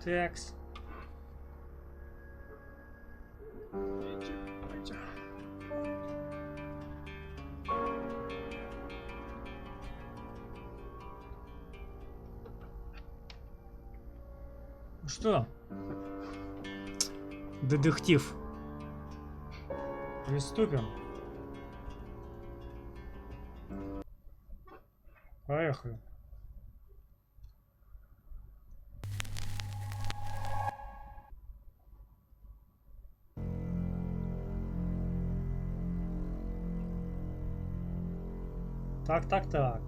Такс. Что? Детектив. Приступим. Поехали. Так.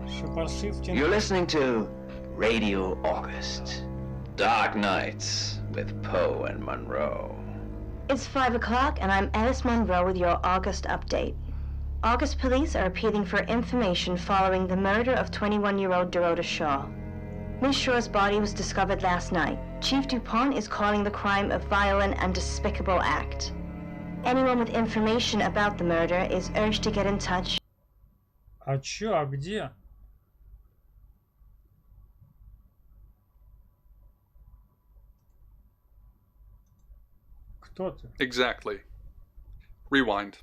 Shapeshifting. You're listening to Radio August. Dark Nights with Poe and Monroe. It's 5 o'clock and I'm Alice Monroe with your August update. August police are appealing for information following the murder of 21-year-old Dorota Shaw. Miss Shaw's body was discovered last night. Chief DuPont is calling the crime a violent and despicable act. Anyone with information about the murder is urged to get in touch. А чё, а где? Кто ты? Exactly. Rewind.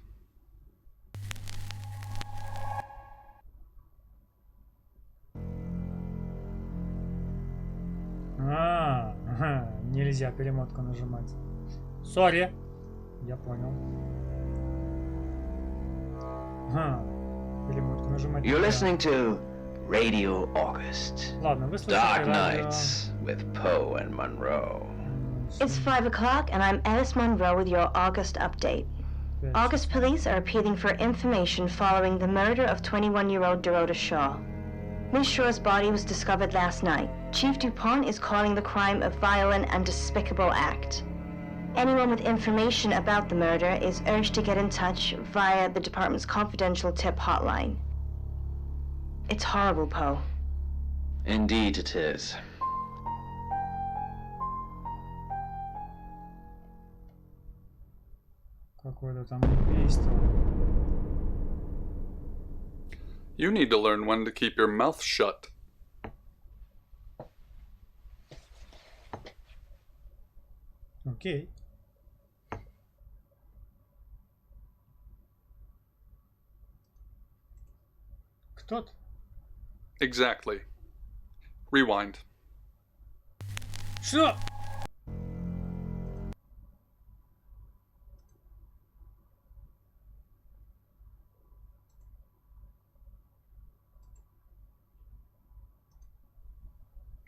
Нельзя перемотку нажимать. Сори. Я понял. Перемотку нажимать. You're listening to Radio August. Ладно, вы слышите Dark радио. Nights with Poe and Monroe. It's 5 o'clock and I'm Alice Monroe with your August update. August police are appealing for information following the murder of 21-year-old Dorota Shaw. Miss Shaw's body was discovered last night. Chief DuPont is calling the crime a violent and despicable act. Anyone with information about the murder is urged to get in touch via the department's confidential tip hotline. It's horrible, Poe. Indeed it is. Какое-то там убийство. You need to learn when to keep your mouth shut. Окей. Кто-то? Exactly. Rewind. Что?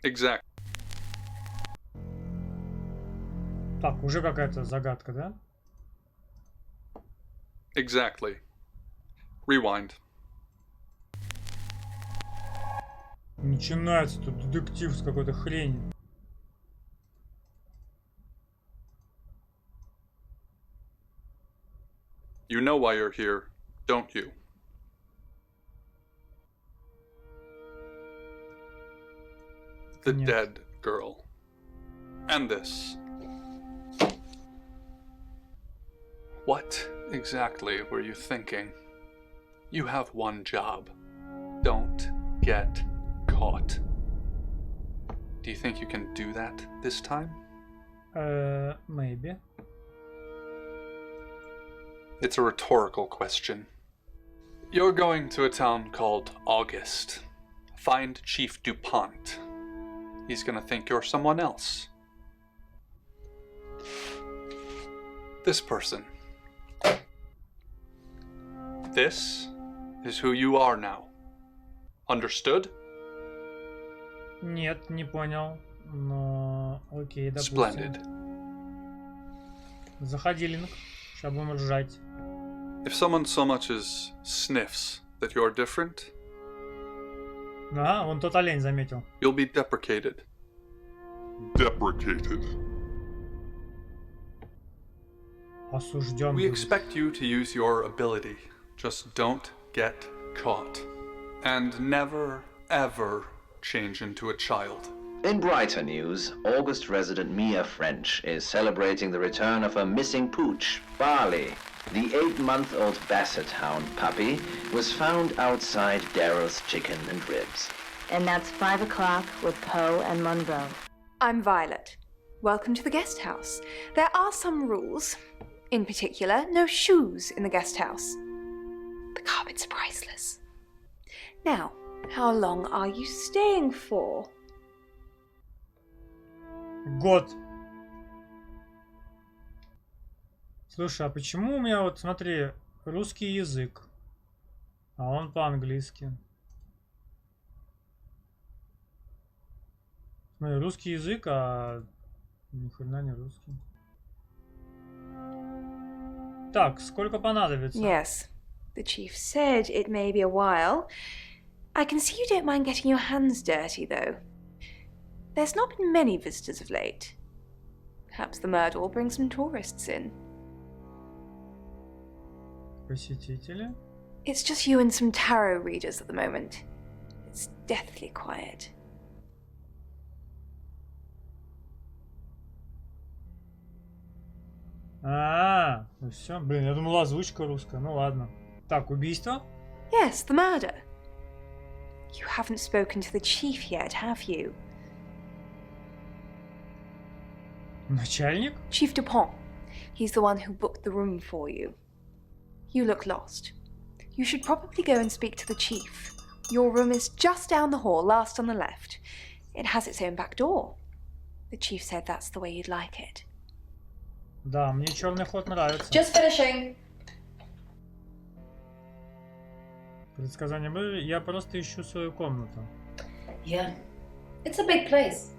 Exact. Так, уже какая-то загадка, да? Exactly. Rewind. Начинается тут детектив с какой-то хренью. You know why you're here, don't you? The Нет. dead girl. And this. What exactly were you thinking? You have one job. Don't get caught. Do you think you can do that this time? Maybe. It's a rhetorical question. You're going to a town called August. Find Chief DuPont. He's gonna think you're someone else. This person. This is who you are now. Understood? Нет, не понял. Но окей, допустим. Splendid. Заходи, Линк. Сейчас будем ржать. If someone so much as sniffs that you're different, Ага, вон тот олень заметил. you'll be deprecated. Deprecated. Осужден. We будет. expect you to use your ability. Just don't get caught. And never, ever change into a child. In brighter news, August resident Mia French is celebrating the return of her missing pooch, Barley. The 8-month-old Basset Hound puppy was found outside Daryl's Chicken and Ribs. And that's 5 o'clock with Poe and Monroe. I'm Violet. Welcome to the guest house. There are some rules. In particular, no shoes in the guest house. The carpets are priceless. Now, how long are you staying for? Год. Слушай, а почему у меня вот, смотри, русский язык, а он по-английски? Смотри, русский язык, а ни хрена не русский. Так, сколько понадобится? Yes, the chief said it may be a while. I can see you don't mind getting your hands dirty, though. There's not been many visitors of late. Perhaps the murder will bring some tourists in. Посетители? It's just you and some tarot readers at the moment. It's deathly quiet. Ну все. Блин, я думал, озвучка русская. Ну ладно. Так, убийство? Yes, the murder. You haven't spoken to the chief yet, have you? Начальник? Chief Dupont. He's the one who booked the room for you. You look lost. You should probably go and speak to the chief. Your room is just down the hall, last on the left. It has its own back door. The chief said that's the way you'd like it. Да, мне черный ход нравится. Just finishing. Предсказания были. Я просто ищу свою комнату. Yeah. It's a big place.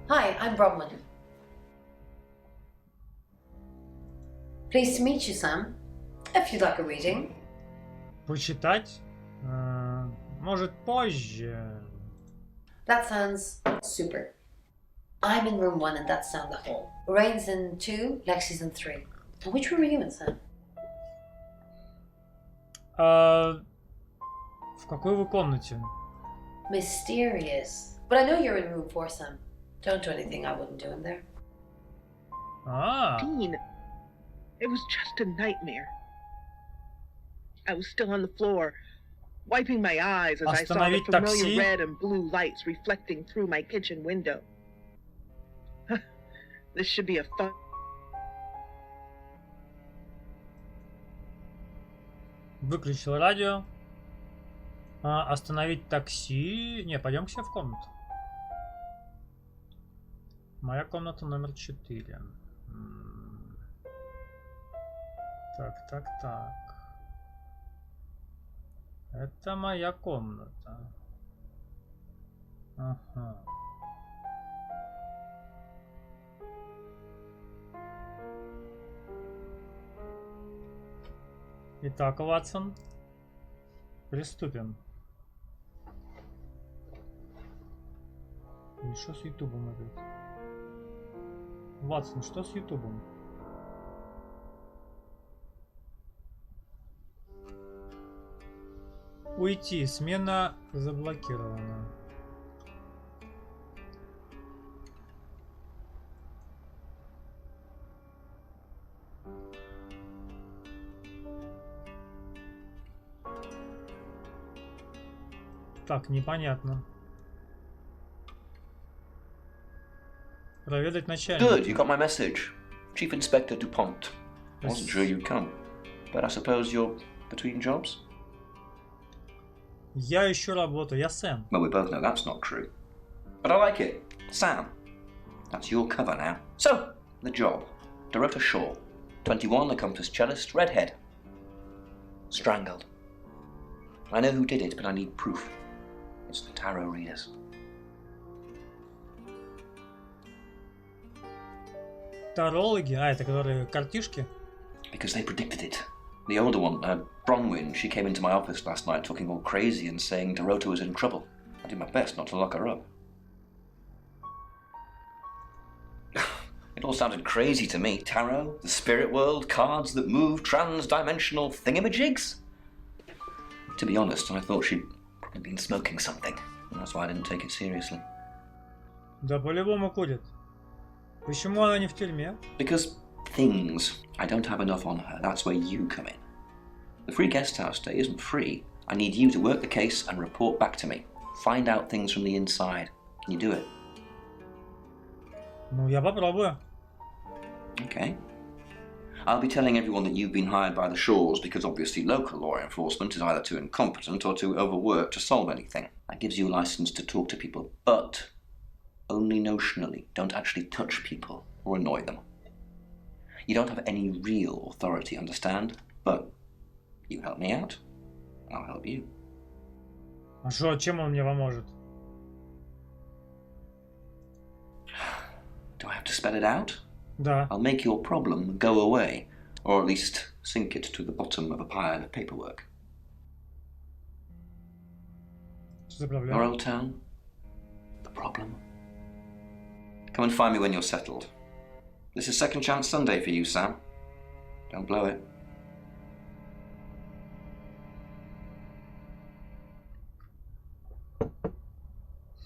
Hi, I'm Bronwyn. Pleased to meet you, Sam. If you'd like a reading. Почитать? Может, позже. That sounds super. I'm in room 1 and that's down the hall. Lorraine's in 2, Lexi's in 3. And which room are you in, Sam? В какой вы комнате? Mysterious. But I know you're in room 4, Sam. Don't do anything I wouldn't do in there. Dean, it was just a nightmare. I was still on the floor, wiping my eyes as I saw the familiar red and blue lights reflecting through my kitchen window. This should be a fun... Выключил радио. Остановить такси. Не, пойдем к себе в комнату. Моя комната номер 4. Так. Это моя комната. Ага. Итак, Ватсон, приступим. И что с Ютубом опять? Ватсон, что с Ютубом? Уйти. Смена заблокирована. Так, непонятно. Проведать начальника. Good, you got my message. Chief Inspector Dupont. I wasn't sure you'd come, but I suppose you're between jobs? Я ищу работу, я Сэм. Well, we both know that's not true. But I like it. Sam. That's your cover now. So, the job. Dorota Shaw. 21, accomplished cellist, redhead. Strangled. I know who did it, but I need proof. It's the tarot readers. Тарологи? Это которые картишки? Because they predicted it. The older one, Bronwyn, she came into my office last night talking all crazy and saying Dorota was in trouble. I did my best not to lock her up. It all sounded crazy to me. Tarot, the spirit world, cards that move, trans-dimensional thingamajigs. To be honest, I thought she'd probably been smoking something. And that's why I didn't take it seriously. Да по-любому курит. Почему она не в тюрьме? Because things. I don't have enough on her. That's where you come in. The free guest house stay isn't free. I need you to work the case and report back to me. Find out things from the inside. Can you do it? Ну, я попробую. Okay. I'll be telling everyone that you've been hired by the Shaws because obviously local law enforcement is either too incompetent or too overworked to solve anything. That gives you a license to talk to people, but only notionally. Don't actually touch people or annoy them. You don't have any real authority, understand? But you help me out, I'll help you. А что, чем он мне поможет? Do I have to spell it out? Да. I'll make your problem go away, or at least sink it to the bottom of a pile of paperwork. Что за проблема? Your old town? The problem? Come and find me when you're settled. This is Second Chance Sunday for you, Sam. Don't blow it.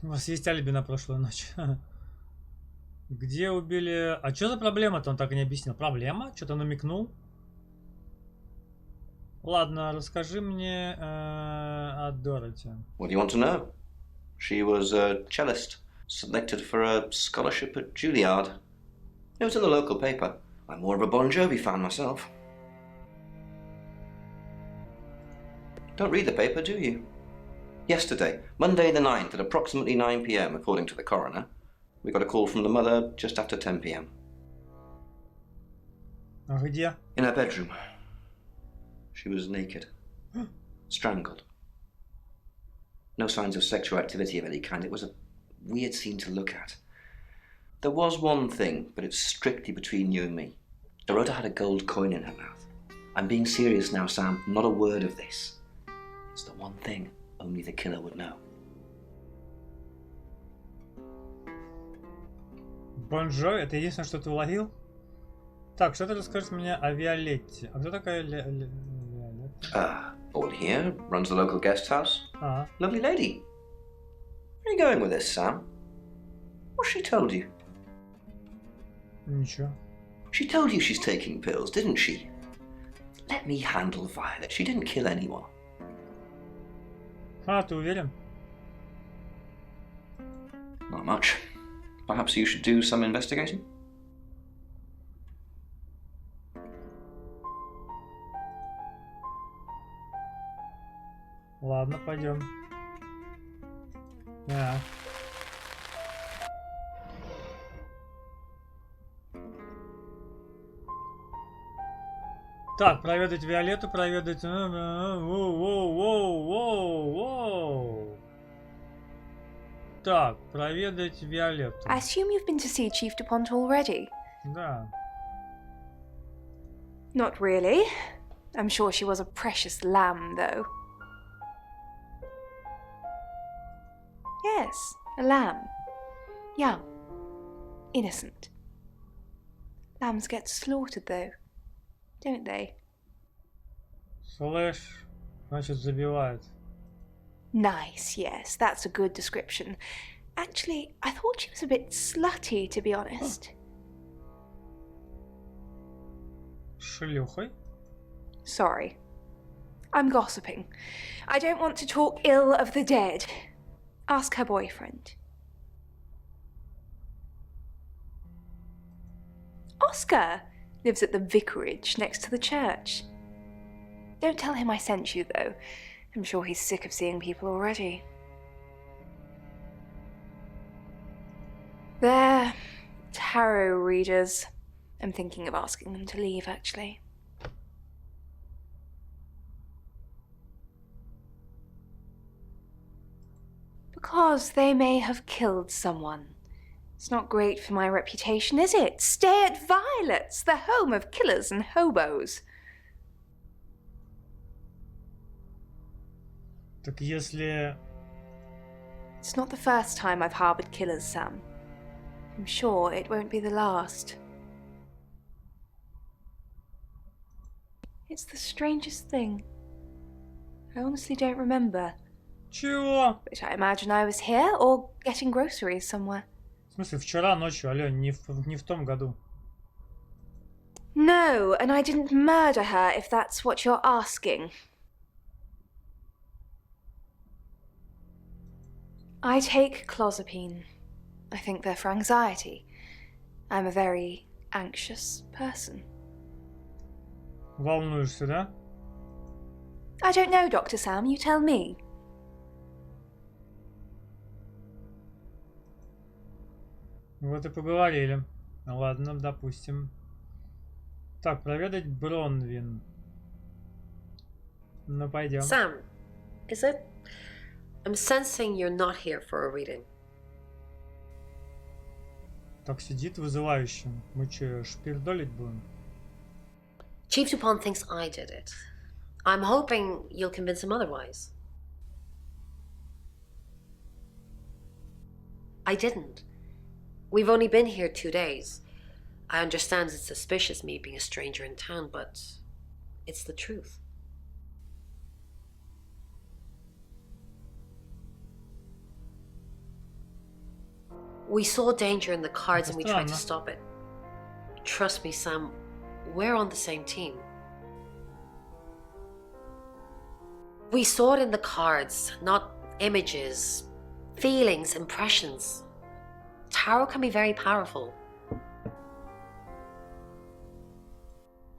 У вас есть алиби на прошлую ночь. Где убили... А что за проблема-то? Он так и не объяснил. Проблема? Что-то намекнул? Ладно, расскажи мне о Дороти. What do you want to know? She was a cellist, selected for a scholarship at Juilliard. It was in the local paper. I'm more of a Bon Jovi fan myself. Don't read the paper, do you? Yesterday, Monday the 9th at approximately 9 p.m, according to the coroner, we got a call from the mother just after 10 p.m. А где? In her bedroom. She was naked. Strangled. No signs of sexual activity of any kind. It was a weird scene to look at. There was one thing, but it's strictly between you and me. Dorota had a gold coin in her mouth. I'm being serious now, Sam. Not a word of this. It's the one thing only the killer would know. Бон Джови? Это единственное, что ты уловил? Так, что ты расскажешь мне о Виолетте? А кто такая Виолетта? Board here, runs the local guest house. Lovely lady. Where are you going with this, Sam? What's she told you? Ничего. She told you she's taking pills, didn't she? Let me handle Violet. She didn't kill anyone. А, ты уверен? Not much. Perhaps you should do some investigating? Ладно, пойдем. Так, проведать Виолетту, проведать... Воу. Так, проведать Виолетту. I assume you've been to see Chief DuPont already? Да. Not really. I'm sure she was a precious lamb, though. Yes, a lamb. Young. Innocent. Lambs get slaughtered, though, don't they? Слэш, значит, забивает. Nice, yes, that's a good description. Actually, I thought she was a bit slutty, to be honest. Шлюхой? Sorry. I'm gossiping. I don't want to talk ill of the dead. Ask her boyfriend. Oscar lives at the vicarage next to the church. Don't tell him I sent you, though. I'm sure he's sick of seeing people already. They're tarot readers. I'm thinking of asking them to leave, actually. Because they may have killed someone. It's not great for my reputation, is it? Stay at Violet's, the home of killers and hobos. Так если... It's not the first time I've harbored killers, Sam. I'm sure it won't be the last. It's the strangest thing. I honestly don't remember. Чего? But I imagine I was here or getting groceries somewhere. В смысле, вчера ночью, алло, не в том году. No, and I didn't murder her, if that's what you're asking. I take clozapine. I think they're for anxiety. I'm a very anxious person. Волнуешься, да? I don't know, Dr. Sam, you tell me. Вот и поговорили. Ладно, допустим. Так, проведать Бронвин. Ну, пойдем. Sam, is it? I'm sensing you're not here for a reading. Так сидит вызывающим. Мы че, шпирдолить будем? Chief Dupont thinks I did it. I'm hoping you'll convince him otherwise. I didn't. We've only been here 2 days. I understand it's suspicious me being a stranger in town, but it's the truth. We saw danger in the cards and we tried to stop it. Trust me, Sam, we're on the same team. We saw it in the cards, not images, feelings, impressions. Tarot can be very powerful.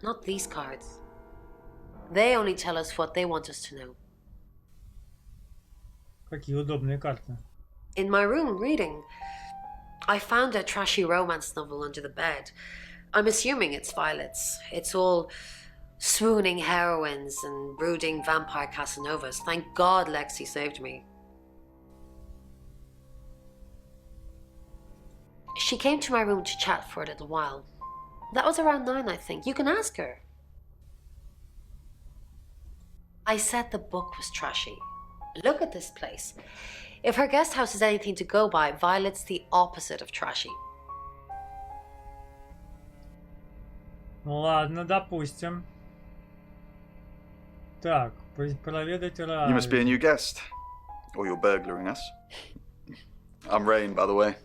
Not these cards. They only tell us what they want us to know. Какие удобные карты. In my room, reading, I found a trashy romance novel under the bed. I'm assuming it's Violet's. It's all swooning heroines and brooding vampire Casanovas. Thank God Lexi saved me. She came to my room to chat for a little while. That was around 9, I think. You can ask her. I said the book was trashy. Look at this place. If her guest house is anything to go by, Violet's the opposite of trashy. Ладно, допустим. Так, проведать раз. You must be a new guest. Or you're burglaring us. I'm Rain, by the way.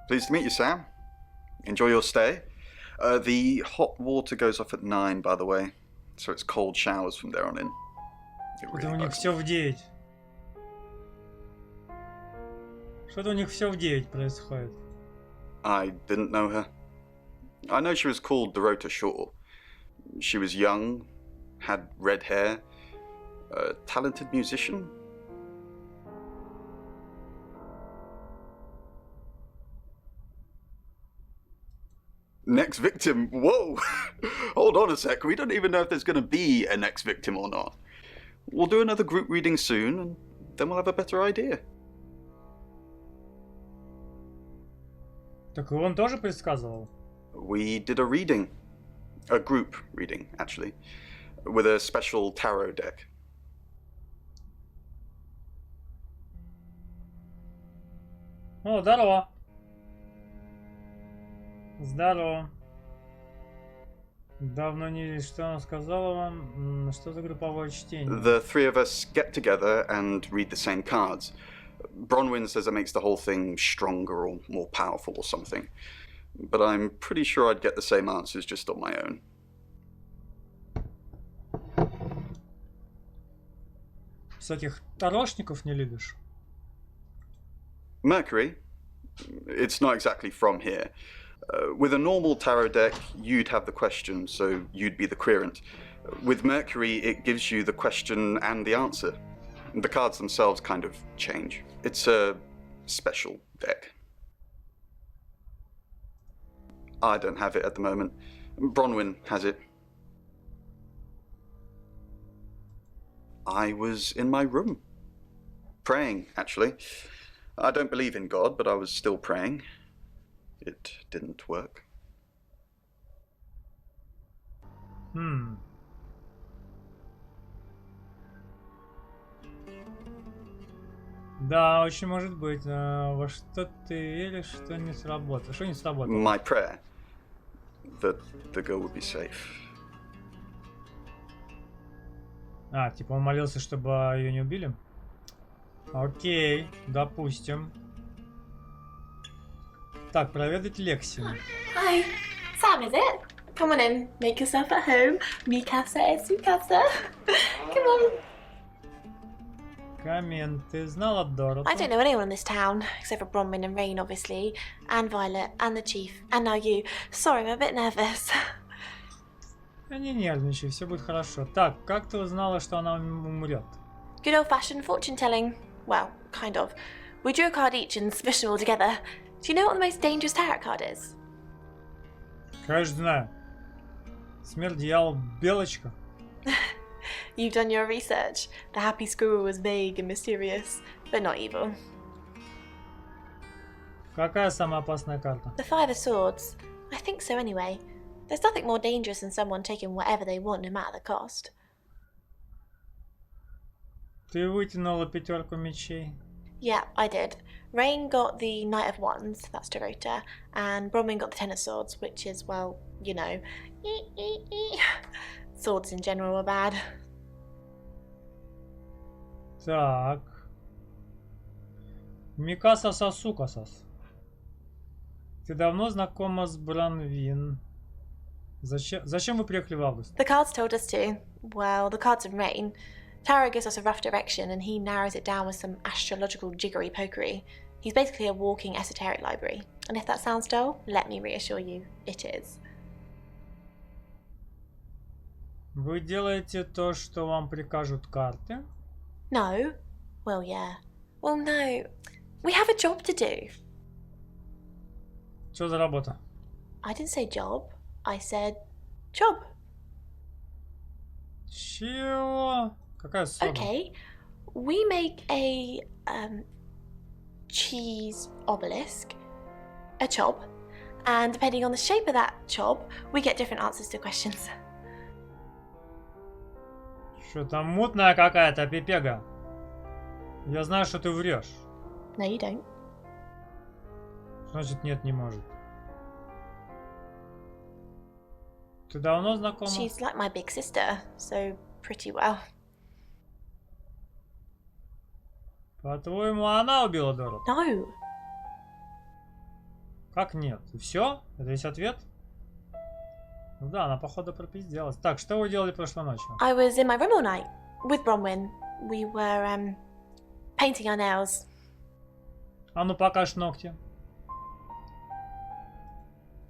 Pleased to meet you, Sam. Enjoy your stay. The hot water goes off at 9, by the way. So it's cold showers from there on in. Что-то у них все в 9. Что-то у них все в 9 происходит. I didn't know her. I know she was called Dorota Shaw. She was young, had red hair, a talented musician. Next victim? Whoa! Hold on a sec, we don't even know if there's going to be a next victim or not. We'll do another group reading soon, and then we'll have a better idea. Так и он тоже предсказывал? We did a reading. A group reading, actually. With a special tarot deck. О, здорово. Здорово. Давно не видели, что она сказала вам. Что за групповое чтение? The three of us get together and read the same cards. Bronwyn says it makes the whole thing stronger or more powerful or something. But I'm pretty sure I'd get the same answers just on my own. Всяких тарошников не любишь? Mercury? It's not exactly from here. With a normal tarot deck, you'd have the question, so you'd be the querent. With Mercury, it gives you the question and the answer. The cards themselves kind of change. It's a special deck. I don't have it at the moment. Bronwyn has it. I was in my room. Praying, actually. I don't believe in God, but I was still praying. It didn't work. Да, очень может быть. Во что ты веришь, что не сработало? Что не сработало? My prayer. That the girl would be safe. А, типа он молился, чтобы ее не убили? Так, проведать Лекси. Hi, Sam, is it? Come on in, make yourself at home. Mi casa es su casa. Come on. Коммент. Ты знала Дороту? I don't know anyone in this town, except for Bronwyn and Rain, obviously, and Violet, and the Chief, and now you. Sorry, I'm a bit nervous. Не нервничай, все будет хорошо. Так, как ты узнала, что она умрет? Good old-fashioned fortune-telling. Well, kind of. We drew a card each and smushed them all together. Do you know what the most dangerous tarot card is? Конечно, знаю. Смерть дьявол, белочка. You've done your research. The happy squirrel was vague and mysterious, but not evil. Какая самая опасная карта? The Five of Swords. I think so anyway. There's nothing more dangerous than someone taking whatever they want, no matter the cost. Ты вытянула пятерку мечей. Yeah, I did. Rain got the Knight of Wands, that's Dorota, and Bronwyn got the Ten of Swords, which is, well, you know, swords in general are bad. Так. Микаса Сасукасас. Ты давно знакома с Бронвин? Зачем вы приехали в август? The cards told us to. Well, the cards of Rain. Tarot gives us a rough direction and he narrows it down with some astrological jiggery-pokery. He's basically a walking esoteric library. And if that sounds dull, let me reassure you, it is. Вы делаете то, что вам прикажут карты? No. Well, yeah. Well, no. We have a job to do. Что за работа? I didn't say job. I said job. Чего? Какая ссора? Okay. We make a cheese obelisk, a chob, and depending on the shape of that chob, we get different answers to questions. Что там мутная какая-то пипега? Я знаю, что ты врешь. No, you don't. Значит, нет, не может. Ты давно знакома? She's like my big sister, so pretty well. По-твоему, она убила Дороту? No. Как нет? И все? Это весь ответ? Ну да, она походу пропизделась. Так, что вы делали прошлой ночью? I was in my room all night with Bronwyn. We were painting our nails. А ну покажь ногти.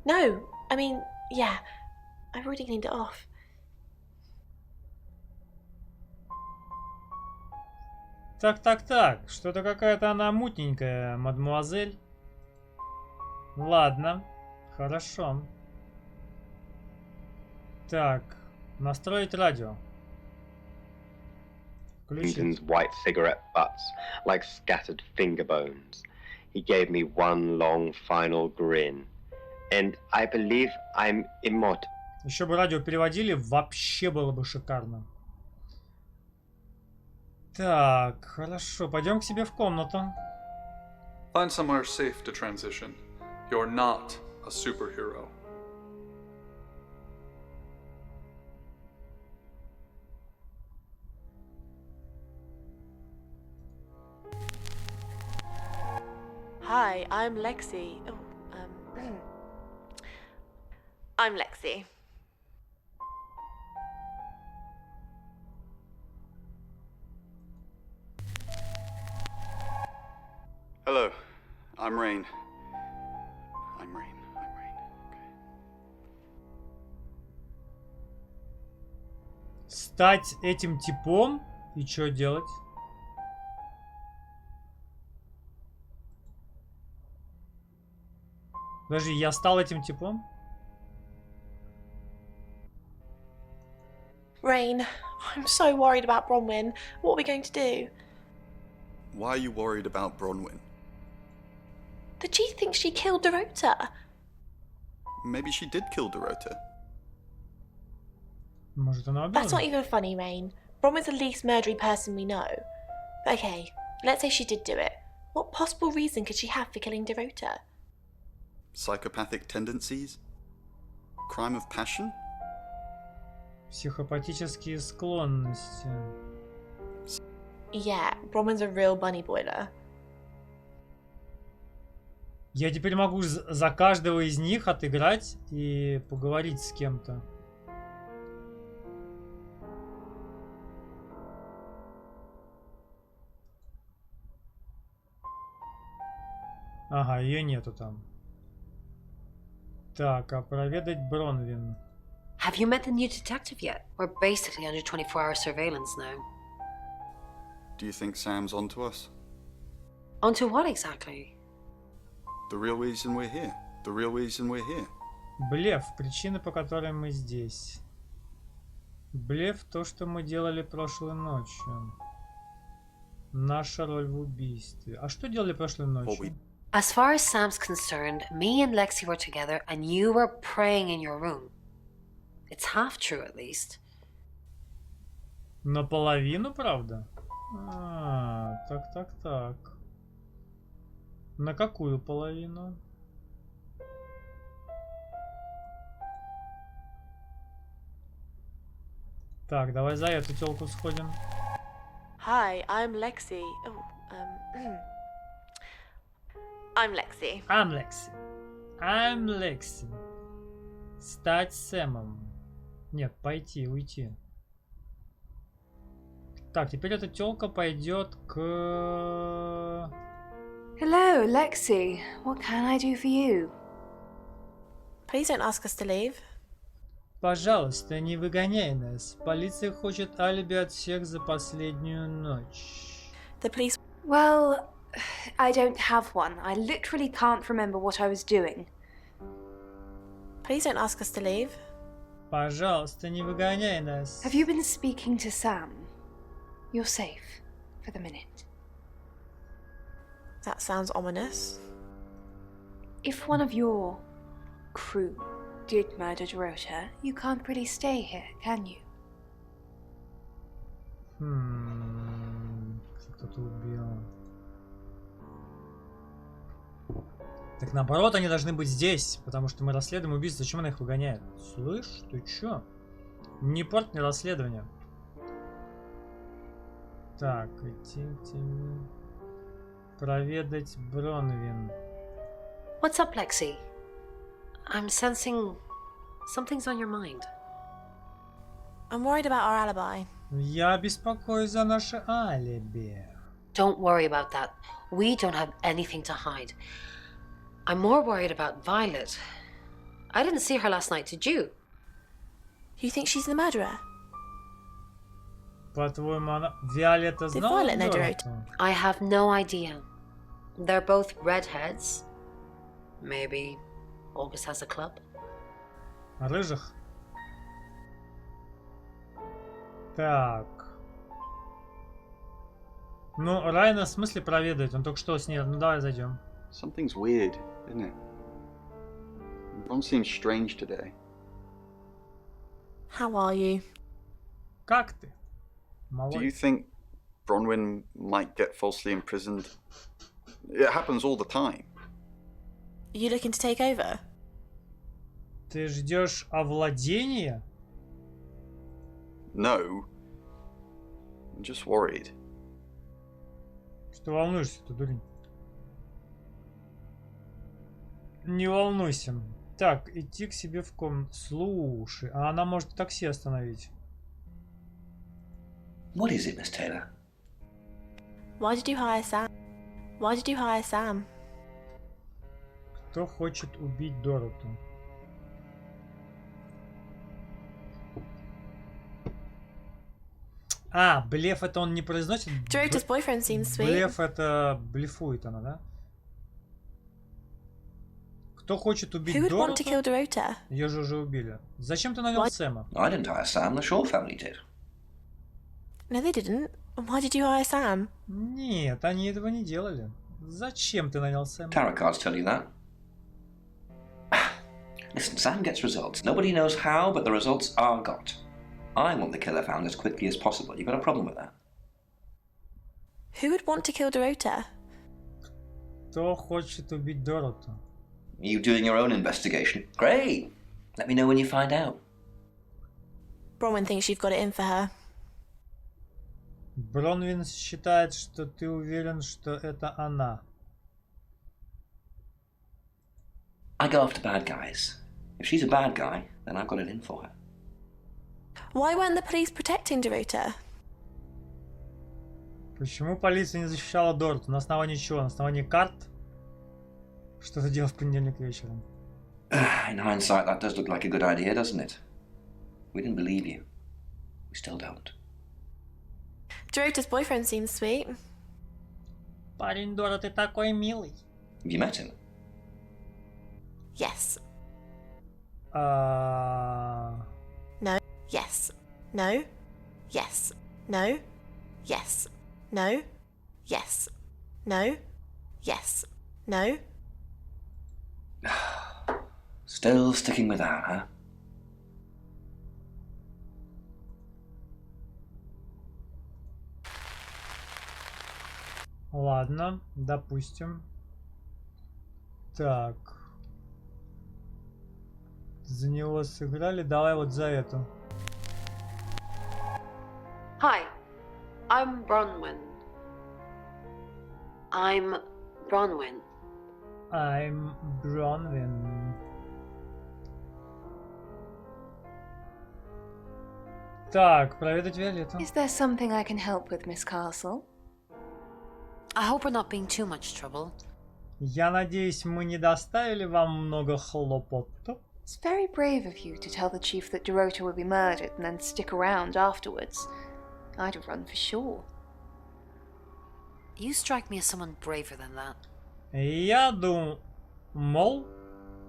No, I mean, yeah, I've already cleaned it off. Так, что-то какая-то она мутненькая, мадмуазель. Ладно, хорошо. Так, настроить радио. Clinton's white cigarette butts like scattered finger bones. He gave me one long final grin. And I believe I'm immortal. Еще бы радио переводили, вообще было бы шикарно. Так, хорошо, пойдем к себе в комнату. Find somewhere safe to transition. You're not a superhero. Hi, I'm Lexi. I'm Lexi. Hello, I'm Rain. I'm Rain. Okay. Стать этим типом? И что делать? Подожди, я стал этим типом? Rain, I'm so worried about Bronwyn. What are we going to do? Why are you worried about Bronwyn? The chief thinks she killed Dorota. Maybe she did kill Dorota. Может, она убила? That's not even funny, Rain. Bronwyn's the least murdery person we know. Okay, let's say she did do it. What possible reason could she have for killing Dorota? Psychopathic tendencies? Crime of passion? Психопатические склонности. Yeah, Bronwyn's a real bunny boiler. Я теперь могу за каждого из них отыграть и поговорить с кем-то. Ага, ее нету там. Так, а проведать Бронвин. Have you met the new detective yet? We're basically under 24-hour surveillance now. Do you think Sam's onto us? Onto what exactly? The real reason we're here. The real reason we're here. Блеф. Причина, по которой мы здесь. Блеф то, что мы делали прошлой ночью. Наша роль в убийстве. А что делали прошлой ночью? As far as Sam's concerned, me and Lexi were together and you were praying in your room. It's half true, at least. Наполовину, правда? А, так. На какую половину? Так, давай за эту телку сходим. Hi, I'm Lexi. Oh, I'm Lexi. I'm Lexi. Стать Сэмом. Нет, пойти, уйти. Так, теперь эта телка пойдет к... Hello, Lexi. What can I do for you? Please don't ask us to leave. Пожалуйста, не выгоняй нас. Полиция хочет алиби от всех за последнюю ночь. The police... Well, I don't have one. I literally can't remember what I was doing. Please don't ask us to leave. Пожалуйста, не выгоняй нас. Have you been speaking to Sam? You're safe for the minute. That sounds ominous. If one of your crew did murder Dorota, you can't really stay here, can you? Кто-то убил. Так наоборот, они должны быть здесь, потому что мы расследуем убийство. Зачем она их выгоняет? Слышь, ты чё? Не порт мне расследование. Так, идите. Проведать Бронвин. What's up, Lexi? I'm sensing something's on your mind. I'm worried about our alibi. Я беспокоюсь за наше алиби. Don't worry about that. We don't have anything to hide. I'm more worried about Violet. I didn't see her last night, did you? You think she's the murderer? По-твоему, она... Виолетта знала Дороту? I have no idea. They're both redheads. Maybe August has a club. Рыжих? Так. Ну, Райана в смысле проведает? Он только что с ней... Ну, давай зайдем. Something's weird, isn't it? Everyone seems strange today. How are you? Как ты? Do you think Bronwyn might get falsely imprisoned? It happens all the time. Are you looking to take over? Ты ждешь овладения? No. I'm just worried. Что волнуешься-то, дурень? Не волнуйся. Так, идти к себе в комнату. Слушай, а она может такси остановить. What is it, Miss Taylor? Why did you hire Sam? Why did you hire Sam? Кто хочет убить Дороту? А, блеф это он не произносит? Dorota's boyfriend seems sweet. Блеф это блефует она, да? Кто хочет убить Who would want to kill Дороту? Dorota? Ее же уже убили. Зачем ты нанял Сэма? I didn't hire Sam, the Shaw family did. No, they didn't. Why did you hire Sam? Нет, они этого не делали. Зачем ты нанял Сэма? Tarot cards tell you that. Listen, Sam gets results. Nobody knows how, but the results are got. I want the killer found as quickly as possible. You got a problem with that? Who would want to kill Dorota? Кто хочет убить Дороту? You doing your own investigation? Great. Let me know when you find out. Bronwyn thinks you've got it in for her. Бронвин считает, что ты уверен, что это она. I go after bad guys. If she's a bad guy, then I've got it in for her. Why weren't the police protecting Dorota? Почему полиция не защищала Дороту? На основании чего? На основании карт? Что ты делал в понедельник вечером? In hindsight, that does look like a good idea, doesn't it? We didn't believe you. We still don't. Dorota's boyfriend seems sweet. Парень Дороты такой милый. Have you met him? Yes. No. Yes. No. Yes. No. Yes. No. Yes. No. Yes. No. Still sticking with that, huh? Ладно, допустим. Так. За него сыграли. Давай вот за эту. Hi, I'm Bronwyn. I'm Bronwyn. I'm Bronwyn. Так, проведать Виолетту. Is there something I can help with, Miss Castle? I hope we're not being too much trouble. Я надеюсь, мы не доставили вам много хлопот. It's very brave of you to tell the chief that Dorota will be murdered and then stick around afterwards. I'd have run for sure. You strike me as someone braver than that. Я думал,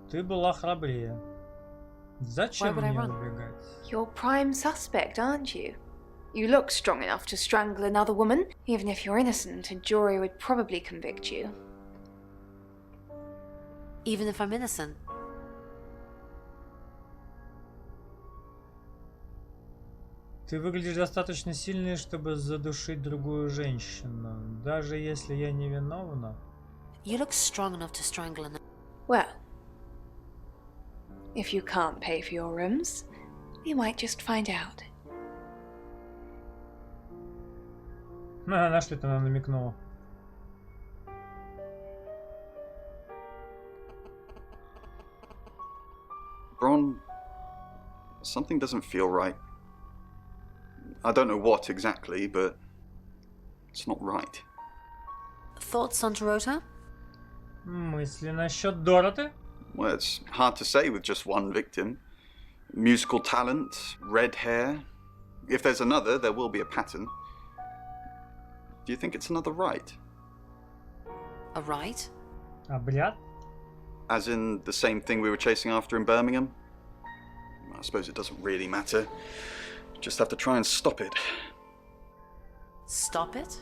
ты была храбрее. Зачем мне убегать? You're prime suspect, aren't you? You look strong enough to strangle another woman. Even if you're innocent, a jury would probably convict you. Even if I'm innocent? Ты выглядишь достаточно сильной, чтобы задушить другую женщину, даже если я не виновна. You look strong enough to strangle another. Well, if you can't pay for your rooms, you might just find out. На что это она намекнула? Bron, something doesn't feel right. I don't know what exactly, but it's not right. Thoughts on Dorota? Мысли насчет Дороты? Well, it's hard to say with just one victim. Musical talent, red hair. If there's another, there will be a pattern. Do you think it's another rite? A rite? Обряд? As in the same thing we were chasing after in Birmingham? I suppose it doesn't really matter. Just have to try and stop it. Stop it?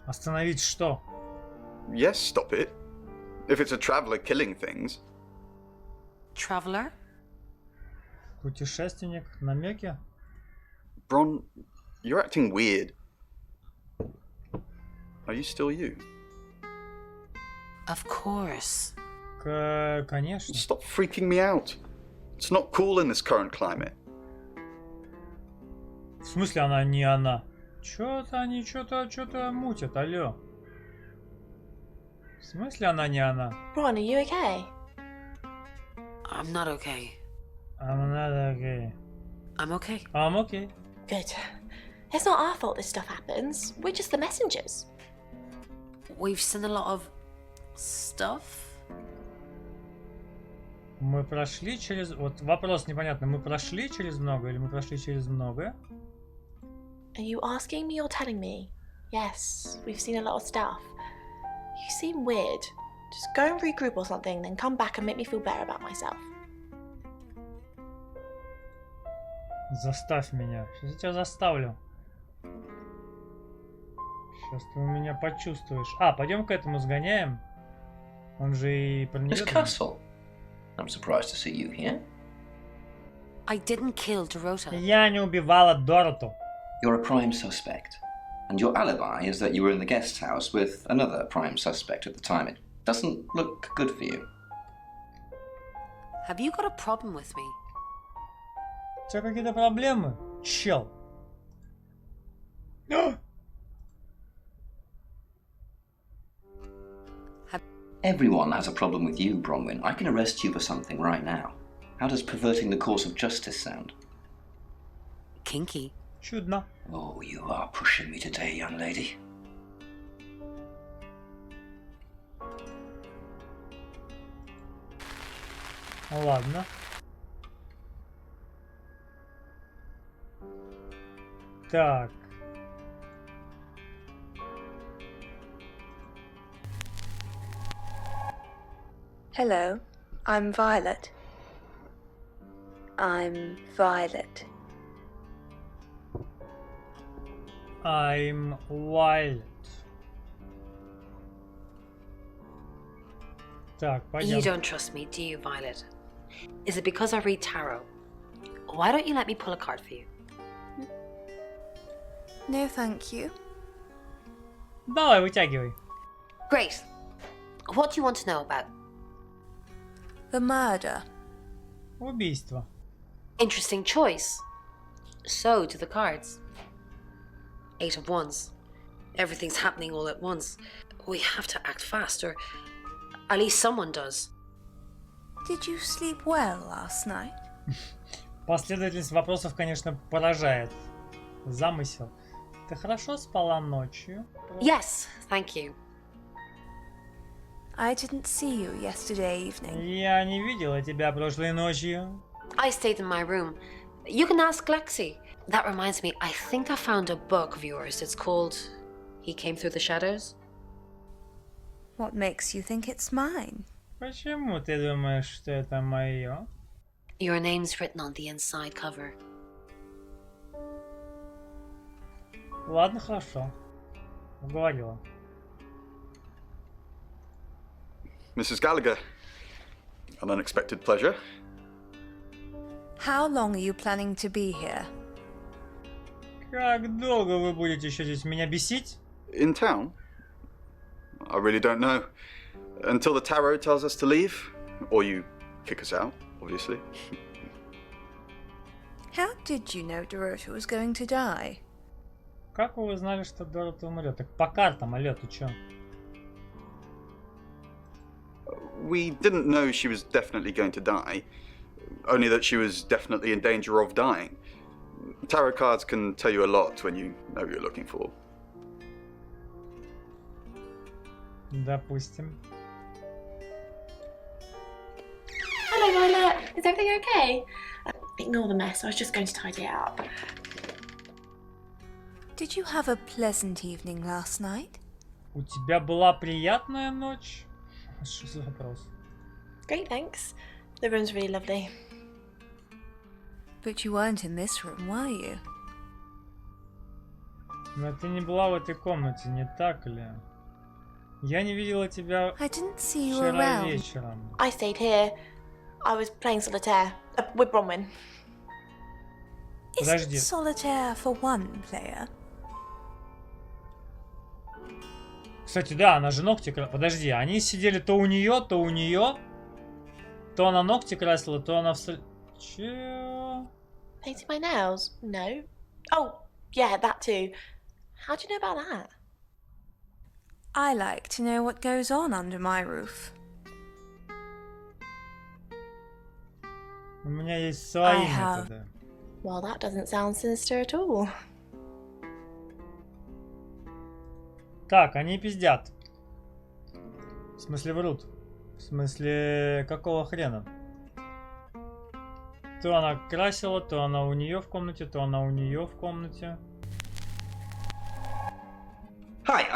Остановить что? Yes, stop it. If it's a traveller killing things. Traveller? Путешественник, намеки? Bron, you're acting weird. Are you still you? Of course. Конечно. Stop freaking me out. It's not cool in this current climate. В смысле она не она? Чё-то они что-то мутят, алло. В смысле она не она? Ron, are you okay? I'm not okay. I'm not okay. I'm okay. I'm okay. Good. It's not our fault this stuff happens. We're just the messengers. We've seen a lot of stuff. Мы прошли через... Вот вопрос непонятно. Мы прошли через много или мы прошли через многое? Are you asking me or telling me? Yes, we've seen a lot of stuff. You seem weird. Just go and regroup or something, then come back and make me feel better about myself. Заставь меня. Сейчас я тебя заставлю. Сейчас ты у меня почувствуешь. А, пойдем к этому сгоняем. Он же и про Miss Castle, I'm surprised to see you here. I didn't kill Dorota. Я не убивала Дороту. You're a prime suspect, and your alibi is that you were in the guest house with another prime suspect at the time. It doesn't look good for you. Have you got a problem with me? У тебя какие-то проблемы, чел? Everyone has a problem with you, Bronwyn. I can arrest you for something right now. How does perverting the course of justice sound? Kinky. Чудно. Oh, you are pushing me today, young lady. Ладно. Так. Hello, I'm Violet. I'm Violet. I'm Violet. Так, пойдем. You don't trust me, do you, Violet? Is it because I read tarot? Why don't you let me pull a card for you? No, thank you. Давай, вытягивай. Great. What do you want to know about? The murder. Убийство. Interesting choice. So do the cards. 8 of Wands. Everything's happening all at once. We have to act fast, or at least someone does. Did you sleep well last night? Последовательность вопросов, конечно, поражает. Замысел. Ты хорошо спала ночью? Yes, thank you. I didn't see you yesterday evening. Я не видела тебя прошлой ночью. I stayed in my room. You can ask Lexi. That reminds me, I think I found a book of yours. It's called He Came Through the Shadows. What makes you think it's mine? Почему ты думаешь, что это мое? Your name's written on the inside cover. Ладно, хорошо. Уговорила. Mrs. Gallagher, an unexpected pleasure. How long are you planning to be here? Как долго вы будете еще здесь меня бесить? In town? I really don't know. Until the tarot tells us to leave, or you kick us out, obviously. How did you know Dorota was going to die? Как вы узнали, что Дорота умрет? Так по картам, алё, ты чё? We didn't know she was definitely going to die, only that she was definitely in danger of dying. Tarot cards can tell you a lot when you know what you're looking for. Допустим. Hello, Violet. Is everything okay? Ignore the mess. I was just going to tidy it up. Did you have a pleasant evening last night? У тебя была приятная ночь? Что за вопрос? Great, thanks. The room's really lovely. But you weren't in this room, were you? Но ты не была в этой комнате, не так ли? Я не видела тебя вчера вечером. I stayed here. I was playing solitaire with Bronwyn. Isn't solitaire for one player? Кстати, да, она же ногти красила. Подожди, они сидели то у нее, то она ногти красила, то она в... Чё? Painting my nails? No. Oh, yeah, that too. How do you know about that? I like to know what goes on under my roof. У меня есть свои методы. Well, that doesn't sound sinister at all. Так, они пиздят. В смысле врут. В смысле, какого хрена? То она красила, то она у нее в комнате, то она у нее в комнате. Hi,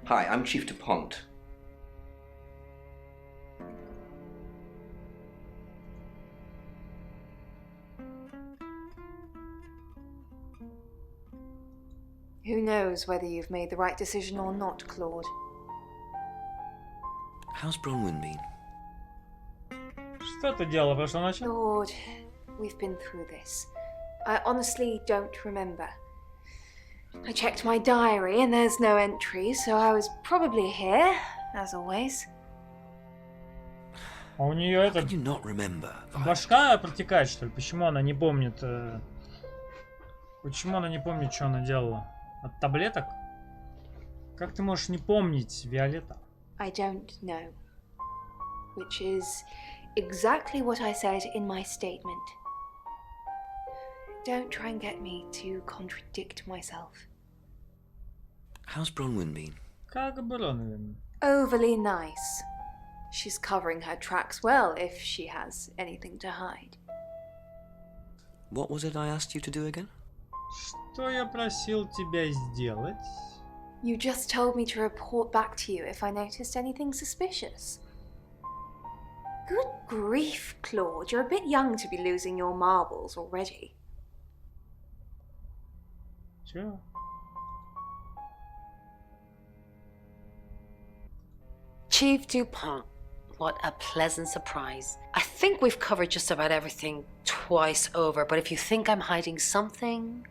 I'm Chief DuPont. Who knows whether you've made the right decision or not, Claude? How's Bronwyn been? Что ты делала прошлой ночью? Claude, we've been through this. I honestly don't remember. I checked my diary and there's no entry, so I was probably here, as always. А у нее это... Башка протекает, что ли? Почему она не помнит... Почему она не помнит, что она делала? От таблеток? Как ты можешь не помнить, Виолетта? I don't know. Which is exactly what I said in my statement. Don't try and get me to contradict myself. How's Bronwyn been? Как Бронвин? Overly nice. She's covering her tracks well if she has anything to hide. What was it I asked you to do again? Что я просил тебя сделать? You just told me to report back to you if I noticed anything suspicious. Good grief, Claude, you're a bit young to be losing your marbles already. Чё? Chief Dupont, what a pleasant surprise. I think we've covered just about everything twice over, but if you think I'm hiding something...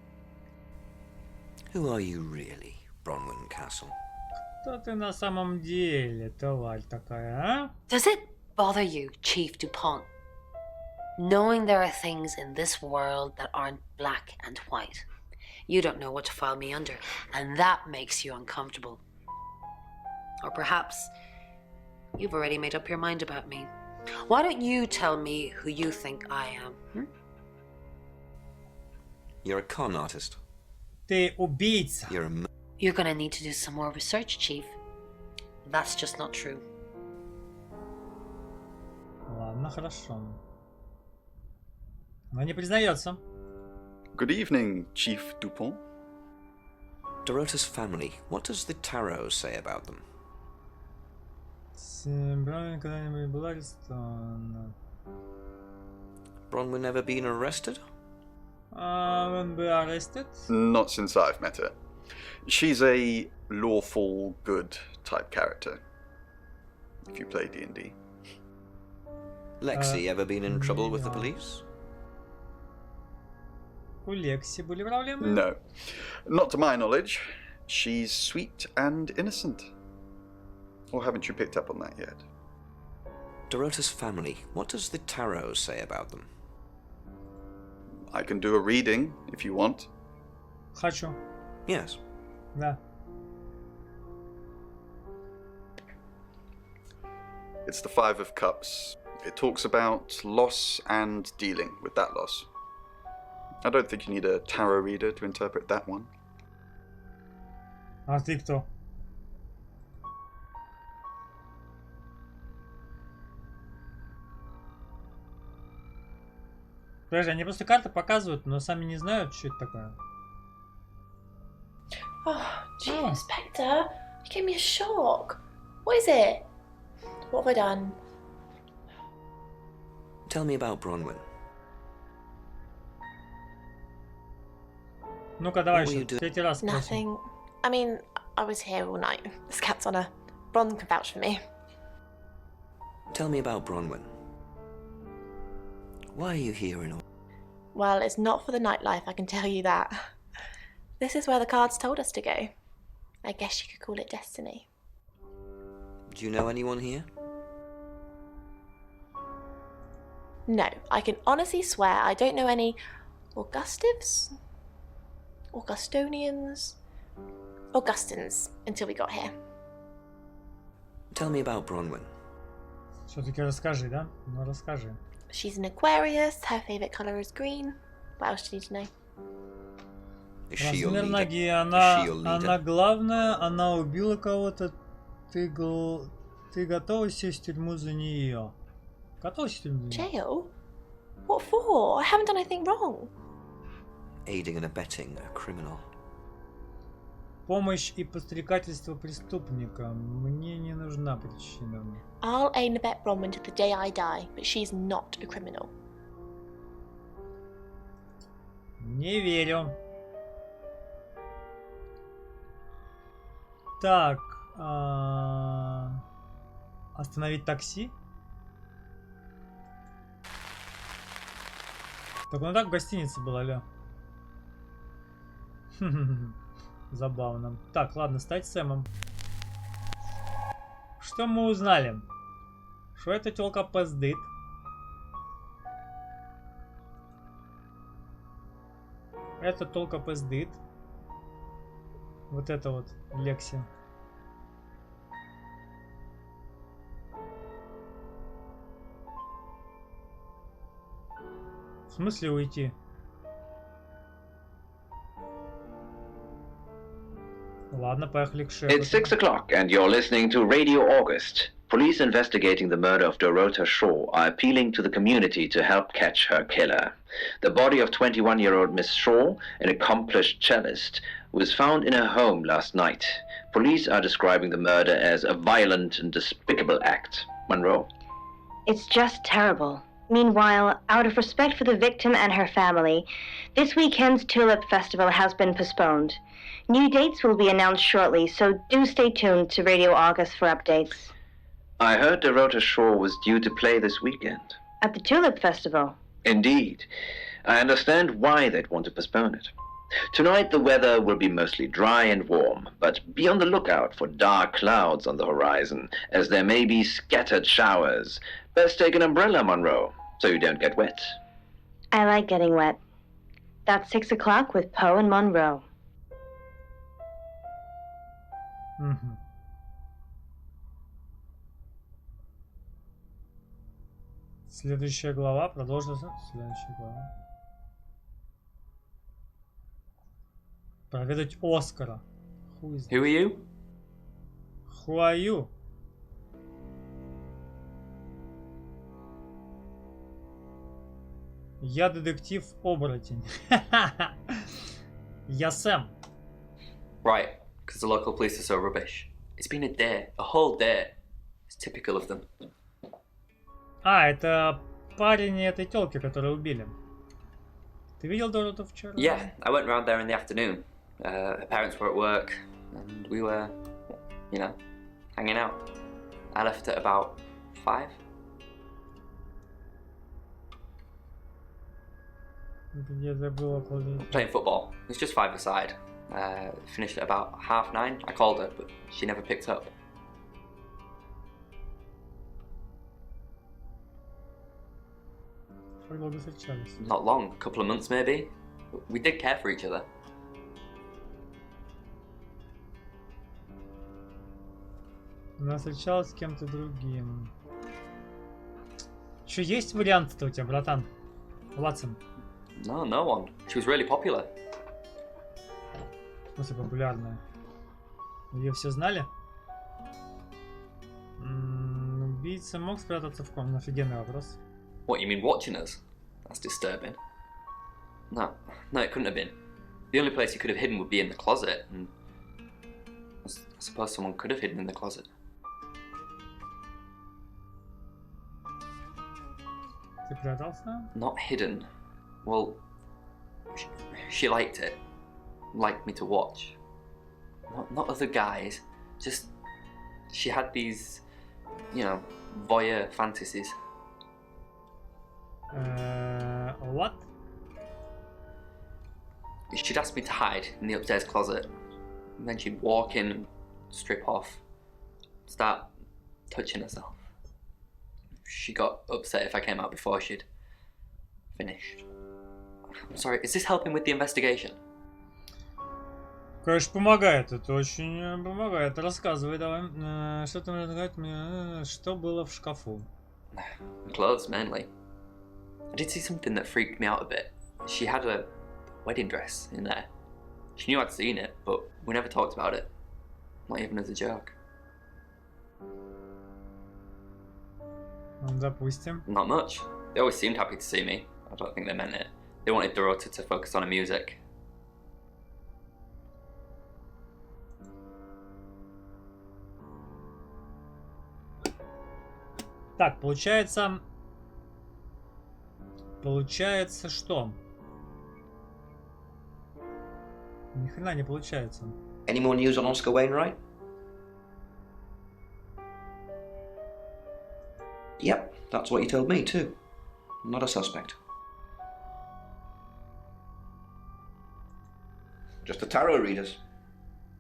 Who are you really, Bronwyn Castle? Кто ты на самом деле, тварь такая, а? Does it bother you, Chief Dupont, knowing there are things in this world that aren't black and white? You don't know what to file me under, and that makes you uncomfortable. Or perhaps you've already made up your mind about me. Why don't you tell me who you think I am? You're a con artist. Ты убийца. You're gonna need to do some more research, Chief. That's just not true. Ладно, хорошо. Но не признается. Good evening, Chief Dupont. Dorota's family. What does the tarot say about them? Бронвин когда-нибудь была арестована? Bronwyn ever been arrested? When we arrested? Not since I've met her. She's a lawful good type character. If you play D&D. Lexi ever been in trouble with the police? У Лекси были проблемы? No. Not to my knowledge. She's sweet and innocent. Or haven't you picked up on that yet? Dorota's family. What does the tarot say about them? I can do a reading if you want. Хочу. Yes. Да. It's the Five of Cups. It talks about loss and dealing with that loss. I don't think you need a tarot reader to interpret that one. А ты кто? Подожди, они просто карты показывают, но сами не знают, что это такое. Oh, gee, Inspector, you gave me a shock. What is it? What have I done? Tell me about Bronwyn. Ну-ка, давай еще, третий раз спросим. Nothing. I mean, I was here all night. This cat's on her. Bron can vouch for me. Tell me about Bronwyn. Why are you here in all? Well, it's not for the nightlife, I can tell you that. This is where the cards told us to go. I guess you could call it destiny. Do you know anyone here? No, I can honestly swear I don't know any Augustives? Augustonians? Augustins until we got here. Tell me about Bronwyn. Все-таки расскажи, да? Ну расскажи. She's an Aquarius, her favourite colour is green. What else do you need to know? Размер ноги, она главная, она убила кого-то, ты готова сесть в тюрьму за нее? Готова сесть в тюрьму за нее? Jail? What for? I haven't done anything wrong. Aiding and abetting a criminal. Помощь и подстрекательство преступника. Мне не нужна причина. I'll aid and abet Bronwyn to the day I die, but she's not a criminal. Не верю. Так, остановить такси? Так, ну так в гостинице была, ля. Забавно. Так, ладно, стать Сэмом. Что мы узнали? Что эта тёлка пиздит. Это тёлка пиздит. Вот это вот, Лекси. смысле уйти? Ладно, поехали к шефу. It's 6 o'clock and you're listening to Radio August. Police investigating the murder of Dorota Shaw are appealing to the community to help catch her killer. The body of 21-year-old Miss Shaw, an accomplished cellist, was found in her home last night. Police are describing the murder as a violent and despicable act. Monroe. It's just terrible. Meanwhile, out of respect for the victim and her family, this weekend's Tulip Festival has been postponed. New dates will be announced shortly, so do stay tuned to Radio August for updates. I heard Dorota Shaw was due to play this weekend. At the Tulip Festival? Indeed. I understand why they'd want to postpone it. Tonight the weather will be mostly dry and warm, but be on the lookout for dark clouds on the horizon, as there may be scattered showers. Best take an umbrella, Monroe, so you don't get wet. I like getting wet. That's 6 o'clock with Poe and Monroe. Угу. Следующая глава. Продолжится. Следующая глава. Проведать Оскара. Who are you? Who are you? Я детектив-оборотень. Я Сэм. Right, because the local police are so rubbish. It's been a day, a whole day. It's typical of them. А, это парень этой тёлки, которую убили. Ты видел Дороту вчера? Yeah, I went round there in the afternoon. Her parents were at work, and we were, you know, hanging out. I left at about 5. Где-то было около... Playing football. It was just 5-a-side. Finished at about 9:30. I called her, but she never picked up. Как долго встречались? Not long, a couple of months maybe. We did care for each other. Она встречалась с кем-то другим. Что, есть варианты-то у тебя, братан? Ватсон? No, no one. She was really popular. В смысле популярная? Ее все знали? Убийца мог спрятаться в комнате? Офигенный вопрос. What, you mean watching us? That's disturbing. No, it couldn't have been. The only place he could have hidden would be in the closet, and I suppose someone could have hidden in the closet. Ты прятался? Not hidden. Well, she liked it. Liked me to watch. Not other guys. Just, she had these, you know, voyeur fantasies. What? She'd ask me to hide in the upstairs closet. And then she'd walk in and strip off. Start touching herself. She got upset if I came out before she'd finished. I'm sorry, is this helping with the investigation? Конечно, помогает. Это очень помогает. Рассказывай давай. Что ты можешь сказать мне? Что было в шкафу? Clothes, mainly. I did see something that freaked me out a bit. She had a wedding dress in there. She knew I'd seen it, but we never talked about it. Not even as a joke. Допустим. Not much. They always seemed happy to see me. I don't think they meant it. They wanted Dorota to focus on her music. Так, получается что? Ни хрена не получается. Any more news on Oscar Wainwright? Yep, that's what he told me too. Not a suspect. Just the tarot readers.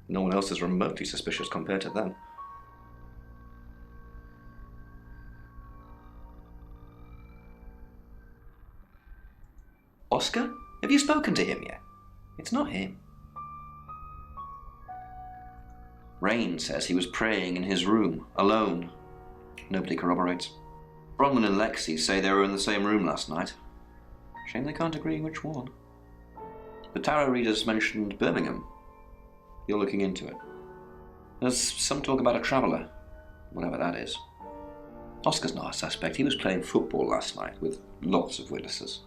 No one else is remotely suspicious compared to them. Oscar? Have you spoken to him yet? It's not him. Rain says he was praying in his room, alone. Nobody corroborates. Bronwyn and Lexi say they were in the same room last night. Shame they can't agree which one. The tarot readers mentioned Birmingham. You're looking into it. There's some talk about a traveller, whatever that is. Oscar's not a suspect. He was playing football last night with lots of witnesses.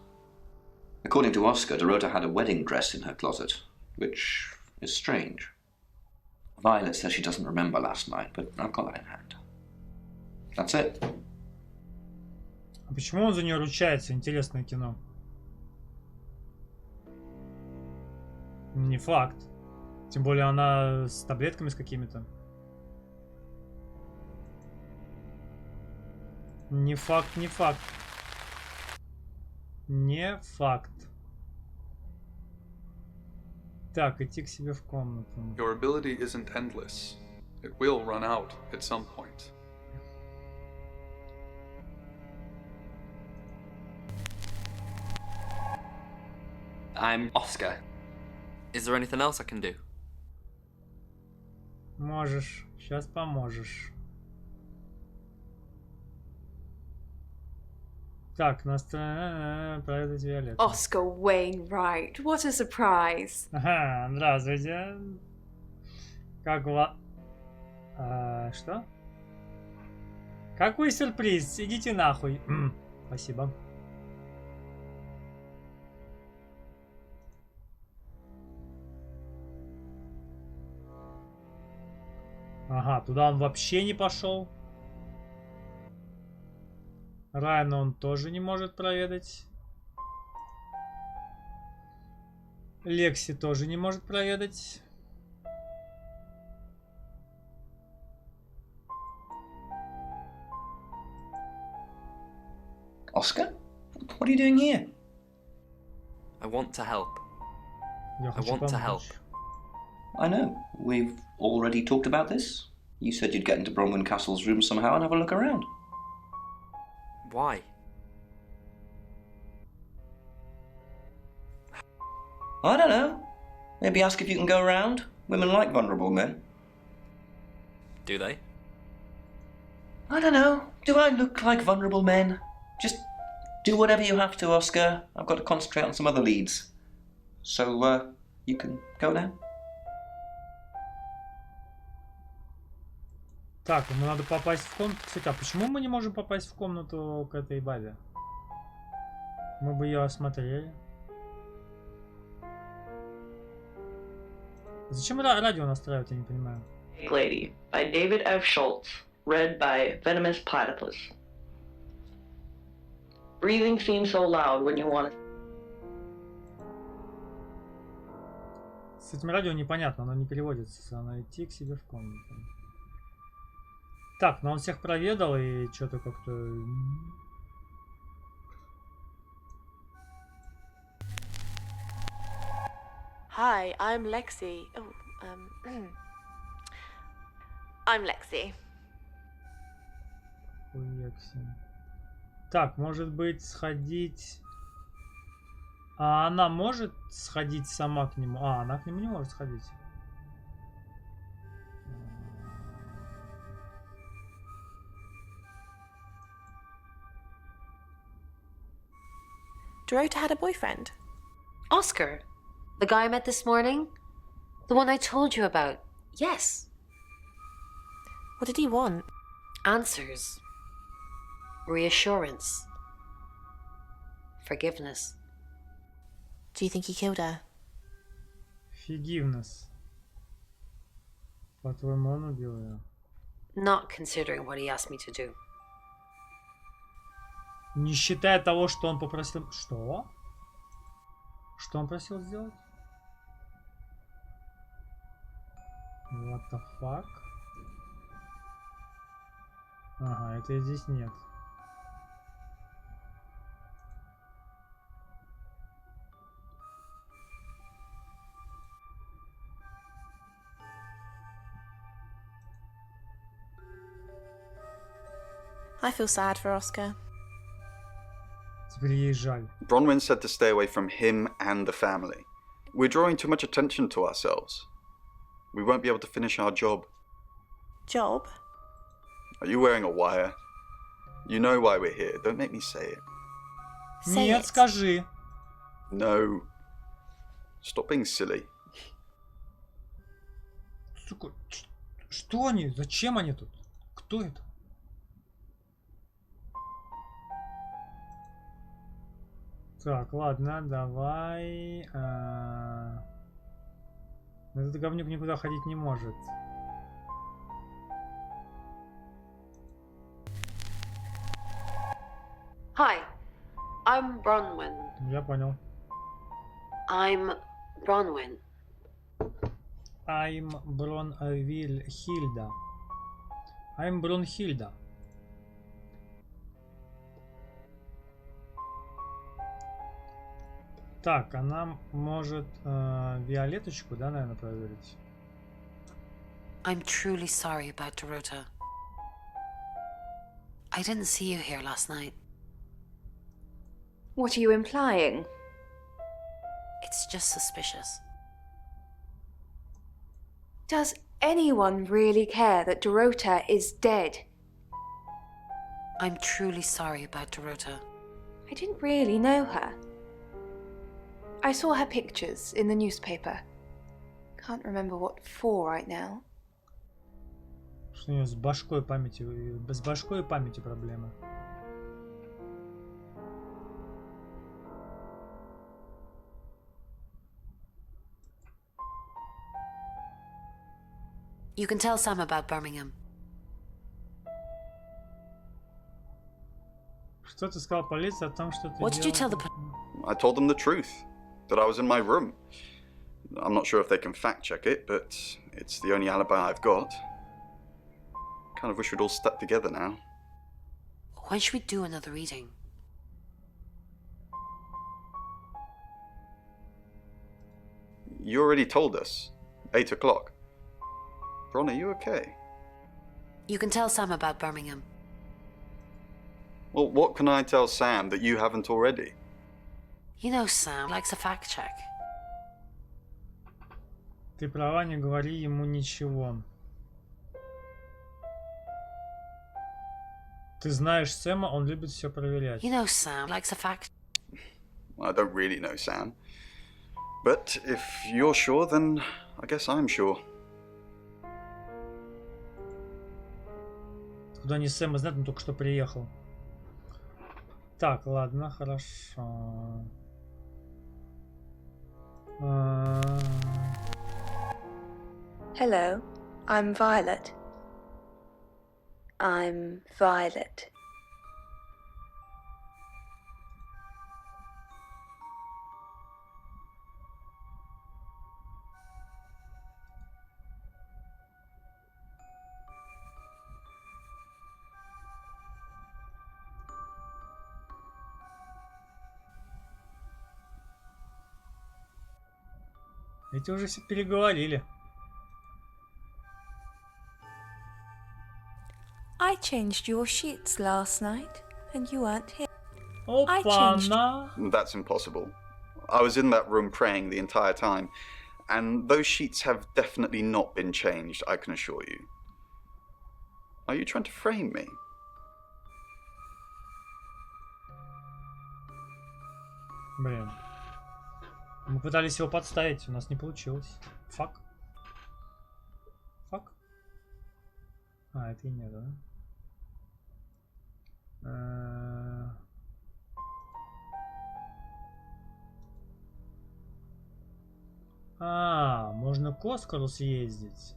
According to Oscar, Dorota had a wedding dress in her closet, which is strange. Violet says she doesn't remember last night, but I've got that in hand. That's it. А почему он за нее ручается? Интересное кино. Не факт. Тем более она с таблетками с какими-то. Не факт, не факт. Не факт. Так, идти к себе в комнату. Your ability isn't endless. It will run out at some point. I'm Oscar. Is there anything else I can do? Можешь. Сейчас поможешь. Так, проверить Виолетту. Oscar Wainwright, what a surprise. Ага, здравствуйте. Как у вас... что? Какой сюрприз? Идите нахуй. Спасибо. Ага, туда он вообще не пошел. Райана он тоже не может проведать. Лекси тоже не может проведать. Oscar? What are you doing here? I want to help. Я I хочу want to help. помочь. I know. We've already talked about this. You said you'd get into Bronwyn Castle's room somehow and have a look around. Why? I don't know. Maybe ask if you can go around. Women like vulnerable men. Do they? I don't know. Do I look like vulnerable men? Just do whatever you have to, Oscar. I've got to concentrate on some other leads. So, you can go now. Так, ему надо попасть в комнату. Кстати, а почему мы не можем попасть в комнату к этой бабе? Мы бы ее осмотрели. Зачем радио настраивать, я не понимаю. Lady by David F. Schultz, read by Venomous Platypus. Breathing seems so loud when you want to... С этим радио непонятно, оно не переводится. Надо идти к себе в комнату. Так, но он всех проведал и что-то как-то... Hi, I'm Lexi. Oh, I'm Lexi. Так, может быть, сходить... А она может сходить сама к нему? А, она к нему не может сходить. Dorota had a boyfriend. Oscar? The guy I met this morning? The one I told you about? Yes. What did he want? Answers. Reassurance. Forgiveness. Do you think he killed her? Forgiveness. По-твоему, он убил ее? Not considering what he asked me to do. Не считая того, что он попросил... Что? Что он просил сделать? What the fuck? Ага, это здесь нет. I feel sad for Oscar. Теперь ей жаль. Bronwyn said to stay away from him and the family. We're drawing too much attention to ourselves. We won't be able to finish our job. Job? Are you wearing a wire? You know why we're here. Don't make me say it. Say Нет, it. скажи. No. Stop being silly. Сука, что они? Зачем они тут? Кто это? Так, ладно, давай. Этот говнюк никуда ходить не может. Hi, I'm Bronwyn. Я понял. I'm Bronwyn. I'm Бронхильда. I'm Бронхильда. Так, она может Виолеточку, да, наверное, проверить. I'm truly sorry about Dorota. I didn't see you here last night. What are you implying? It's just suspicious. Does anyone really care that Dorota is dead? I'm truly sorry about Dorota. I didn't really know her. I saw her pictures in the newspaper. Can't remember what for right now. Что у нее с башкой памятью, с башкой и памятью проблемы. You can tell Sam about Birmingham. Что ты сказал полиции о том, что ты What did you tell the I told them the truth, that I was in my room. I'm not sure if they can fact check it, but it's the only alibi I've got. Kind of wish we'd all stuck together now. When should we do another reading? You already told us. 8 o'clock. Bron, are you okay? You can tell Sam about Birmingham. Well, what can I tell Sam that you haven't already? You know Sam likes a fact check. Ты права, не говори ему ничего. Ты знаешь Сэма, он любит все проверять. You know Sam likes a fact. I don't really know Sam. But if you're sure, then I guess I'm sure. Куда не Сэм, знает, он только что приехал. Так, ладно, хорошо. Hello, I'm Violet. I'm Violet. Эти уже все переговорили. I changed your sheets last night, and you weren't here. Опа-на! That's impossible. I was in that room praying the entire time, and those sheets have definitely not been changed, I can assure you. Are you trying to frame me? Блин. Мы пытались его подставить, у нас не получилось. Фак. Фак. А, это и нет, да? Можно к Оскару съездить.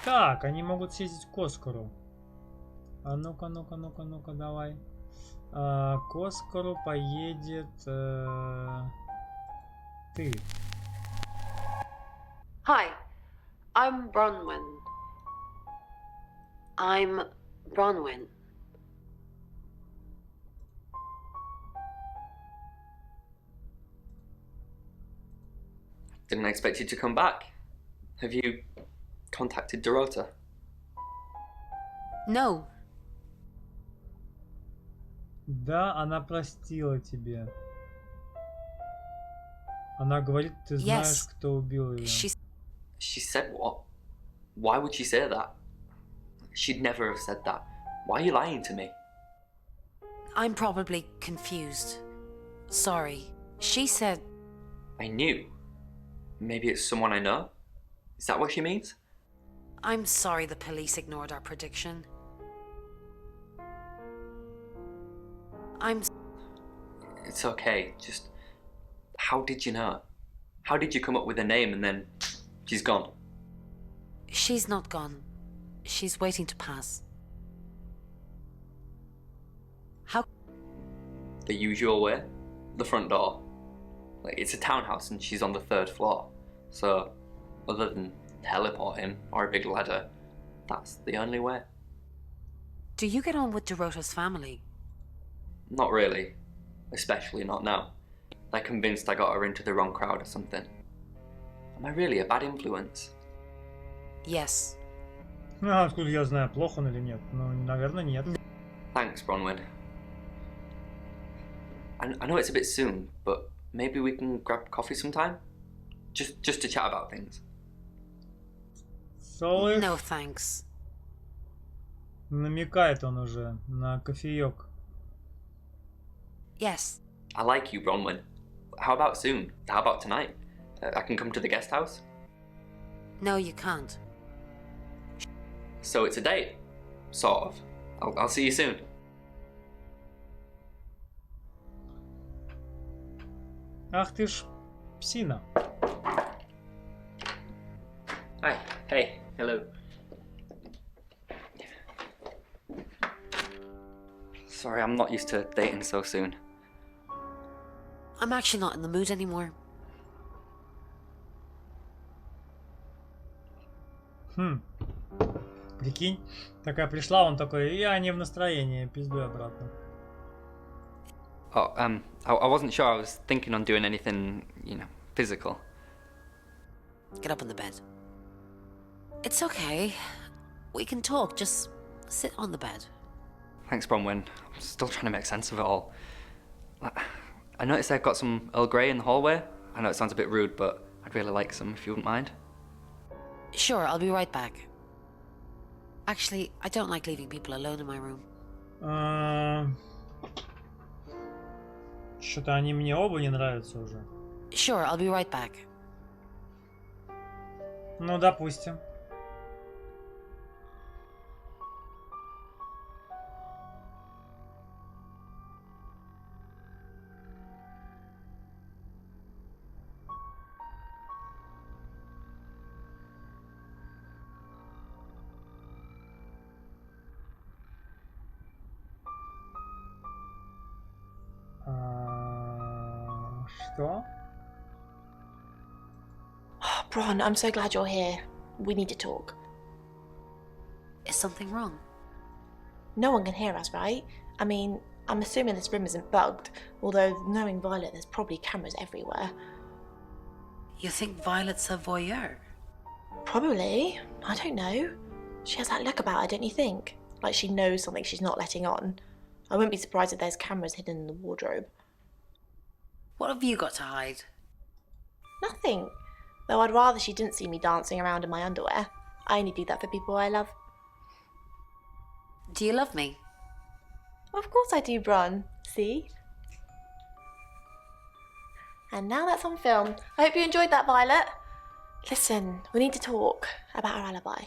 Так, они могут съездить к Оскару. А ну-ка, ну-ка, ну-ка, ну-ка, давай. К Оскару поедет ты. Hi, I'm Bronwyn. I'm Bronwyn. Didn't expect you to come back. Have you contacted Dorota? No. Да, она простила тебе. Она говорит, ты знаешь, кто убил ее. She said what? Why would she say that? She'd never have said that. Why are you lying to me? I'm probably confused. Sorry. She said... I knew. Maybe it's someone I know? Is that what she means? I'm sorry the police ignored our prediction. It's okay, just... How did you know? How did you come up with a name and then she's gone? She's not gone. She's waiting to pass. How? The usual way? The front door. Like, it's a townhouse and she's on the 3rd floor. So, other than teleporting or a big ladder, that's the only way. Do you get on with Dorota's family? Not really. Especially not now. They're convinced I got her into the wrong crowd or something. Am I really a bad influence? Yes. Ну, откуда я знаю, плохо он или нет? Ну, наверное, нет. Thanks, Bronwyn. I know it's a bit soon, but maybe we can grab coffee sometime? Just to chat about things. So no, thanks. Намекает он уже на кофеек. Yes. I like you, Bronwyn. How about soon? How about tonight? I can come to the guest house? No, you can't. So it's a date? Sort of. I'll see you soon. Ах ты ж псина. Hi. Hey. Hello. Sorry, I'm not used to dating so soon. I'm actually not in the mood anymore. Прикинь, такая пришла, он такой, я не в настроении, пиздуй обратно. Oh, I wasn't sure I was thinking on doing anything, physical. Get up on the bed. It's okay. We can talk, just sit on the bed. Thanks, Bronwyn. I'm still trying to make sense of it all. I noticed I've got some Earl Grey in the hallway. I know it sounds a bit rude, but I'd really like some if you wouldn't mind. Sure, I'll be right back. Actually, I don't like leaving people alone in my room. Что-то они мне оба не нравятся уже. Sure, I'll be right back. Ну, допустим. Что? Bron, I'm so glad you're here. We need to talk. Is something wrong? No one can hear us, right? I mean, I'm assuming this room isn't bugged, although knowing Violet, there's probably cameras everywhere. You think Violet's a voyeur? Probably. I don't know. She has that look about her, don't you think? Like she knows something she's not letting on. I wouldn't be surprised if there's cameras hidden in the wardrobe. What have you got to hide? Nothing. Though I'd rather she didn't see me dancing around in my underwear. I only do that for people I love. Do you love me? Of course I do, Bron. See? And now that's on film. I hope you enjoyed that, Violet. Listen, we need to talk about our alibi.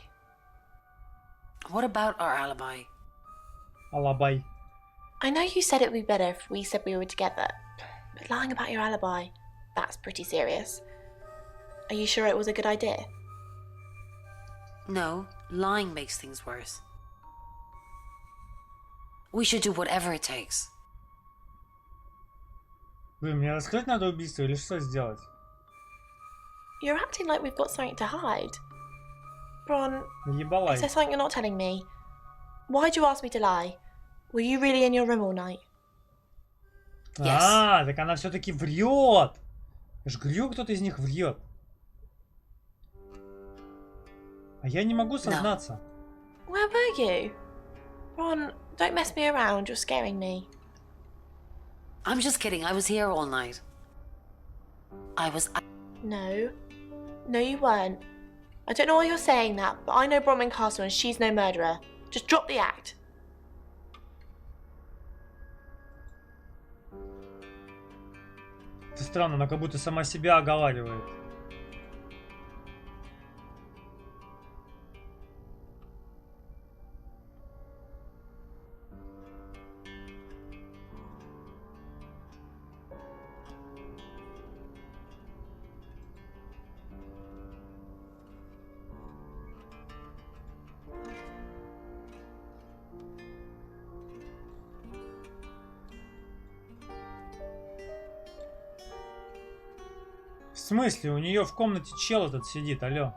What about our alibi? Alibi. I know you said it would be better if we said we were together, but lying about your alibi, that's pretty serious. Are you sure it was a good idea? No, lying makes things worse. We should do whatever it takes. Блин, мне раскрыть надо убийство или что сделать? You're acting like we've got something to hide. Bron, Ебалай. is there something you're not telling me? Why'd you ask me to lie? Were you really in your room all night? Yes. Так она все-таки врет. Я ж говорю, кто-то из них врет. А я не могу сознаться. No. Where were you? Ron, don't mess me around. You're scaring me. I'm just kidding. I was here all night. No. No, you weren't. I don't know why you're saying that, but I know Bronwyn Castle and she's no murderer. Just drop the act. Как-то странно, она как будто сама себя оговаривает. В смысле? У нее в комнате чел этот сидит, алло.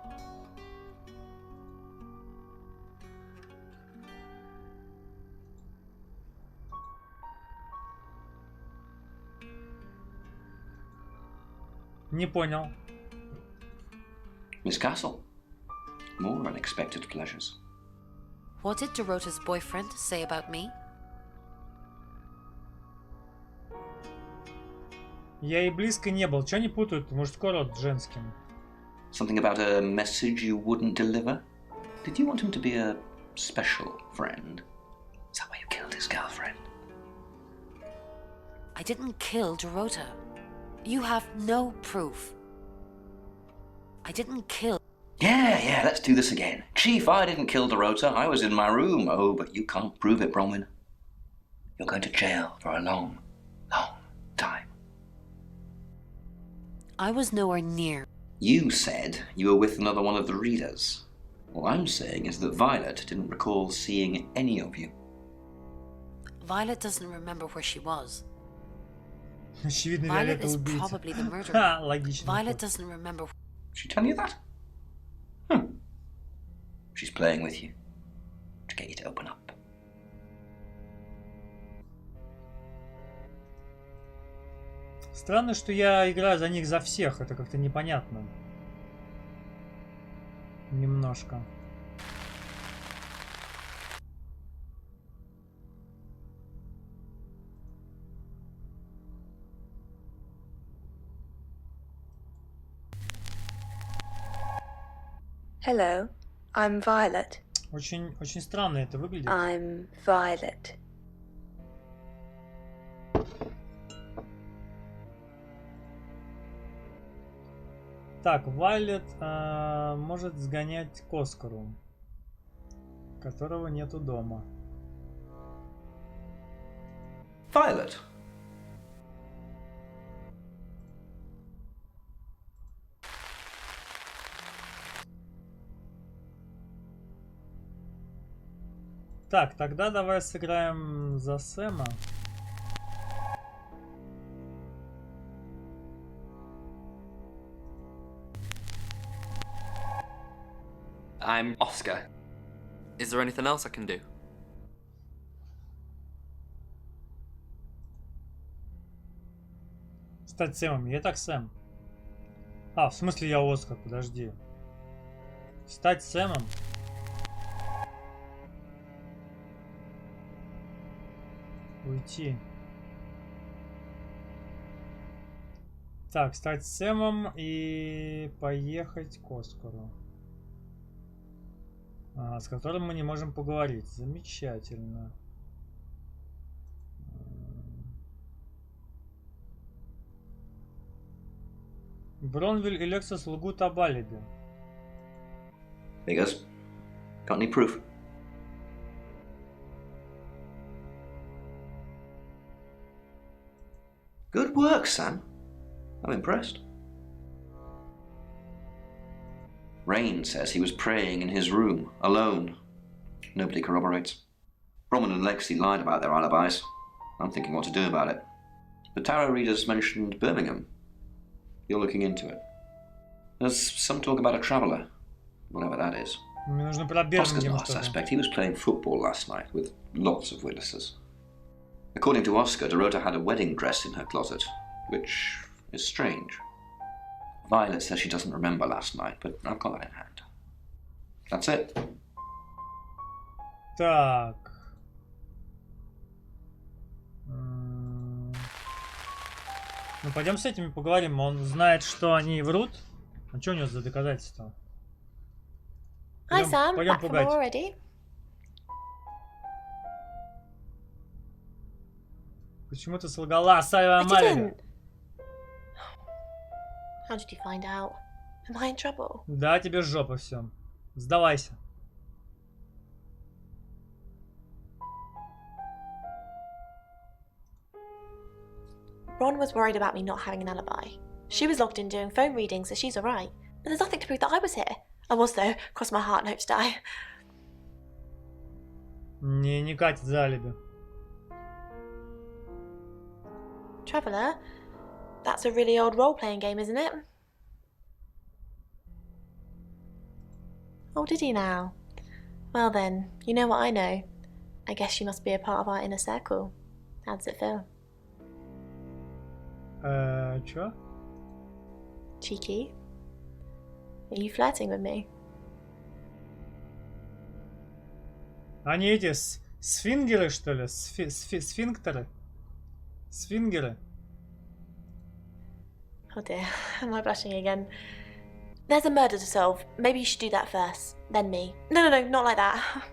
Не понял. Miss Castle, more unexpected pleasures. What did Dorota's boyfriend say about me? Я и близко не был. Чё они путают мужской род с женским? Something about a message you wouldn't deliver? Did you want him to be a special friend? Is that why you killed his girlfriend? I didn't kill Dorota. You have no proof. I didn't kill... Yeah, let's do this again. Chief, I didn't kill Dorota. I was in my room. Oh, but you can't prove it, Bronwyn. You're going to jail for a long, long time. I was nowhere near. You said you were with another one of the readers. All I'm saying is that Violet didn't recall seeing any of you. Violet doesn't remember where she was. Очевидно, Violet Виолетта is убийца. probably the murderer. Ха, логично. Violet doesn't remember. She tell you that? She's playing with you to get you to open up. Странно, что я играю за них за всех. Это как-то непонятно. Немножко. Hello, I'm Violet. Очень странно это выглядит. I'm Violet. Так, Вайлет может сгонять к Оскару, которого нету дома. Violet. Так, тогда давай сыграем за Сэма. I'm Oscar. Is there anything else I can do? Стать Сэмом. Я так Сэм. А, в смысле я Оскар, подожди. Стать Сэмом? Уйти. Так, стать Сэмом и поехать к Оскару. С которым мы не можем поговорить. Замечательно. Бронвиль и Лексус лгут об алиби. Because, got any proof? Good work, Sam. I'm impressed. Rain says he was praying in his room, alone. Nobody corroborates. Roman and Lexi lied about their alibis. I'm thinking what to do about it. The tarot readers mentioned Birmingham. You're looking into it. There's some talk about a traveller, whatever that is. Мне нужно про Oscar's Бирмингем not a что-то. suspect. He was playing football last night with lots of witnesses. According to Oscar, Dorota had a wedding dress in her closet, which is strange. Violet says she doesn't remember last night, but I've got that in hand. That's it. Так. Ну, пойдем с этими поговорим. Он знает, что они врут. А что у него за доказательства? Hi, Sam. Пойдем Back from пугать. already. Почему ты солгала о Сальве I Амалии? didn't. How did you find out? Am I in trouble? Да, тебе жопа, все. Сдавайся. Ron was worried about me not having an alibi. She was logged in doing phone readings, so she's alright. But there's nothing to prove that I was here. I was though. Cross my heart and hope to die. Не катит за алиби. Traveller? That's a really old role-playing game, isn't it? Oh, did he now? Well then, you know what I know. I guess you must be a part of our inner circle. How does it feel? Чё? Cheeky? Are you flirting with me? Они эти сфингеры, что ли? Сфинктеры? Сфингеры? Oh dear, am I blushing again? There's a murder to solve. Maybe you should do that first, then me. No, not like that.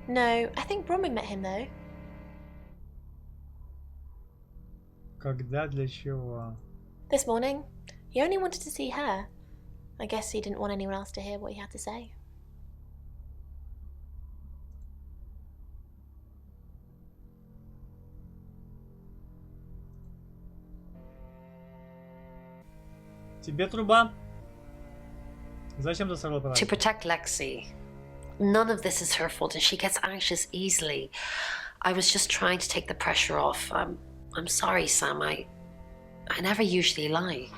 No, I think Bromwig met him though. Когда, для чего? This morning. He only wanted to see her. I guess he didn't want anyone else to hear what he had to say. Тебе труба? Зачем ты сорвал To protect Lexi. None of this is her fault and she gets anxious easily. I was just trying to take the pressure off. I'm sorry, Sam. I never usually lie.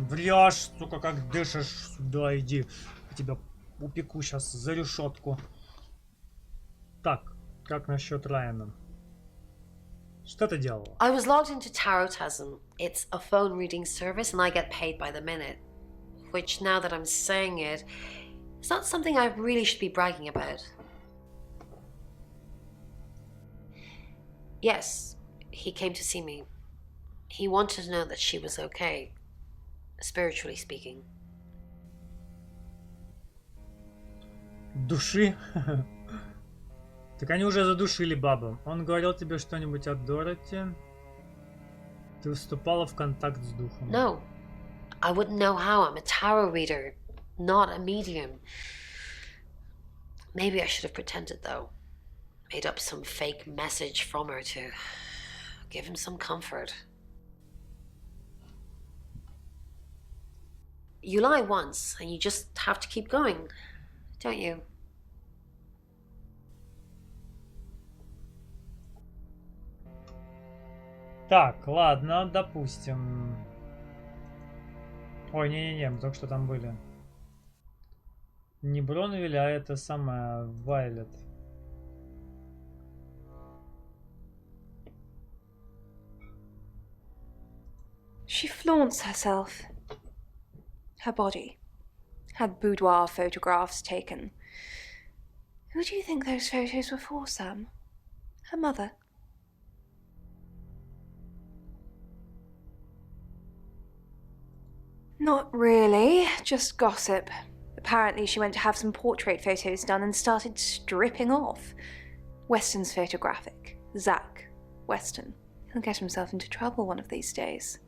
Врешь, сука, как дышишь. Сюда иди. Я тебя упеку сейчас за решетку. Так, как насчет Райана? Что ты делала? I was logged into Tarotism. It's a phone reading service and I get paid by the minute. Which, now that I'm saying it, it's not something I really should be bragging about. Yes, he came to see me. He wanted to know that she was okay, spiritually speaking. Души? Так они уже задушили бабу. Он говорил тебе что-нибудь о Дороти? Ты вступала в контакт с духом? No, I wouldn't know how. I'm a tarot reader, not a medium. Maybe I should have pretended though. Made up some fake message from her to give him some comfort. You lie once and you just have to keep going, don't you? Так, ладно, допустим. Ой, не-не-не, мы только что там были. Не Бронвиль, а это самая Вайлет. She flaunts herself. Her body. Had boudoir photographs taken. Who do you think those photos were for, Sam? Her mother? Not really, just gossip. Apparently she went to have some portrait photos done and started stripping off. Weston's photographic. Zach Weston. He'll get himself into trouble one of these days.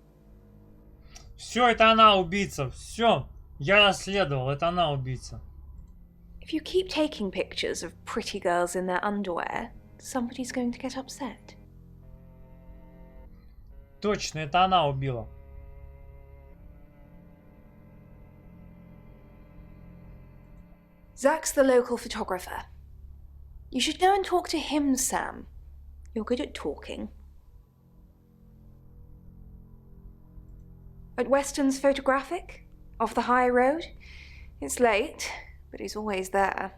Все, это она убийца. Все, я расследовал, это она убийца. If you keep taking pictures of pretty girls in their underwear, somebody's going to get upset. Точно, это она убила. Zach's the local photographer. You should go and talk to him, Sam. You're good at talking. At Weston's photographic? Off the high road? It's late, but he's always there.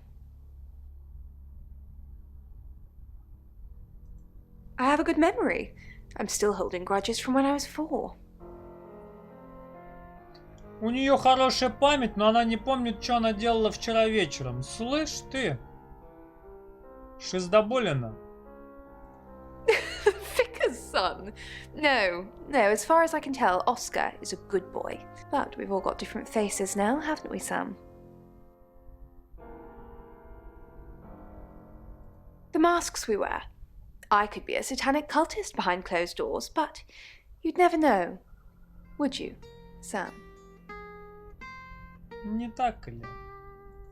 I have a good memory. I'm still holding grudges from when I was 4. У нее хорошая память, но она не помнит, что она делала вчера вечером. Слышь ты? Шиздоболина. Vicar's son? No, as far as I can tell, Oscar is a good boy. But we've all got different faces now, haven't we, Sam? The masks we wear. I could be a satanic cultist behind closed doors, but you'd never know, would you, Sam? Не так ли,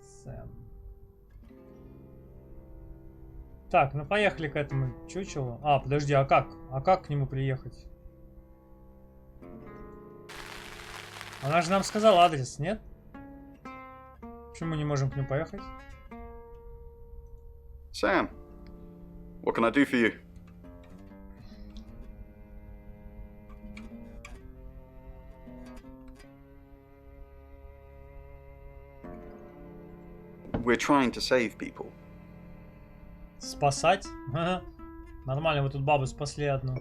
Сэм? Так, ну поехали к этому чучелу. А, подожди, а как? А как к нему приехать? Она же нам сказала адрес, нет? Почему мы не можем к нему поехать? Sam, what can I do for you? We're trying to save people. Спасать? Ага. Нормально, вы тут бабу спасли одну.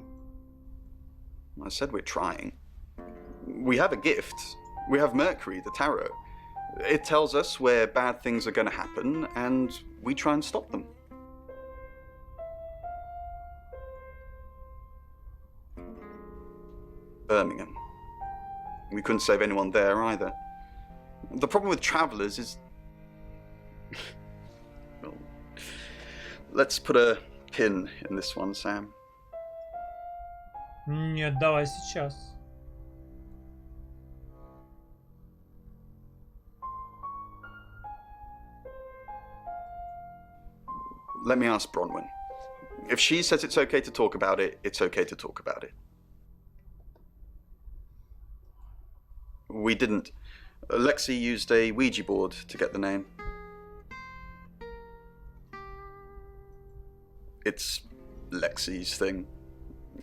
I said we're trying. We have a gift. We have Mercury, the tarot. It tells us where bad things are going to happen, and we try and stop them. Birmingham. We couldn't save anyone there either. The problem with travelers is... Well, let's put a pin in this one, Sam. Нет, давай сейчас. Let me ask Bronwyn. If she says it's okay to talk about it, it's okay to talk about it. We didn't. Lexi used a Ouija board to get the name. It's Lexi's thing.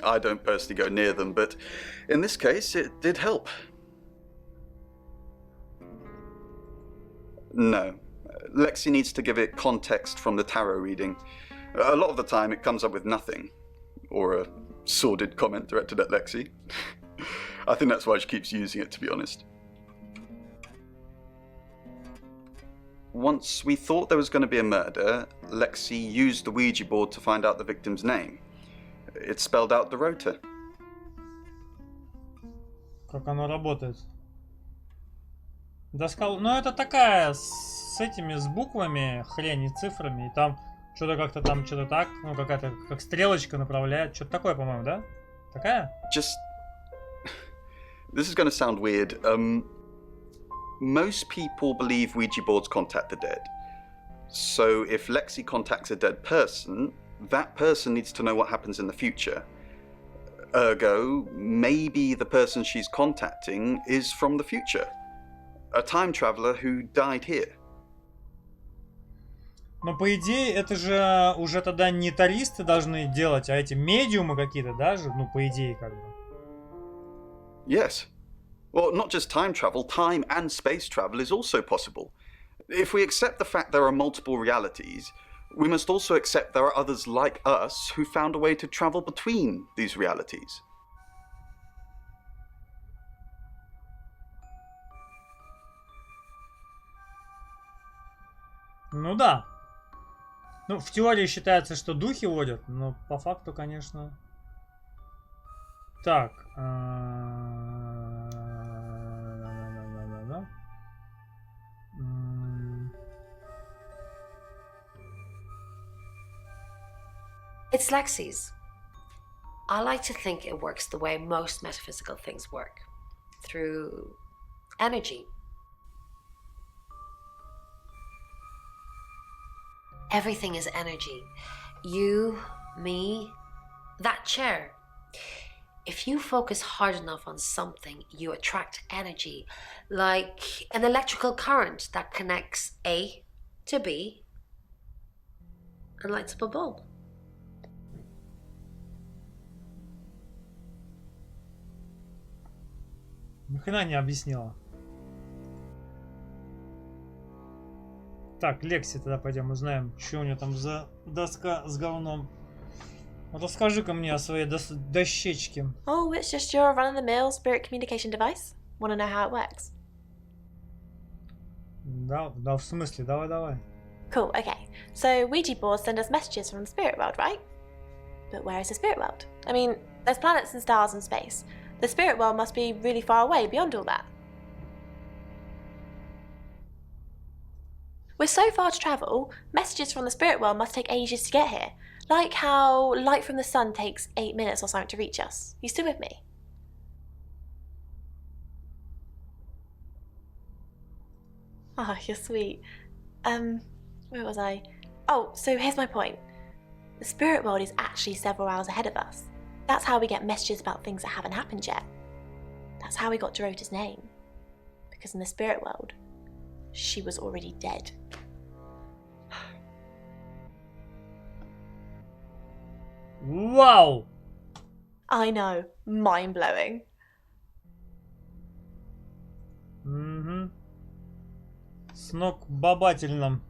I don't personally go near them, but in this case, it did help. No. Lexi needs to give it context from the tarot reading. A lot of the time it comes up with nothing. Or a sordid comment directed at Lexi. I think that's why she keeps using it, to be honest. Once we thought there was going to be a murder, Lexi used the Ouija board to find out the victim's name. It spelled out Dorota. Как оно работает? Доска... Ну это такая с этими, с буквами, хрень и цифрами, и там что-то как-то там, что-то так, ну какая-то, как стрелочка направляет, что-то такое, по-моему, да? Такая? Just... This is going to sound weird. Most people believe Ouija boards contact the dead. So if Lexi contacts a dead person, that person needs to know what happens in the future. Ergo, maybe the person she's contacting is from the future. A time traveler who died here. Но по идее это же уже тогда не таристы должны делать, а эти медиумы какие-то, даже, ну по идее как бы. Yes. Well, not just time travel, time and space travel is also possible. If we accept the fact there are multiple realities, we must also accept there are others like us who found a way to travel between these realities. Ну да. Ну, в теории считается, что духи водят, но по факту, конечно. Так. It's Lexi's. I like to think it works the way most metaphysical things work. Through energy. Everything is energy. You, me, that chair. If you focus hard enough on something, you attract energy, like an electrical current that connects A to B and lights up a bulb. Нахрена не объяснила. Так, Лекси, тогда пойдем узнаем, что у нее там за доска с говном. Расскажи-ка мне о своей дощечке. Oh, it's just your run-of-the-mill spirit communication device. Want to know how it works? Да, в смысле, давай. Cool, okay. So Ouija boards send us messages from the spirit world, right? But where is the spirit world? I mean, there's planets and stars in space. The spirit world must be really far away beyond all that. We're so far to travel, messages from the spirit world must take ages to get here. Like how light from the sun takes 8 minutes or something to reach us. You still with me? Oh, you're sweet. Where was I? Oh, so here's my point. The spirit world is actually several hours ahead of us. That's how we get messages about things that haven't happened yet. That's how we got Dorota's name. Because in the spirit world, she was already dead. Wow! I know, mind-blowing. Угу. Сногсшибательно.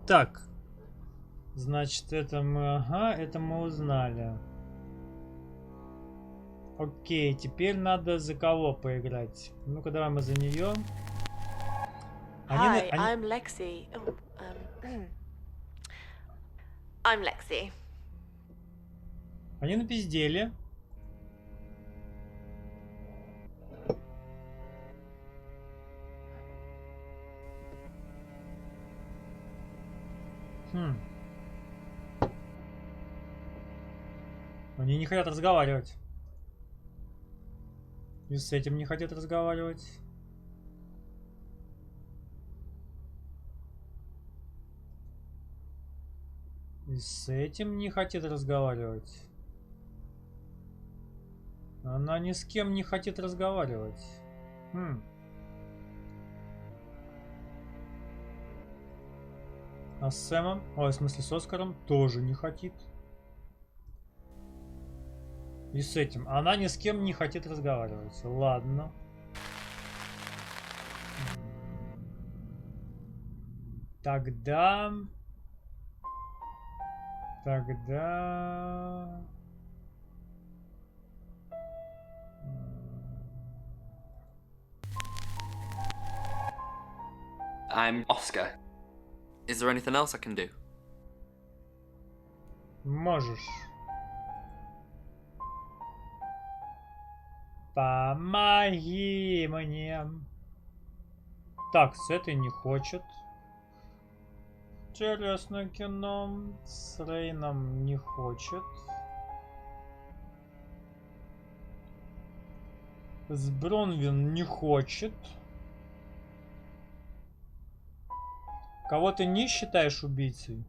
Так. Значит, это мы... Ага, это мы узнали. Окей, теперь надо за кого поиграть. Ну-ка, давай мы за нее. Hi, I'm Lexi. Oh, I'm Lexi. Они напиздели. Они не хотят разговаривать. И с этим не хотят разговаривать. И с этим не хотят разговаривать. Она ни с кем не хочет разговаривать. А с Сэмом, ой, в смысле с Оскаром, тоже не хочет. И с этим. Она ни с кем не хочет разговаривать. Ладно. Тогда... I'm Oscar. Is there anything else I can do? Можешь. Помоги мне. Так, с этой не хочет. Интересное кино. С Рейном не хочет. С Бронвин не хочет. Кого ты не считаешь убийцей?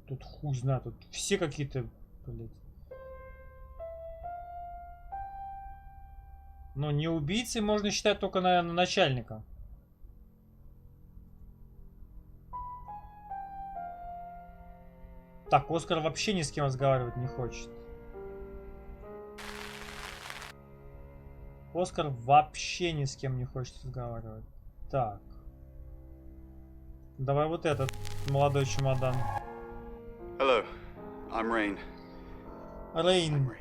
Тут хуй знает, тут все какие-то, блядь. Но не убийцей можно считать только, наверное, начальника. Так, Оскар вообще ни с кем разговаривать не хочет. Оскар вообще ни с кем не хочет разговаривать. Так. Давай вот этот молодой чемодан. Hello, I'm Rain. Рейн.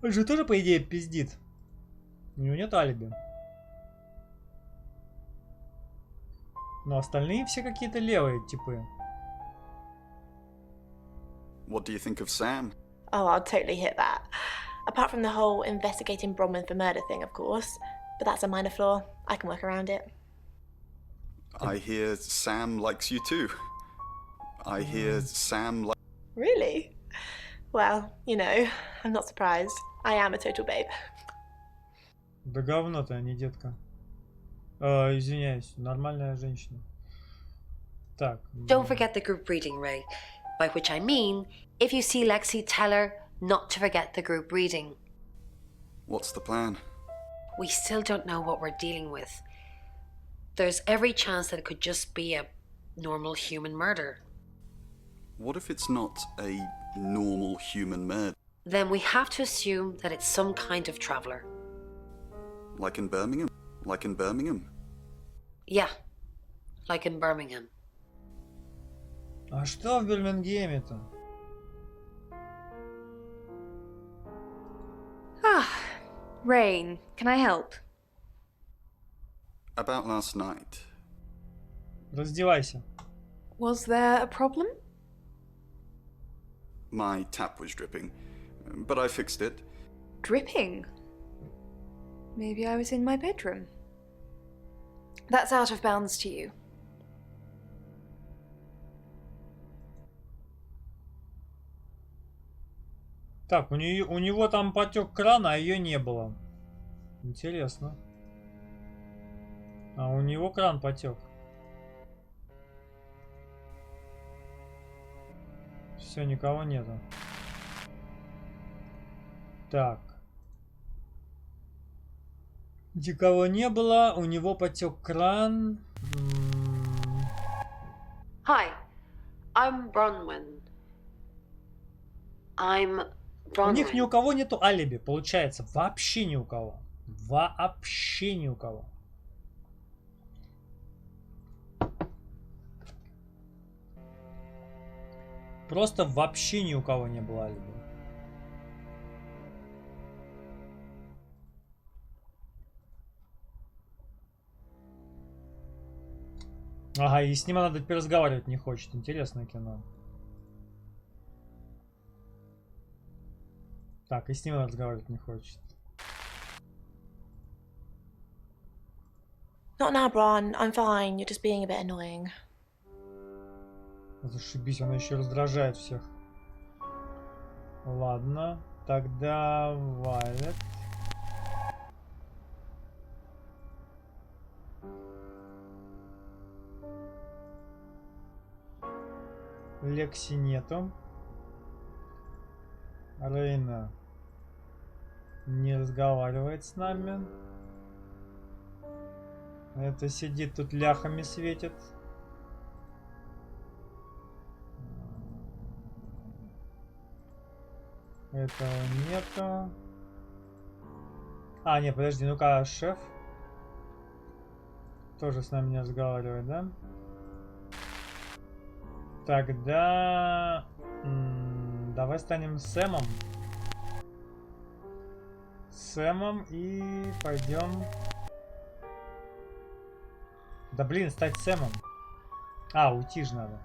Он же тоже, по идее, пиздит. У него нет алиби. Но остальные все какие-то левые типы. What do you think of Sam? Oh, I'll totally hit that. Apart from the whole investigating Bronwyn for murder thing, of course. But that's a minor flaw. I can work around it. I hear Sam likes you too. I hear Sam likes... Really? Well, you know, I'm not surprised. I am a total babe. Да говно ты, а не детка. Извиняюсь, нормальная женщина. Так. Don't forget the group reading, Ray. By which I mean, if you see Lexi, tell her not to forget the group reading. What's the plan? We still don't know what we're dealing with. There's every chance that it could just be a normal human murder. What if it's not a normal human murder? Then we have to assume that it's some kind of traveler. Like in Birmingham? Like in Birmingham? Yeah, like in Birmingham. А что в Бирмингеме-то? Ah, Rain, can I help? About last night. Раздевайся. Was there a problem? My tap was dripping, but I fixed it. Dripping? Maybe I was in my bedroom. That's out of bounds to you. Так, у него там потек кран, а ее не было. Интересно. А у него кран потек. Все, никого нету. Так. Никого не было, у него потек кран. Hi, I'm Bronwyn. У них ни у кого нету алиби, получается. Вообще ни у кого. Вообще ни у кого. Просто вообще ни у кого не было алиби. Ага, и с ним она теперь разговаривать не хочет. Интересное кино. Так, и с ним она разговаривать не хочет. Not now, Bron. I'm fine. You're just being a bit annoying. Зашибись, она еще раздражает всех. Ладно, тогда Вайлет. Лекси нету. Рейна не разговаривает с нами. Это сидит тут ляхами светит. Этого нету. А, нет, подожди, ну-ка, шеф. Тоже с нами не разговаривает, да? Тогда... давай станем Сэмом. Сэмом и пойдем... Да блин, стать Сэмом. А, уйти же надо.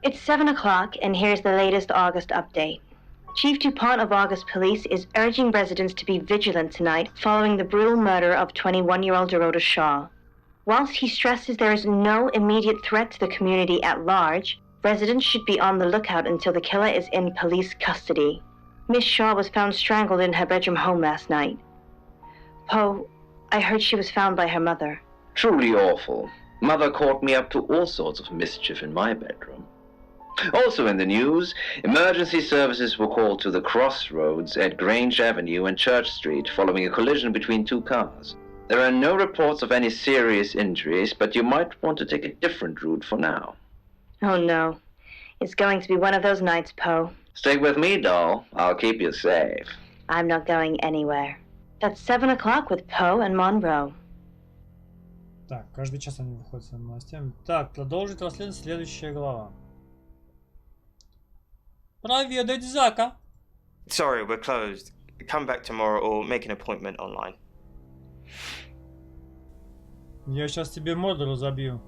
It's 7 o'clock, and here's the latest August update. Chief DuPont of August Police is urging residents to be vigilant tonight following the brutal murder of 21-year-old Dorota Shaw. Whilst he stresses there is no immediate threat to the community at large, residents should be on the lookout until the killer is in police custody. Miss Shaw was found strangled in her bedroom home last night. Poe, I heard she was found by her mother. Truly awful. Mother caught me up to all sorts of mischief in my bedroom. Also in the news, emergency services were called to the crossroads at Grange Avenue and Church Street following a collision between two cars. There are no reports of any serious injuries, but you might want to take a different route for now. Oh no. It's going to be one of those nights, Poe. Stick with me, doll. I'll keep you safe. I'm not going anywhere. That's 7 o'clock with Poe and Monroe. Так, каждый час они выходят с новостями. Так, продолжить расследование, следующая глава. Проведать Зака. Sorry, we're closed. Come back tomorrow or make an appointment online. Я сейчас тебе морду разобью.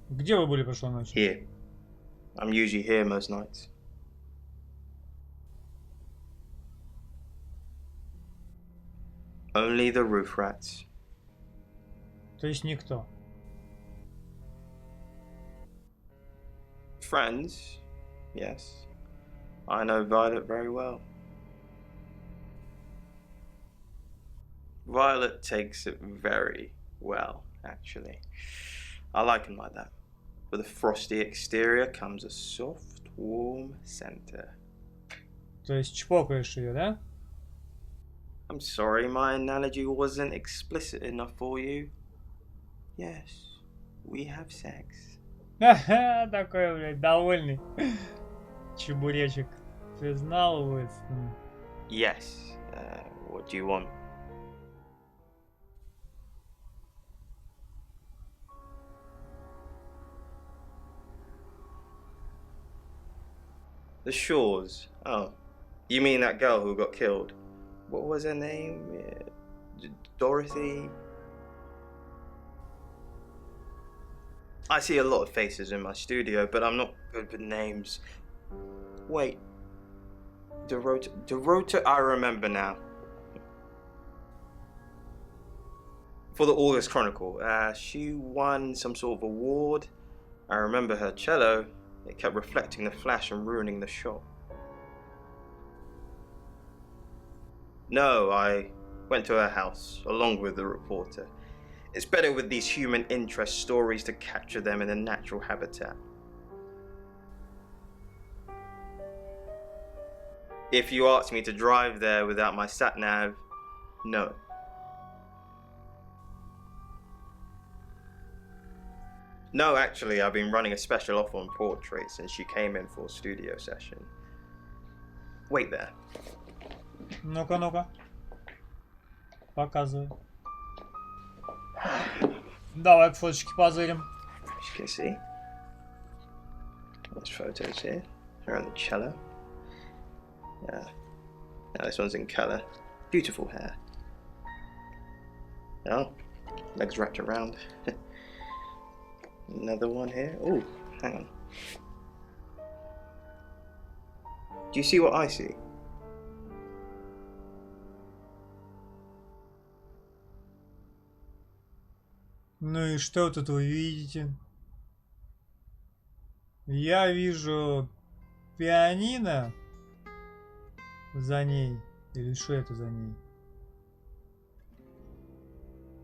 Где вы были прошлой ночью? Here. I'm usually here most nights. Only the roof rats. То есть никто. Friends, yes. I know Violet very well. Violet takes it very well, actually. I like him like that. With a frosty exterior comes a soft, warm center. То есть чпокаешь ее, да? I'm sorry, my analogy wasn't explicit enough for you. Yes, we have sex. Ха-ха, такой, блядь, довольный чебуречек. Ты знал, Уинстон? Yes. What do you want? The Shaws. Oh, you mean that girl who got killed? What was her name? Dorothy? I see a lot of faces in my studio, but I'm not good with names. Wait. Dorota, I remember now. For the August Chronicle. She won some sort of award. I remember her cello. It kept reflecting the flash and ruining the shot. No, I went to her house, along with the reporter. It's better with these human interest stories to capture them in a natural habitat. If you asked me to drive there without my sat-nav, no. No, actually, I've been running a special offer on portraits since she came in for a studio session. Wait there. Ну-ка, ну-ка. Показывай. Давай фоточки позырим. As you can see, there's photos here. Her on the cello. Now this one's in colour. Beautiful hair. Oh, legs wrapped around. Another one here. Oh, hang on. Do you see what I see? Ну и что тут вы видите? Я вижу пианино за ней. Или что это за ней?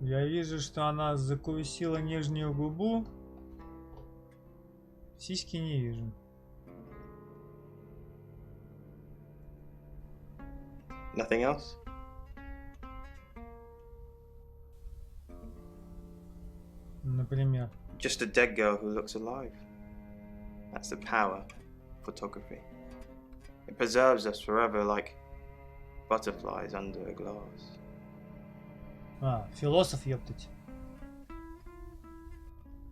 Я вижу, что она закусила нижнюю губу. Сиськи не вижу. Nothing else? Например. Just a dead girl who looks alive. That's the power of photography. It preserves us forever like butterflies under a glass. А, философ, ёптать.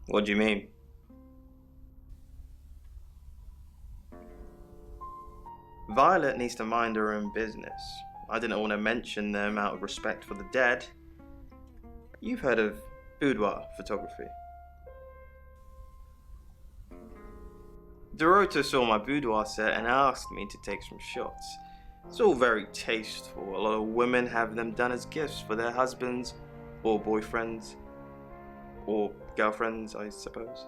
What do you mean? Violet needs to mind her own business. I didn't want to mention them out of respect for the dead. You've heard of boudoir photography. Dorota saw my boudoir set and asked me to take some shots. It's all very tasteful. A lot of women have them done as gifts for their husbands or boyfriends or girlfriends, I suppose.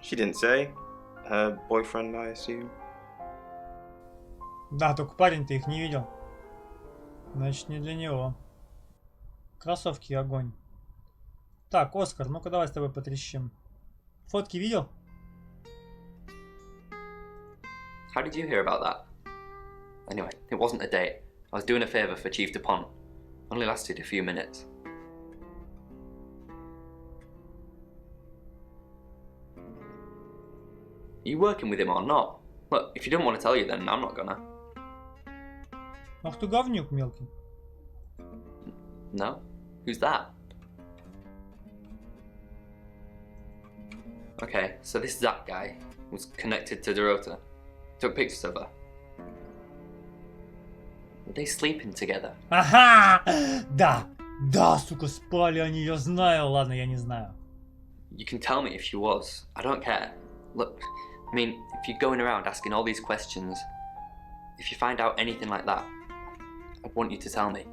She didn't say. Her boyfriend, I assume. Да, только парень-то их не видел. Значит, не для него. Кроссовки огонь. Так, Оскар, ну-ка давай с тобой потрещим. Фотки видел? How did you hear about that? Anyway, it wasn't a date. I was doing a favour for Chief DuPont. Only lasted a few minutes. Are you working with him or not? Look, if you didn't want to tell you, then I'm not gonna. Ах ты говнюк мелкий. No? Who's that? Okay, so this Zach guy was connected to Dorota. Took pictures of her. Were they sleeping together? Ага! Да! Да, сука, спали они, я знаю. Ладно, я не знаю. You can tell me if she was. I don't care. Look, I mean, if you're going around asking all these questions, if you find out anything like that, I'd want you to tell me.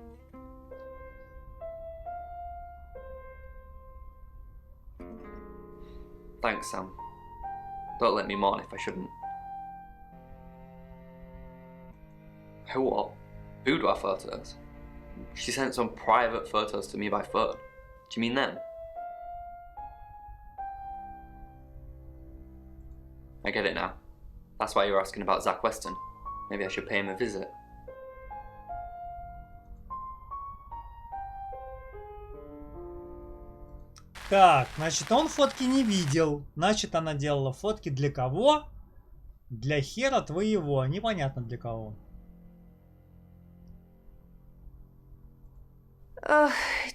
Thanks, Sam. Don't let me mourn if I shouldn't. Who what? Boudoir photos? She sent some private photos to me by phone. Do you mean them? I get it now. That's why you were asking about Zach Weston. Maybe I should pay him a visit. Так, значит, он фотки не видел. Значит, она делала фотки для кого? Для хера твоего. Непонятно для кого.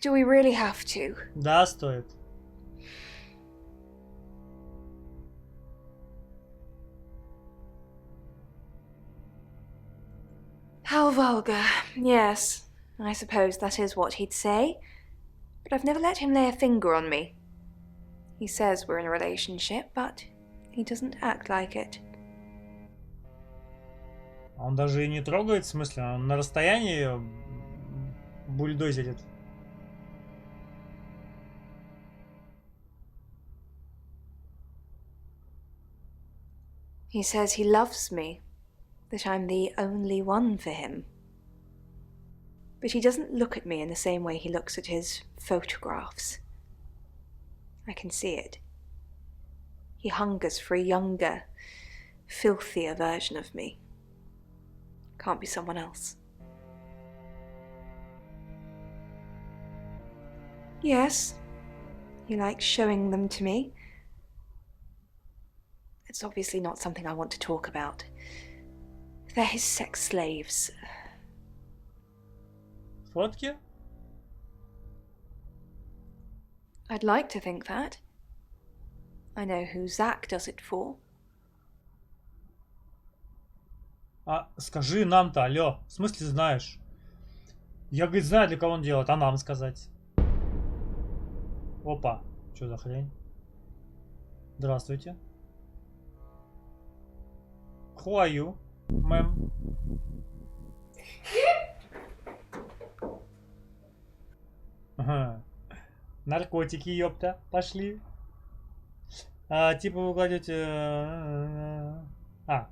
Do we really have to? Да, стоит. How vulgar. Yes, I suppose that is what he'd say. But I've never let him lay a finger on me. He says we're in a relationship, but he doesn't act like it. Он даже и не трогает, в смысле, он на расстоянии бульдозерит. He says he loves me, that I'm the only one for him. But he doesn't look at me in the same way he looks at his photographs. I can see it. He hungers for a younger, filthier version of me. Can't be someone else. Yes, he likes showing them to me. It's obviously not something I want to talk about. They're his sex slaves. Фотки? I'd like to think that. I know who Zach does it for. А скажи нам-то, алло, в смысле знаешь? Я, говорит, знаю, для кого он делает, а нам сказать. Опа, что за хрень? Здравствуйте. Who are you, мэм? Ага. Наркотики, ёпта, пошли. Типа вы кладете...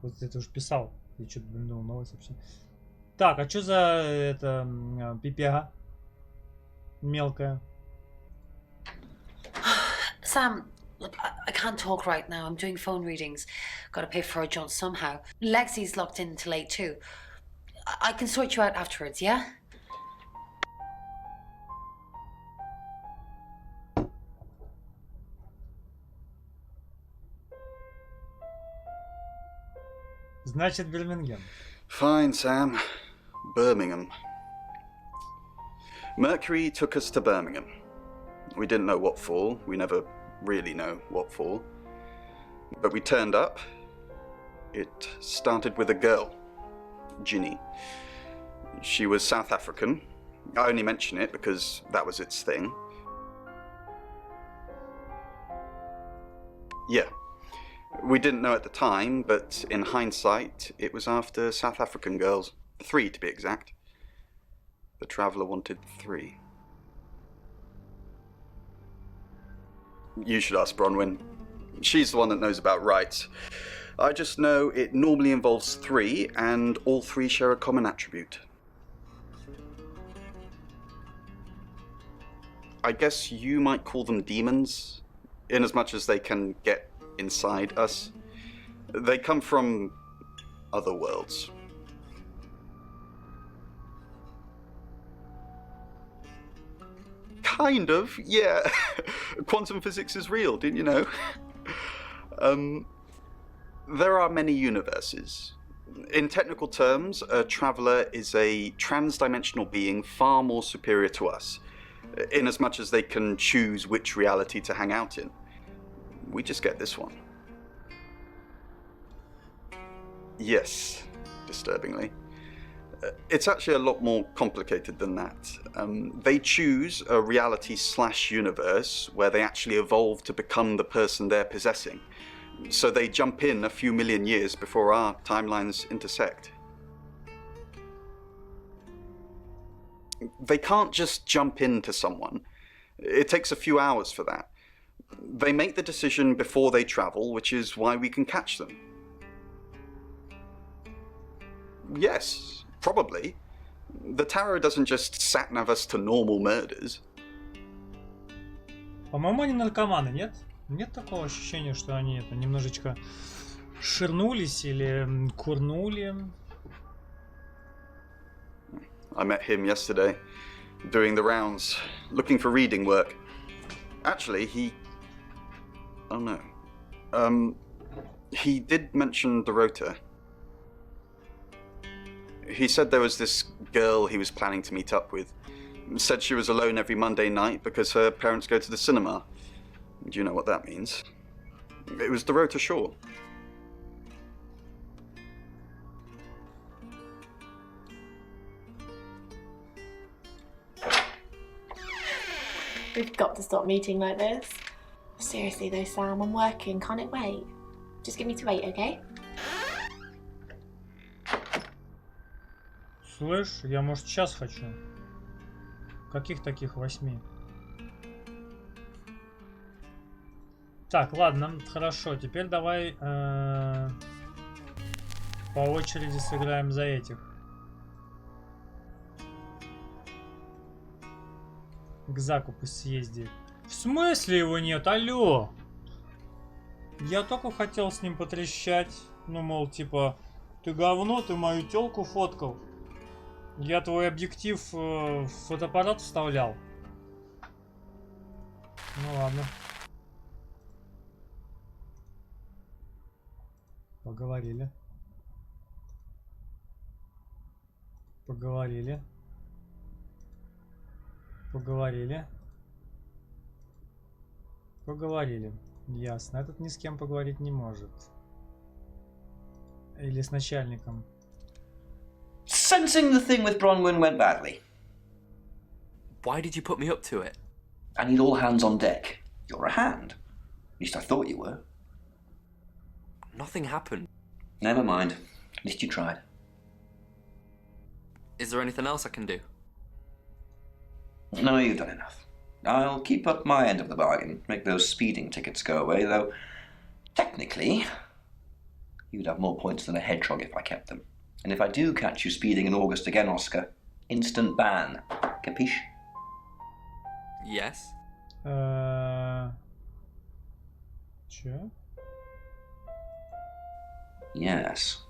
вот это уже писал. Я что-то думал, новое сообщение. Так, а что за это пипега? Мелкая. Sam, look, I can't talk right now. I'm doing phone readings. Got to pay for a job somehow. Lexi's locked in till 8 too. I can sort you out afterwards, yeah? Значит, Бирмингем. Fine, Sam. Birmingham. Mercury took us to Birmingham. We didn't know what for. We never really know what for. But we turned up. It started with a girl, Ginny. She was South African. I only mention it because that was its thing. Yeah. We didn't know at the time, but in hindsight, it was after South African girls. 3 to be exact. The Traveller wanted 3. You should ask Bronwyn. She's the one that knows about rights. I just know it normally involves 3, and all 3 share a common attribute. I guess you might call them demons, in as much as they can get inside us. They come from other worlds. Kind of, yeah. Quantum physics is real, didn't you know? There are many universes. In technical terms, a traveller is a trans-dimensional being far more superior to us, in as much as they can choose which reality to hang out in. We just get this one. Yes, disturbingly. It's actually a lot more complicated than that. They choose a reality/universe where they actually evolve to become the person they're possessing. So they jump in a few million years before our timelines intersect. They can't just jump into someone. It takes a few hours for that. They make the decision before they travel, which is why we can catch them. Yes, probably. The tarot doesn't just sat-nav us to normal murders. По-моему, они наркоманы, нет? Нет такого ощущения, что они это немножечко ширнулись или курнули? I met him yesterday, doing the rounds, looking for reading work. Actually, oh no. He did mention the rota. He said there was this girl he was planning to meet up with. Said she was alone every Monday night because her parents go to the cinema. Do you know what that means? It was Dorota Shaw. We've got to stop meeting like this. Seriously though, Sam, I'm working. Can't it wait? Just give me to 8, okay? Слышь, я, может, сейчас хочу. Каких таких 8? Так, ладно, хорошо. Теперь давай по очереди сыграем за этих. К Заку пусть съездит. В смысле его нет? Алло! Я только хотел с ним потрещать. Ну, мол, типа, ты говно, ты мою тёлку фоткал. Я твой объектив в фотоаппарат вставлял. Ну ладно. Поговорили. Поговорили. Поговорили. Поговорили. Ясно. Этот ни с кем поговорить не может. Или с начальником. Sensing the thing with Bronwyn went badly. Why did you put me up to it? I need all hands on deck. You're a hand. At least I thought you were. Nothing happened. Never mind. At least you tried. Is there anything else I can do? No, you've done enough. I'll keep up my end of the bargain, make those speeding tickets go away, though technically you'd have more points than a hedgehog if I kept them. And if I do catch you speeding in August again, Oscar, instant ban. Capiche? Yes. Чё? Yes.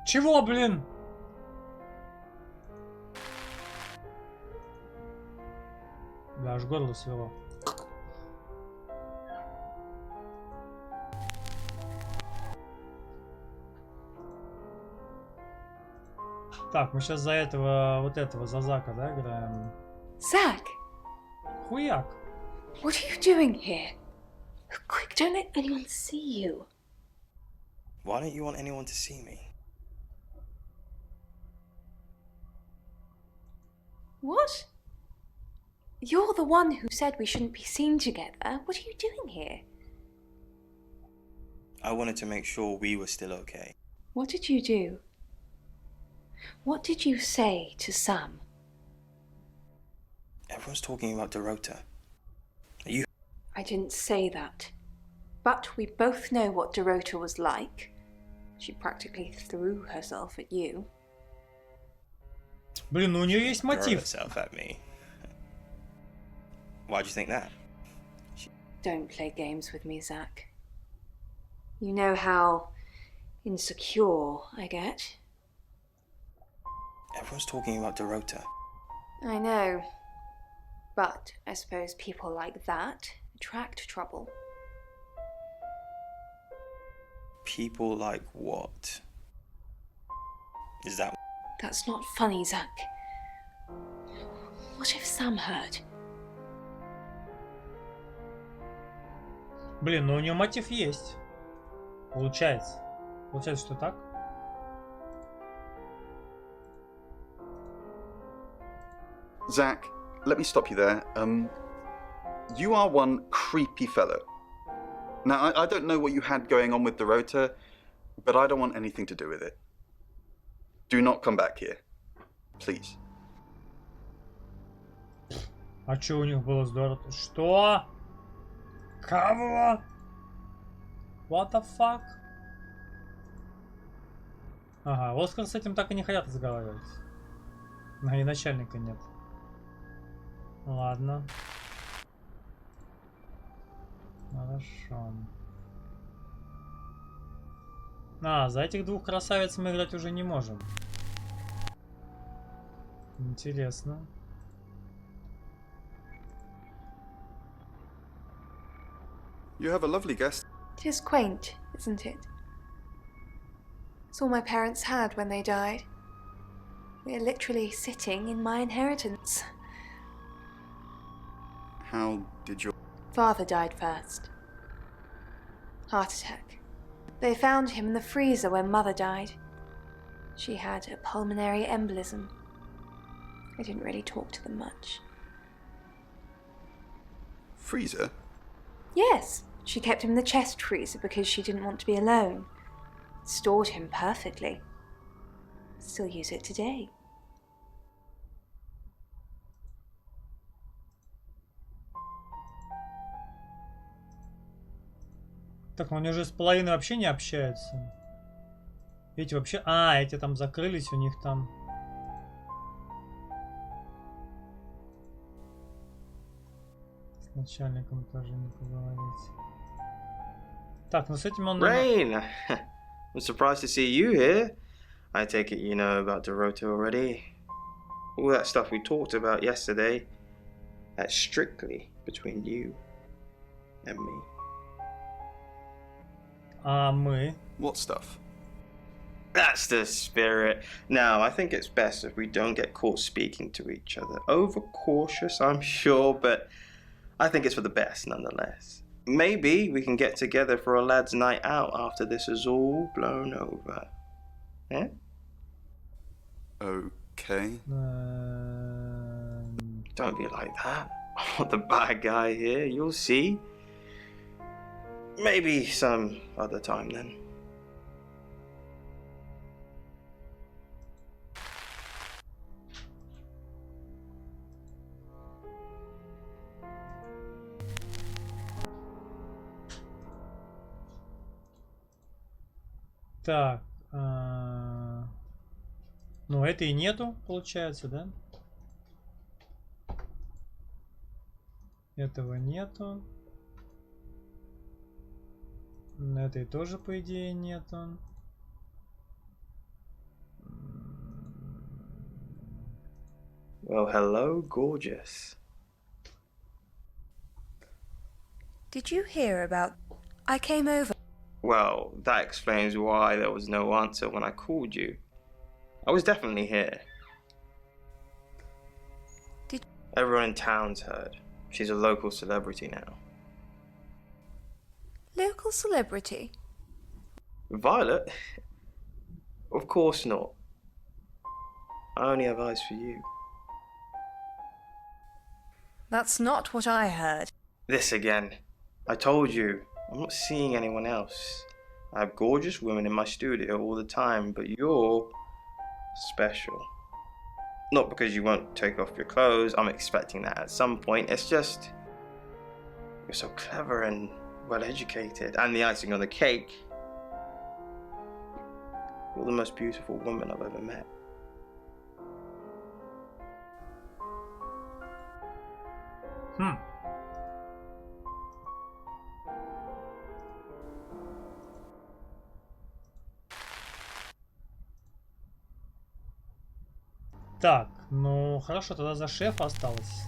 Чего, блин? Да, аж горло свело. Так, мы сейчас за этого, вот этого, за Зака, да, играем? Zach! Хуяк! What are you doing here? Quick, don't let anyone see you. Why don't you want anyone to see me? What? You're the one who said we shouldn't be seen together. What are you doing here? I wanted to make sure we were still okay. What did you do? What did you say to Sam? Everyone's talking about Dorota. Are you... I didn't say that. But we both know what Dorota was like. She practically threw herself at you. Блин, ну у нее есть мотив. Herself at me. Why'd you think that? Don't play games with me, Zach. You know how insecure I get. Everyone's talking about Dorota. I know. But I suppose people like that attract trouble. People like what? Is that... That's not funny, Zach. What if Sam heard? Блин, ну у нее мотив есть. Получается. Получается, что так? Zach, let me stop you there. You are one creepy fellow. Now, I don't know what you had going on with Dorota, but I don't want anything to do with it. Do not come back here. Please. А что у них было здорово? Что? Кого? What the fuck? Ага, Оскар с этим так и не хотят разговаривать. И начальника нет. Ладно. Хорошо. А, за этих двух красавиц мы играть уже не можем. Интересно. You have a lovely guest. It is quaint, isn't it? It's all my parents had when they died. We're literally sitting in my inheritance. How did your... Father died first. Heart attack. They found him in the freezer when Mother died. She had a pulmonary embolism. I didn't really talk to them much. Freezer? Yes, she kept him in the chest freezer because she didn't want to be alone. Stored him perfectly. still use it today. Так, ну они же с половиной вообще не общаются. Эти вообще... А, эти там закрылись, у них там... С начальником тоже не поговорить. Так, ну с этим он... Rain! I'm surprised to see you here. I take it you know about Dorota already. All that stuff we talked about yesterday, that's strictly between you and me. А мы? What stuff? That's the spirit. Now, I think it's best if we don't get caught speaking to each other. Overcautious, I'm sure, but I think it's for the best nonetheless. Maybe we can get together for a lad's night out after this is all blown over. Yeah? Okay. Don't be like that. I'm not the bad guy here, you'll see. Maybe some other time then. Так. Ну, этой нету, получается, да? Этого нету. Этой тоже, по идее, нету. Well, hello, gorgeous. Did you hear about... I came over... Well, that explains why there was no answer when I called you. I was definitely here. Everyone in town's heard. She's a local celebrity now. Local celebrity? Violet? Of course not. I only have eyes for you. That's not what I heard. This again. I told you, I'm not seeing anyone else. I have gorgeous women in my studio all the time, but you're special. Not because you won't take off your clothes, I'm expecting that at some point. It's just, you're so clever and well educated. And the icing on the cake, you're the most beautiful woman I've ever met. Так, ну хорошо, тогда за шефа осталось.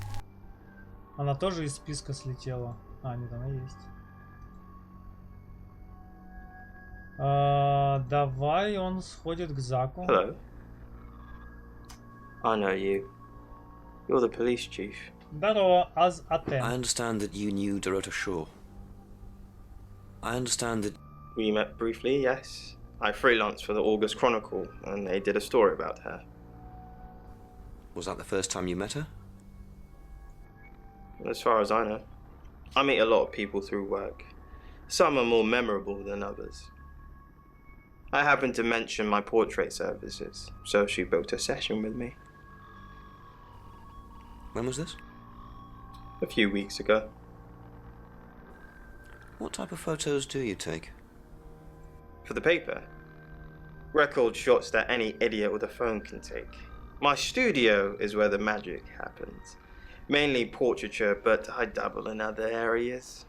Она тоже из списка слетела. А, нет, она есть. Давай он сходит к Заку. Hello. I know you. You're the police chief. Здорово, аз атен. I understand that you knew Dorota Shaw. I understand that... We met briefly, yes. I freelanced for the August Chronicle, and they did a story about her. Was that the first time you met her? As far as I know. I meet a lot of people through work. Some are more memorable than others. I happened to mention my portrait services, so she booked a session with me. When was this? A few weeks ago. What type of photos do you take? For the paper? Record shots that any idiot with a phone can take. My studio is where the magic happens. Mainly portraiture, but I dabble in other areas.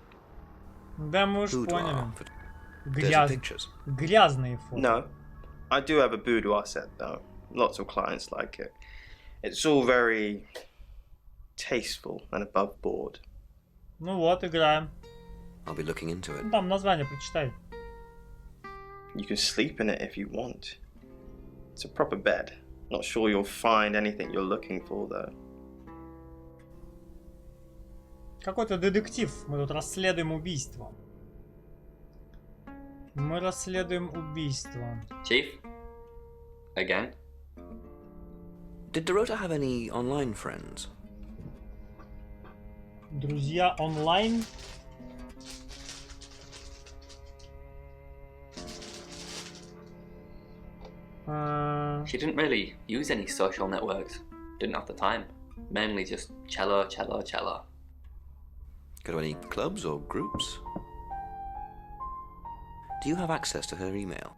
Да, мы уж поняли. Pictures. Грязные фото. No. I do have a boudoir set though. Lots of clients like it. It's all very tasteful and above board. Ну вот, играем. I'll be looking into it. Там название прочитай. You can sleep in it if you want. It's a proper bed. Not sure you'll find anything you're looking for though. Какой-то детектив. Мы тут расследуем убийство. Мы расследуем убийство. Chief? Again? Did Dorota have any online friends? Друзья онлайн. She didn't really use any social networks. Didn't have the time. Mainly just cello. Go to any clubs or groups? Do you have access to her email?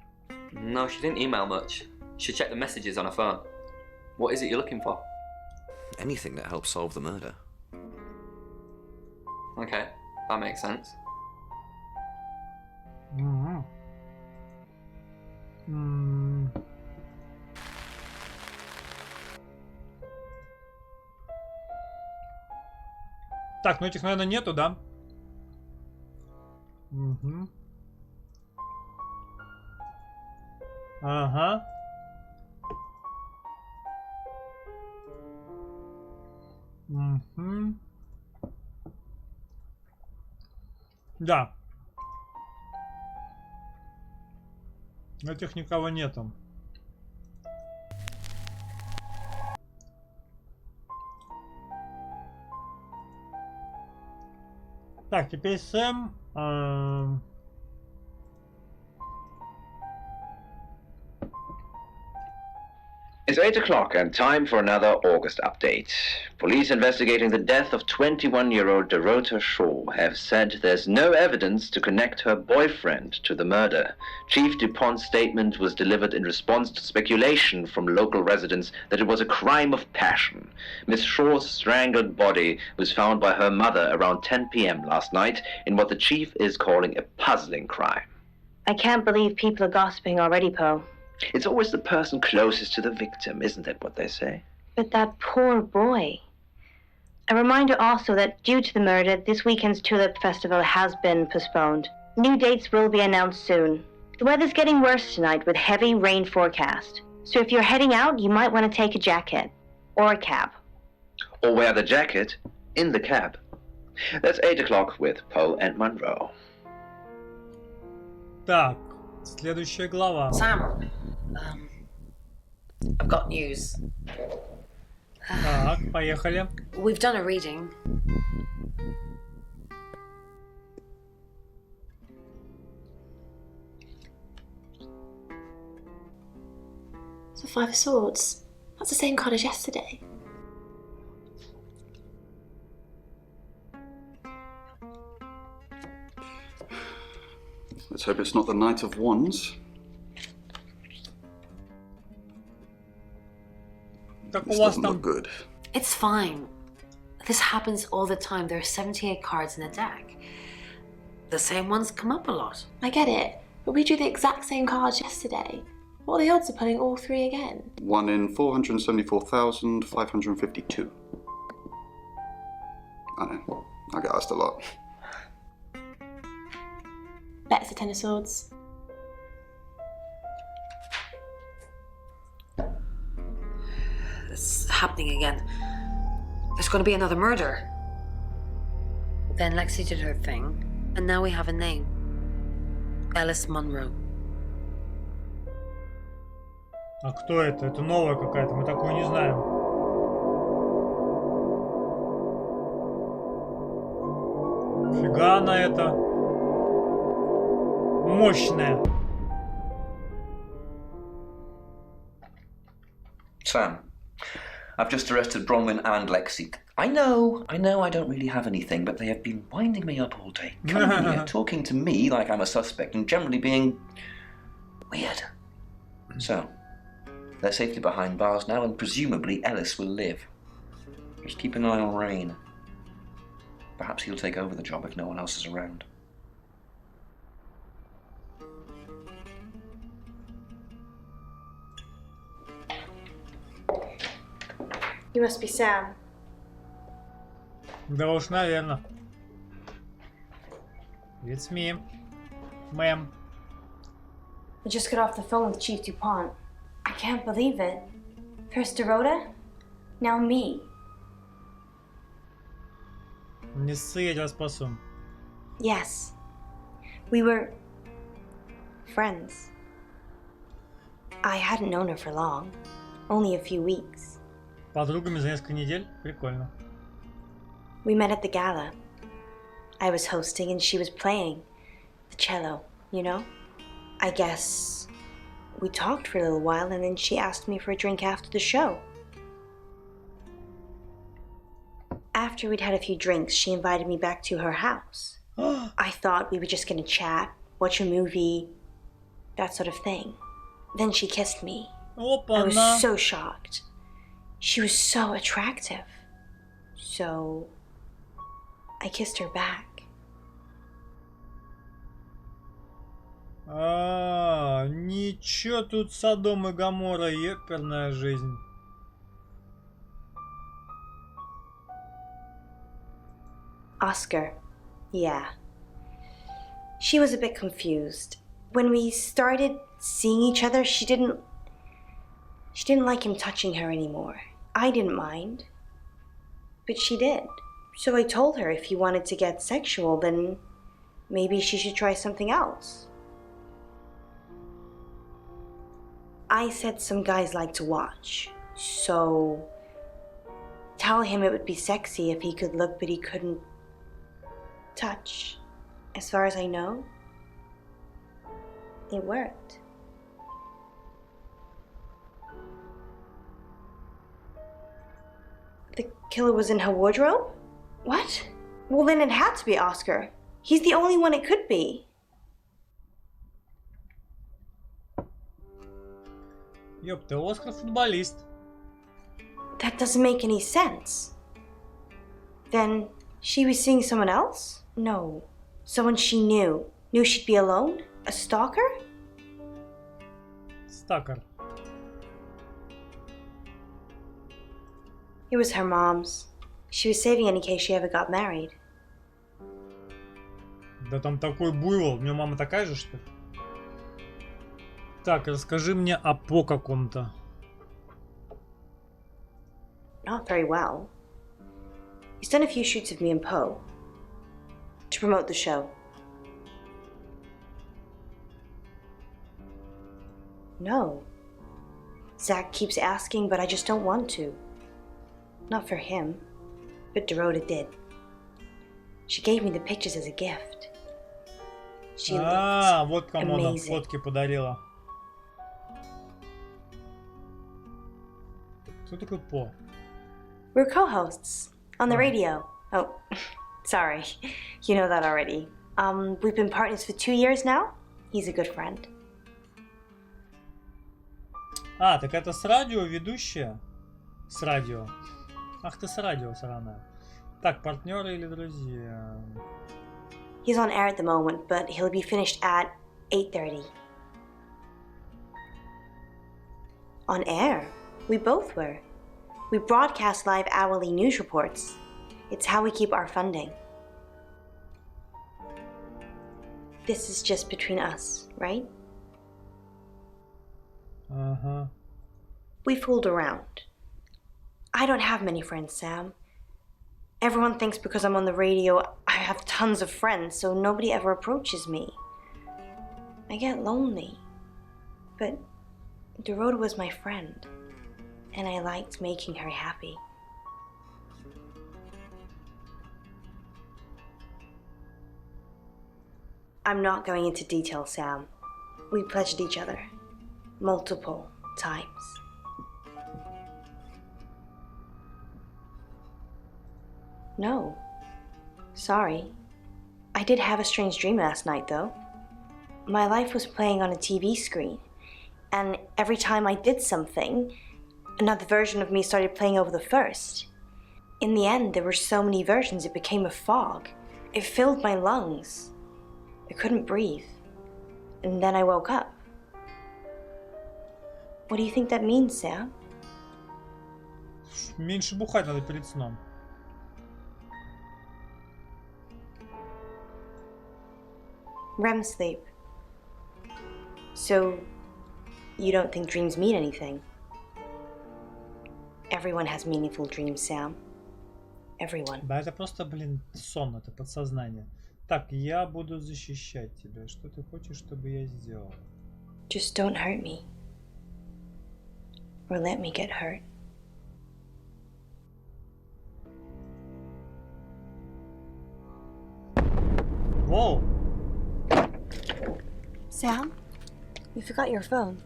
No, she didn't email much. She checked the messages on her phone. What is it you're looking for? Anything that helps solve the murder. Okay, that makes sense. Так, ну этих, наверное, нету, да? Угу. Ага. Угу. Да. Этих никого нету. Так, теперь Сэм. It's 8 o'clock and time for another August update. Police investigating the death of 21-year-old Dorota Shaw have said there's no evidence to connect her boyfriend to the murder. Chief DuPont's statement was delivered in response to speculation from local residents that it was a crime of passion. Miss Shaw's strangled body was found by her mother around 10 p.m. last night in what the chief is calling a puzzling crime. I can't believe people are gossiping already, Poe. It's always the person closest to the victim, isn't that what they say? But that poor boy. A reminder also that due to the murder, this weekend's Tulip Festival has been postponed. New dates will be announced soon. The weather's getting worse tonight with heavy rain forecast. So if you're heading out, you might want to take a jacket. Or a cab. Or wear the jacket in the cab. That's 8 o'clock with Poe and Monroe. Так, следующая глава. Sam, I've got news. Так, поехали. We've done a reading. So 5 of Swords. That's the same card as yesterday. Let's hope it's not the Knight of Wands. This doesn't look good. It's fine. This happens all the time. There are 78 cards in a deck. The same ones come up a lot. I get it, but we drew the exact same cards yesterday. What are the odds of pulling all 3 again? 1 in 474,552. I know. I get asked a lot. Bet it's the 10 of Swords. It's happening again. There's going to be another murder. Then Lexi did her thing, and now we have a name. Alice Monroe. А кто это? Это новая какая-то, мы такую не знаем. Фига она это. Мощная. Sam, I've just arrested Bronwyn and Lexi. I know I don't really have anything, but they have been winding me up all day. Coming here, talking to me like I'm a suspect, and generally being weird. So, they're safely behind bars now, and presumably Ellis will live. Just keep an eye on Rain. Perhaps he'll take over the job if no one else is around. You must be Sam. Да уж, наверное. It's me, ma'am. I just got off the phone with Chief DuPont. I can't believe it. First Dorota, now me. Не ссы, я тебя спасу. Yes. We were friends. I hadn't known her for long. Only a few weeks. Подругами за несколько недель? Прикольно. We met at the gala. I was hosting and she was playing the cello, you know? I guess We talked for a little while and then she asked me for a drink after the show. After we'd had a few drinks, she invited me back to her house. I thought we were just gonna chat, watch a movie, that sort of thing. Then she kissed me. I was so shocked. She was so attractive. So I kissed her back. Ничего тут Содом и Гоморра, еперная жизнь. Oscar, yeah. She was a bit confused. When we started seeing each other, she didn't like him touching her anymore. I didn't mind, but she did. So I told her if he wanted to get sexual, then maybe she should try something else. I said some guys like to watch, so tell him it would be sexy if he could look but he couldn't touch. As far as I know, it worked. The killer was in her wardrobe? What? Well, then it had to be Oscar. He's the only one it could be. Ёпта, Оскар футболист. That doesn't make any sense. Then she was seeing someone else? No. Someone she knew. Knew she'd be alone? A stalker? Stalker. It was her mom's. She was saving it in case she ever got married. Да там такой буйвол. У меня мама такая же, что ли? Так, расскажи мне о По каком-то. Not very well. He's done a few shoots of me and Poe to promote the show. No. Zach keeps asking, but I just don't want to. Not for him, but Dorota did. She gave me the pictures as a gift. She looked вот кому она amazing. фотки подарила. Кто такой По? We're co-hosts on the radio. Oh, sorry. You know that already. We've been partners for 2 years now. He's a good friend. А, так это с радио ведущая? С радио. Ах ты с радио, сраная. Так, партнеры или друзья? He's on air at the moment, but he'll be finished at 8:30. On air? We both were. We broadcast live hourly news reports. It's how we keep our funding. This is just between us, right? Uh-huh. We fooled around. I don't have many friends, Sam. Everyone thinks because I'm on the radio, I have tons of friends, so nobody ever approaches me. I get lonely. But Dorota was my friend, and I liked making her happy. I'm not going into detail, Sam. We pledged each other multiple times. No. Sorry. I did have a strange dream last night, though. My life was playing on a TV screen, and every time I did something, another version of me started playing over the first. In the end, there were so many versions it became a fog. It filled my lungs. I couldn't breathe. And then I woke up. What do you think that means, Sam? Меньше бухать надо перед сном. REM sleep. So, you don't think dreams mean anything? Everyone has meaningful dreams, Sam. Everyone. Да, это просто, блин, сон, это подсознание. Так, я буду защищать тебя. Что ты хочешь, чтобы я сделал? Just don't hurt me. Or let me get hurt. Whoa! Sam, you forgot your phone.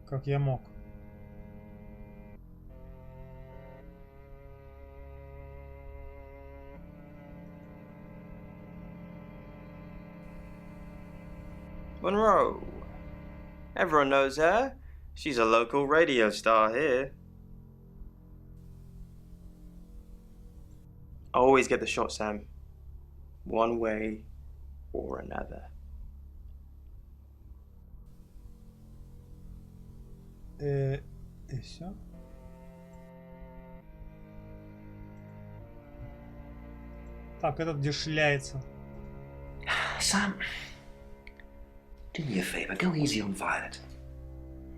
Как я мог? Monroe. Everyone knows her. She's a local radio star here. I always get the shot, Sam. One way or another. И все? Так, этот где шляется? Sam, do me a favour, go easy on Violet.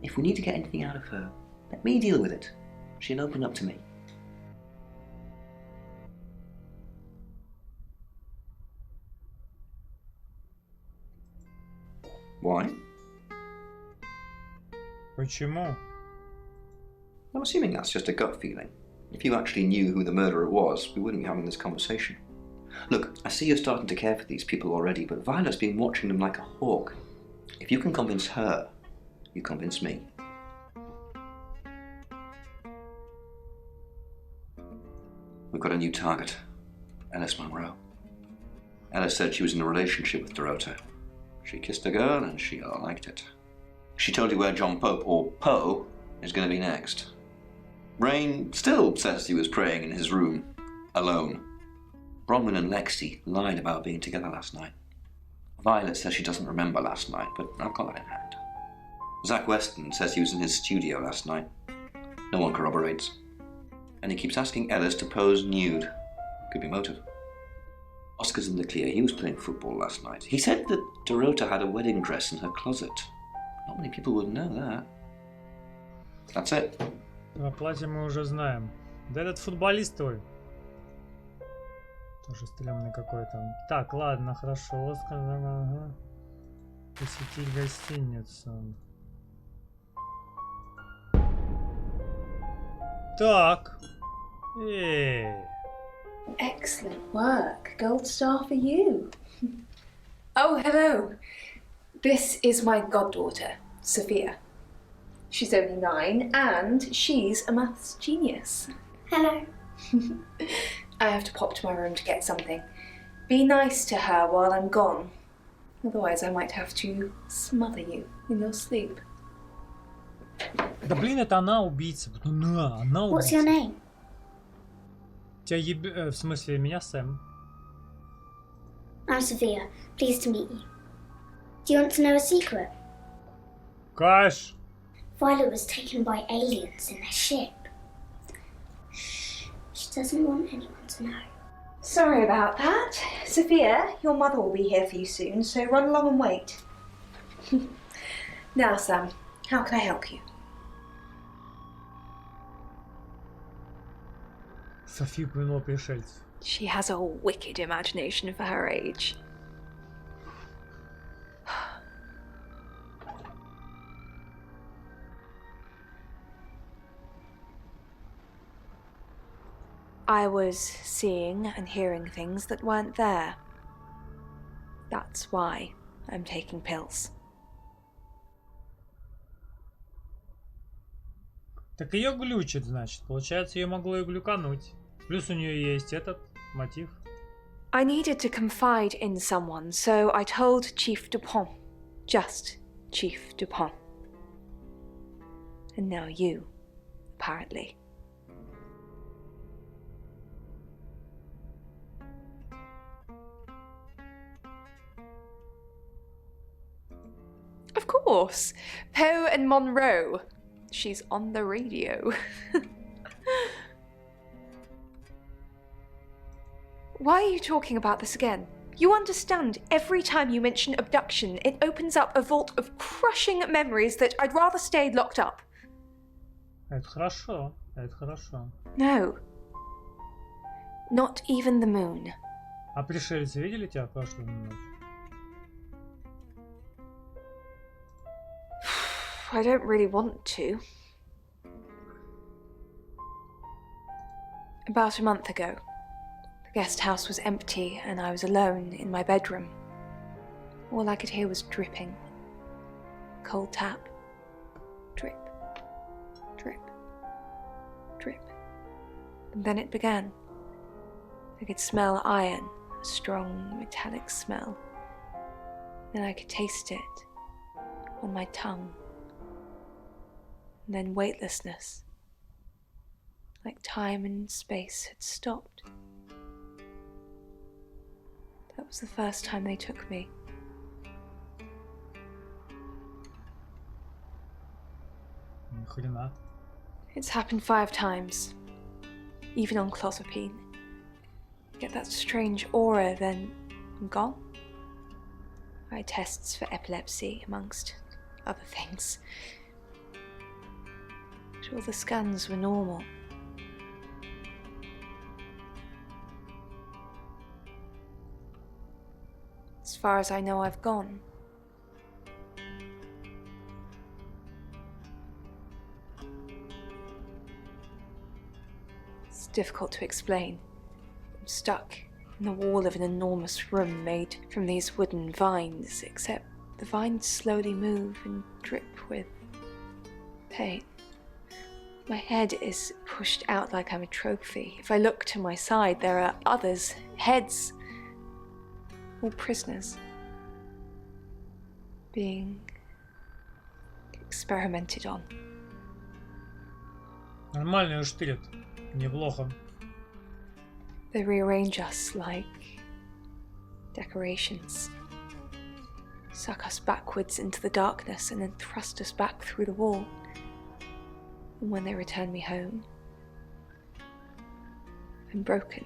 If we need to get anything out of her, let me deal with it. She'll open up to me. Why? Почему? I'm assuming that's just a gut feeling. If you actually knew who the murderer was, we wouldn't be having this conversation. Look, I see you're starting to care for these people already, but Violet's been watching them like a hawk. If you can convince her, you convince me. We've got a new target, Alice Monroe. Alice said she was in a relationship with Dorota. She kissed a girl and she liked it. She told you where John Pope, or Poe, is going to be next. Rain still says he was praying in his room, alone. Bronwyn and Lexi lied about being together last night. Violet says she doesn't remember last night, but I've got that in hand. Zach Weston says he was in his studio last night. No one corroborates. And he keeps asking Ellis to pose nude. Could be motive. Oscar's in the clear. He was playing football last night. He said that Dorota had a wedding dress in her closet. Not many people would know that. That's it. О платье мы уже знаем. Да этот футболист твой. Тоже стрёмный какой-то. Так, ладно, хорошо. Сказал, ага. Посетить гостиницу. Так. Excellent work. Gold star for you. Oh, hello. This is my goddaughter, Sophia. She's only 9 and she's a maths genius. Hello. I have to pop to my room to get something. Be nice to her while I'm gone. Otherwise I might have to smother you in your sleep. Да блин, это она убийца. Она убийца. What's your name? В смысле, меня Сэм. I'm Sophia. Pleased to meet you. Do you want to know a secret? Gosh. Violet was taken by aliens in their ship. Shh. She doesn't want anyone to know. Sorry about that. Sophia, your mother will be here for you soon, so run along and wait. Now, Sam, how can I help you? София упомянула пришельцев. She has a wicked imagination for her age. I was seeing and hearing things that weren't there. That's why I'm taking pills. Так ее глючит, значит. Получается, ее могло и глюкануть. Плюс у нее есть этот мотив. I needed to confide in someone, so I told Chief Dupont. Just Chief Dupont. And now you, apparently. Of course, Poe and Monroe. She's on the radio. Why are you talking about this again? You understand, every time you mention abduction, it opens up a vault of crushing memories that I'd rather stay locked up. Это хорошо, это хорошо. No. Not even the moon. А пришельцы видели тебя в прошлую ночь? I don't really want to. About a month ago, the guest house was empty and I was alone in my bedroom. All I could hear was dripping. Cold tap. Drip, drip, drip. And then it began. I could smell iron, a strong metallic smell. Then I could taste it on my tongue. And then weightlessness, like time and space had stopped. That was the first time they took me. It's happened 5 times, even on clozapine. Get that strange aura, then I'm gone. I had tests for epilepsy, amongst other things. But all the scans were normal. As far as I know, I've gone. It's difficult to explain. I'm stuck in the wall of an enormous room made from these wooden vines, except the vines slowly move and drip with pain. My head is pushed out like I'm a trophy. If I look to my side, there are others, heads, all prisoners, being experimented on. Нормальный штырит. Неплохо. They rearrange us like decorations, suck us backwards into the darkness and then thrust us back through the wall. And when they return me home, I'm broken.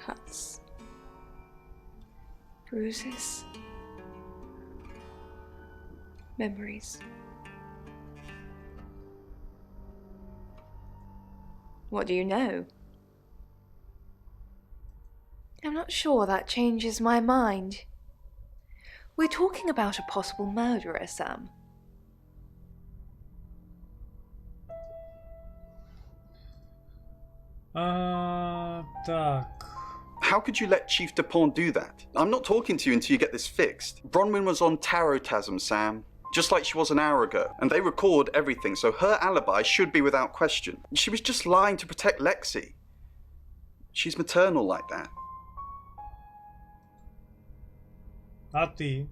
Cuts, bruises, memories. What do you know? I'm not sure that changes my mind. We're talking about a possible murderer, Sam. Так. How could you let Chief Dupont do that? I'm not talking to you until you get this fixed. Bronwyn was on tarotasm, Sam. Just like she was an hour ago. And they record everything, so her alibi should be without question. She was just lying to protect Lexi. She's maternal like that. А ты?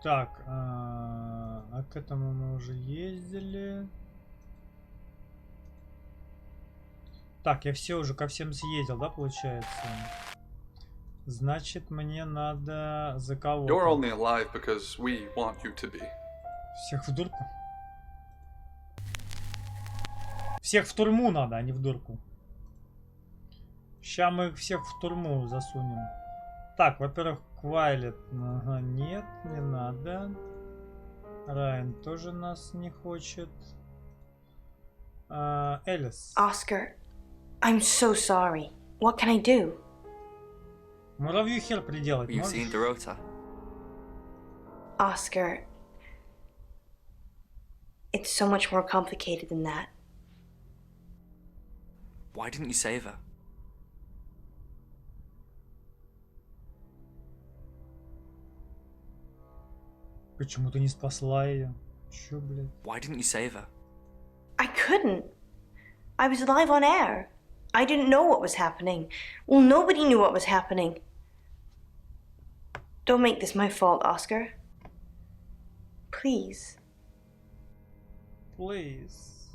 Так, а к этому мы уже ездили. Так, я все уже ко всем съездил, да, получается? Значит, мне надо за кого-то. You're only alive because we want you to be. Всех в дурку? Всех в тюрьму надо, а не в дурку. Сейчас мы их всех в тюрьму засунем. Так, во-первых, Квайлет. Ага, нет, не надо. Райан тоже нас не хочет. Элис. Oscar, I'm so sorry. What can I do? Муравью хер приделать You've seen Dorota. Oscar, it's so much more complicated than that. Why didn't you save her? Почему ты не спасла ее? Чё, блядь? Why didn't you save her? I couldn't. I was live on air. I didn't know what was happening. Well, nobody knew what was happening. Don't make this my fault, Oscar. Please. Please.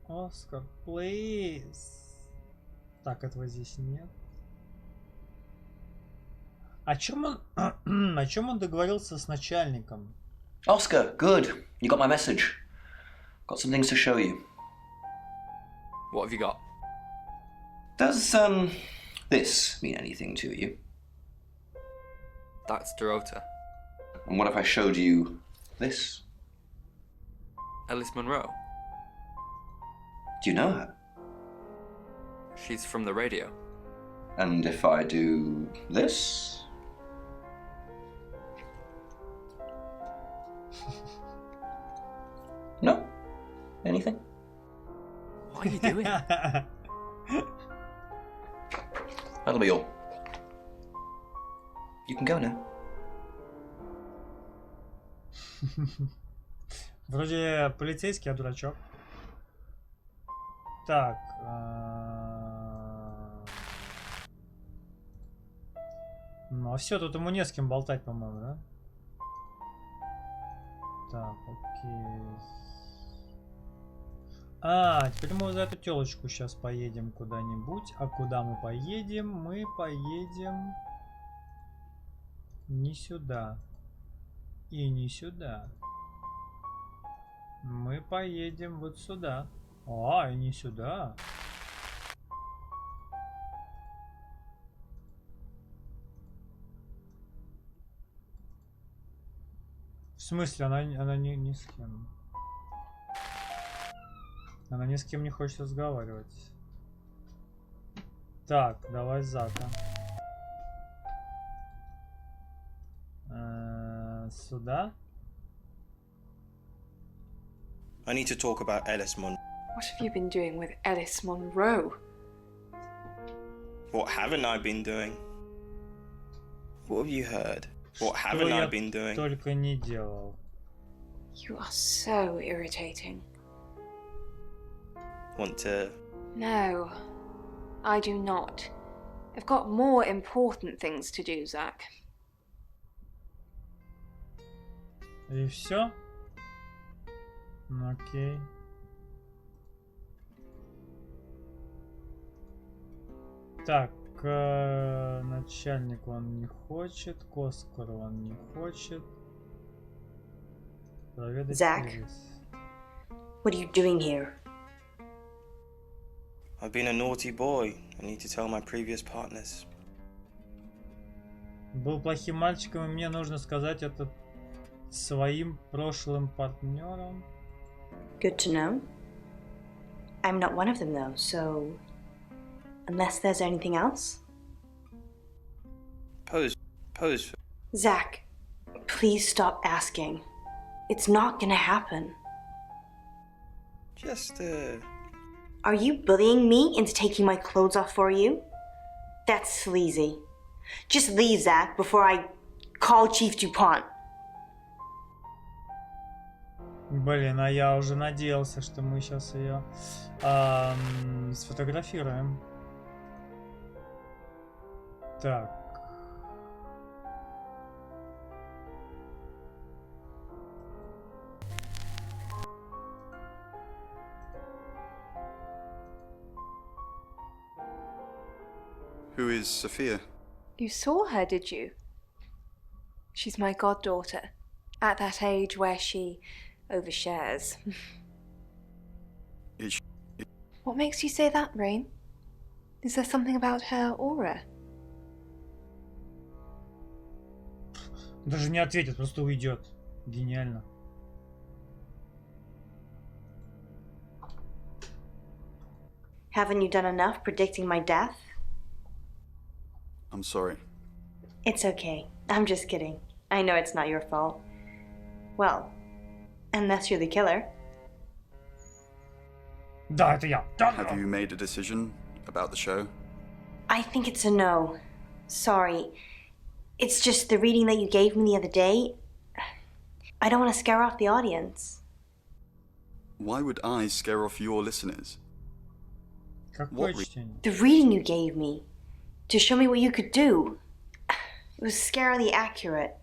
Оскар, please. Так, этого здесь нет. О чем он договорился с начальником? Oscar, good. You got my message. Got some things to show you. What have you got? Does, this mean anything to you? That's Dorota. And what if I showed you this? Ellis Monroe. Do you know her? She's from the radio. And if I do this? No? Anything? What are you doing? That'll be all. You can go now. Вроде полицейский, а дурачок. Так. Ну а все, тут ему не с кем болтать, по-моему, да? Так, окей. Теперь мы за эту телочку сейчас поедем куда-нибудь. А куда мы поедем? Мы поедем не сюда. И не сюда. Мы поедем вот сюда. И не сюда. В смысле, она не с кем. Она ни с кем не хочет разговаривать. Так, давай Зака. Сюда. I need to talk about Ellis Monroe. What have you been doing with Ellis Monroe? What haven't I been doing? What have you heard? What haven't I been doing? Только не делал. You are so irritating. Want to... No, I do not. I've got more important things to do, Zach. И все? Окей. Так, начальник он не хочет, к Оскару он не хочет. Проведать Zach, Элис. what are you doing here? I've been a naughty boy. I need to tell my previous partners. Был плохим мальчиком, и мне нужно сказать это своим прошлым партнерам. Good to know. I'm not one of them though, so unless there's anything else. Pose. Zach, please stop asking. It's not gonna happen. Just, Are you bullying me into taking my clothes off for you? That's sleazy. Just leave, Zach, before I call Chief DuPont. Блин, а я уже надеялся, что мы сейчас ее сфотографируем. Так. Who is Sophia? You saw her, did you? She's my goddaughter, at that age where she overshares. What makes you say that, Rain? Is there something about her aura? Даже не ответит, просто уйдет. Гениально. Haven't you done enough predicting my death? I'm sorry. It's okay. I'm just kidding. I know it's not your fault. Well, unless you're the killer. Да, это я. Have you made a decision about the show? I think it's a no. Sorry. It's just the reading that you gave me the other day. I don't want to scare off the audience. Why would I scare off your listeners? The reading you gave me to show me what you could do. It was scarily accurate.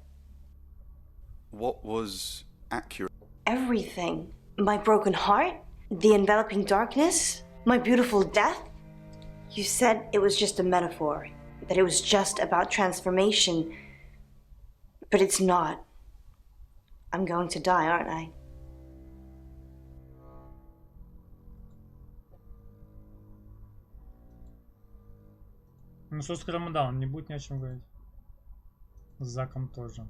What was accurate? Everything. My broken heart, the enveloping darkness, my beautiful death. You said it was just a metaphor, that it was just about transformation. But it's not. I'm going to die, aren't I? Ну, с Оскаром, да, он не будет ни о чем говорить. С Заком тоже.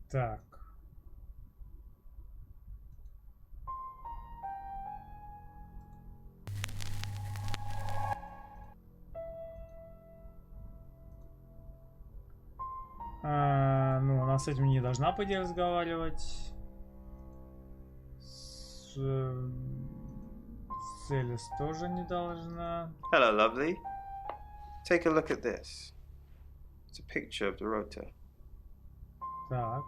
Так. Ну, она с этим не должна, по идее, разговаривать. С Элис тоже не должна. Hello, lovely. Take a look at this. It's a picture of Dorota. Так.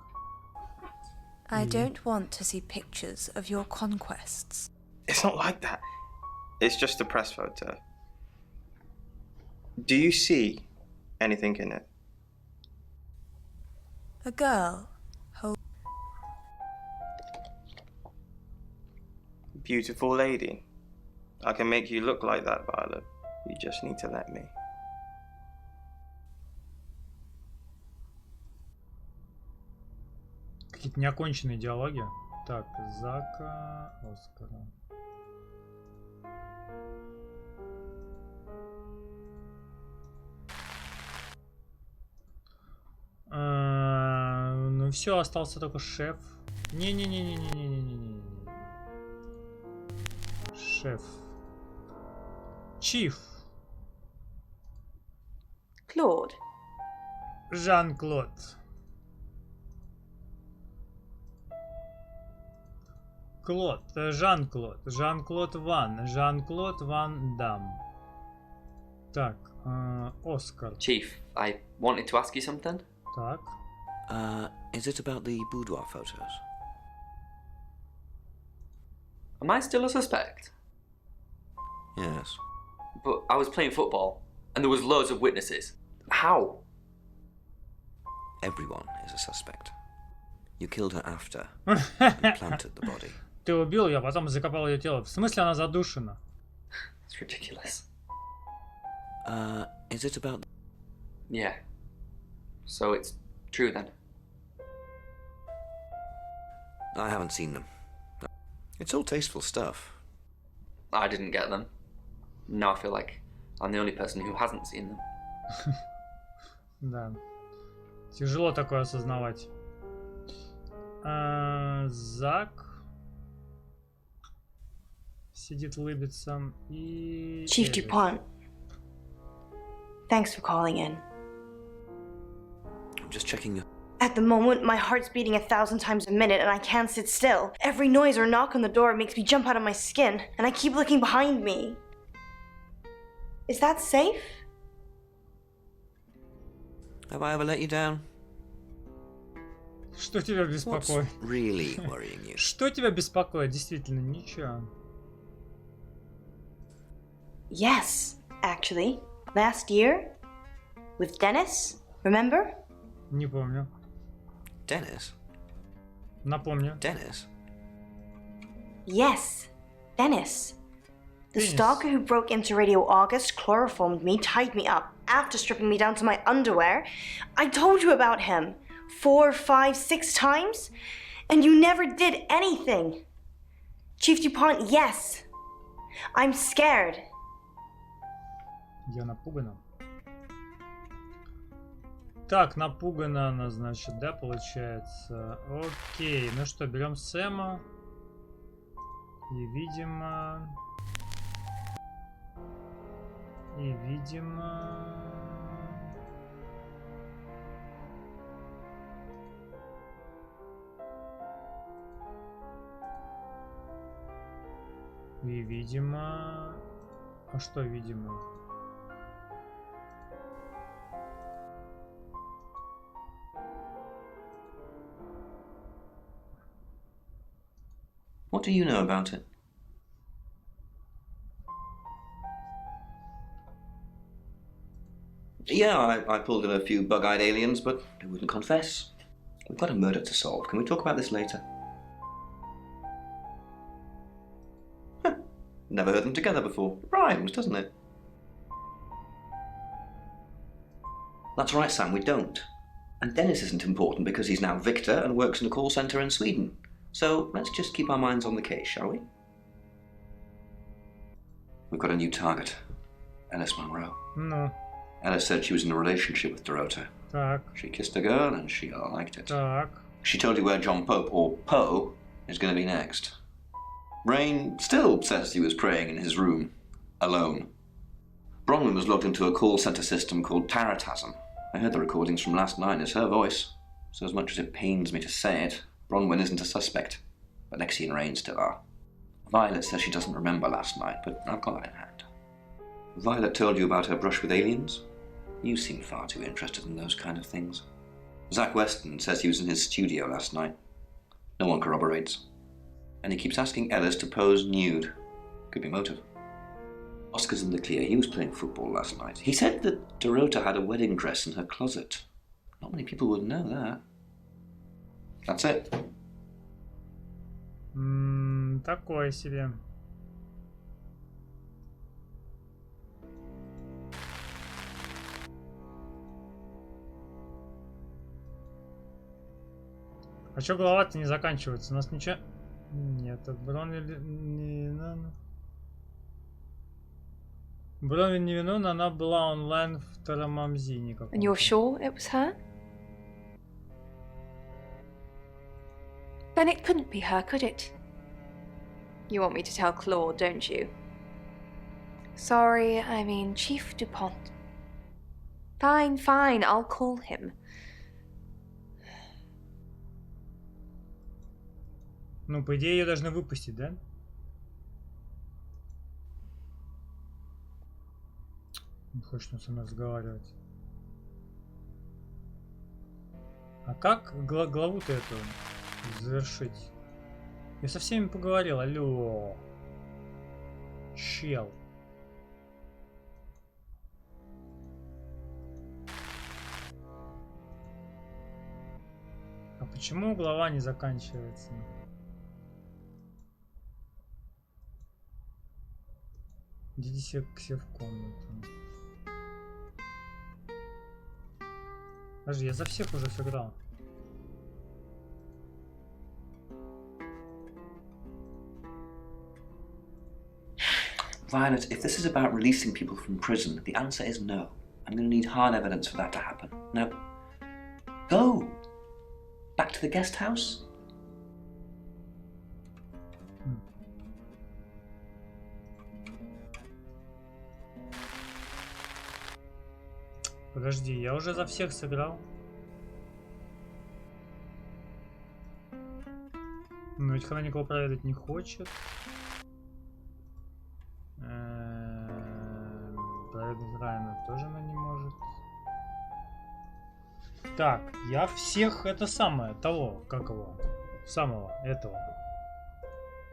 I don't want to see pictures of your conquests. It's not like that. It's just a press photo. Do you see anything in it? A girl. Beautiful lady. I can make you look like that, Violet. You just need to let me. Какие-то неоконченные диалоги. Так, Зака, Оскара. Ну все, остался только шеф. Не-не-не-не-не-не-не-не-не. Шеф. Чиф. Claude. Жан-Клод. Клод. Жан-Клод. Жан-Клод Ван Дам. Так, Оскар. Chief, I wanted to ask you something. Так. Is it about the boudoir photos? Am I still a suspect? Yes. But I was playing football, and there was loads of witnesses. How? Everyone is a suspect. You killed her after. You planted the body. Ты убил ее, потом закопал ее тело. В смысле она задушена? It's ridiculous. Is it about... Yeah. So it's true then? I haven't seen them. It's all tasteful stuff. I didn't get them. Now I feel like I'm the only person who hasn't seen them. Да. Тяжело такое осознавать. Зак сидит, улыбится. И... Chief DuPont, thanks for calling in. I'm just checking the... At the moment, my heart's beating 1,000 times a minute and I can't sit still. Every noise or knock on the door makes me jump out of my skin, and I keep looking behind me. Is that safe? Have I ever let you down? Что тебя беспокоит? What's really worrying you? Что тебя беспокоит? Действительно, ничего. Yes, actually. Last year? With Dennis, remember? Не помню. Dennis? Напомню. Dennis? Yes, Dennis. The Dennis. stalker who broke into Radio August chloroformed me, tied me up, after stripping me down to my underwear. I told you about him 4, 5, 6 times, and you never did anything. Chief DuPont, yes. I'm scared. Я напугана. Так, напугана она, значит, да, получается. Окей, ну что, берем Сэма. И, видимо... И, видимо... А что, видимо? What do you know about it? Yeah, I pulled in a few bug-eyed aliens, but they wouldn't confess. We've got a murder to solve. Can we talk about this later? Huh. Never heard them together before. Rhymes, doesn't it? That's right, Sam, we don't. And Dennis isn't important because he's now Victor and works in a call centre in Sweden. So let's just keep our minds on the case, shall we? We've got a new target. Alice Monroe. No. Alice said she was in a relationship with Dorota. Так. She kissed a girl and she liked it. Так. She told you where John Pope, or Poe, is going to be next. Rain still says he was praying in his room, alone. Bronwyn was logged into a call centre system called Taratasm. I heard the recordings from last night. It's her voice. So as much as it pains me to say it, Bronwyn isn't a suspect, but Lexi and Rain still are. Violet says she doesn't remember last night, but I've got that in hand. Violet told you about her brush with aliens? You seem far too interested in those kind of things. Zach Weston says he was in his studio last night. No one corroborates. And he keeps asking Ellis to pose nude. Could be motive. Oscar's in the clear. He was playing football last night. He said that Dorota had a wedding dress in her closet. Not many people would know that. That's it. Такое себе. А чё глава-то не заканчивается? У нас ничего... Нет, Бронвин не виновен, она была онлайн в Тарамамзине. And you're sure it was her? Then it couldn't be her, could it? You want me to tell Claude, don't you? Sorry, I mean Chief DuPont. Fine, fine, I'll call him. Ну, по идее, ее должны выпустить, да? Не хочет со мной разговаривать. А как главу-то эту завершить? Я со всеми поговорил, алло. Чел. А почему глава не заканчивается? Идите все в комнату. Подожди, я за всех уже сыграл. Violet, if this is about releasing people from prison, the answer is no. I'm going to need hard evidence for that to happen. Now, go! Back to the guest house? Подожди, я уже за всех сыграл. Но ведь хана никого проведать не хочет. Проведать Райана тоже она не может. Так, я всех это самое, того, как его, самого этого.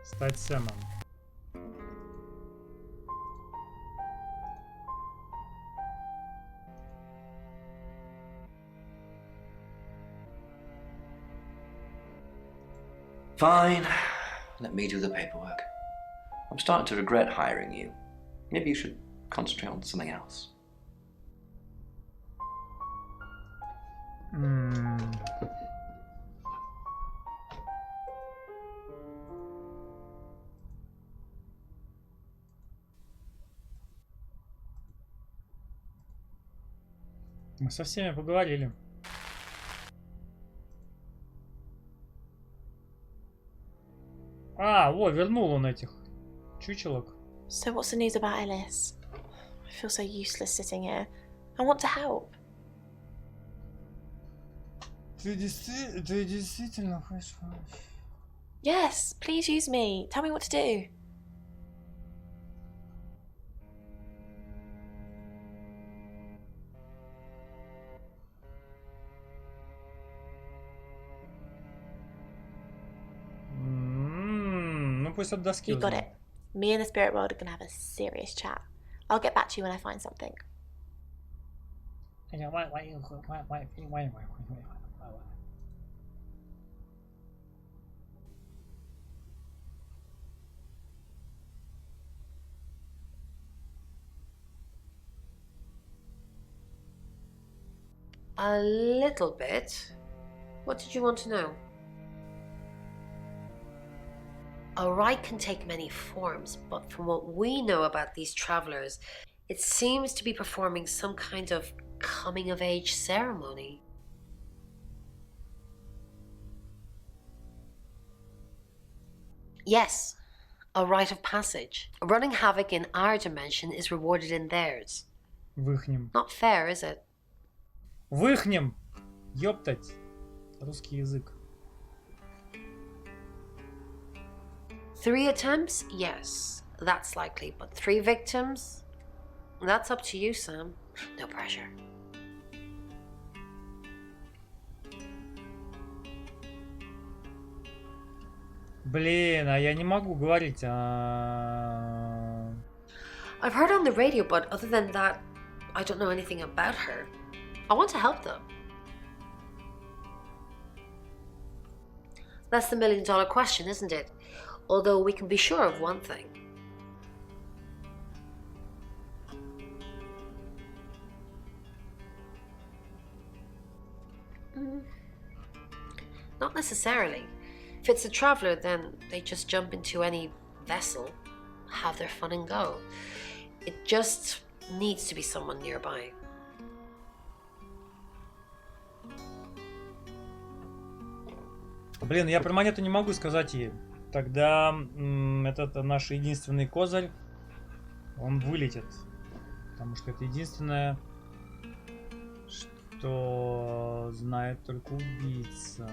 Стать Сэмом. Fine. Let me do the paperwork. I'm starting to regret hiring you. Maybe you should concentrate on something else. Мы со всеми поговорили. А, во, вернул он этих чучелок. So what's the news about Ellis? I feel so useless sitting here. I want to help. Ты действительно хочешь помочь? Yes, please use me. Tell me what to do. Ну пусть от доски. You got it. Me and the spirit world are gonna have a serious chat. I'll get back to you when I find something. A little bit. What did you want to know? A rite can take many forms, but from what we know about these travelers, it seems to be performing some kind of coming-of-age ceremony. Yes, a rite of passage. Running havoc in our dimension is rewarded in theirs. Выхнем. Not fair, is it? Выхнем! Ёптать! Русский язык. 3 attempts? Yes, that's likely. But 3 victims? That's up to you, Sam. No pressure. Блин, а я не могу говорить. I've heard on the radio, but other than that, I don't know anything about her. I want to help them. That's the million-dollar question, isn't it? Although we can be sure of one thing. Not necessarily. If it's a traveler, then they just jump into any vessel, have their fun and go. It just needs to be someone nearby. Блин, я про монету не могу сказать ей. Тогда этот наш единственный козырь, он вылетит. Потому что это единственное, что знает только убийца.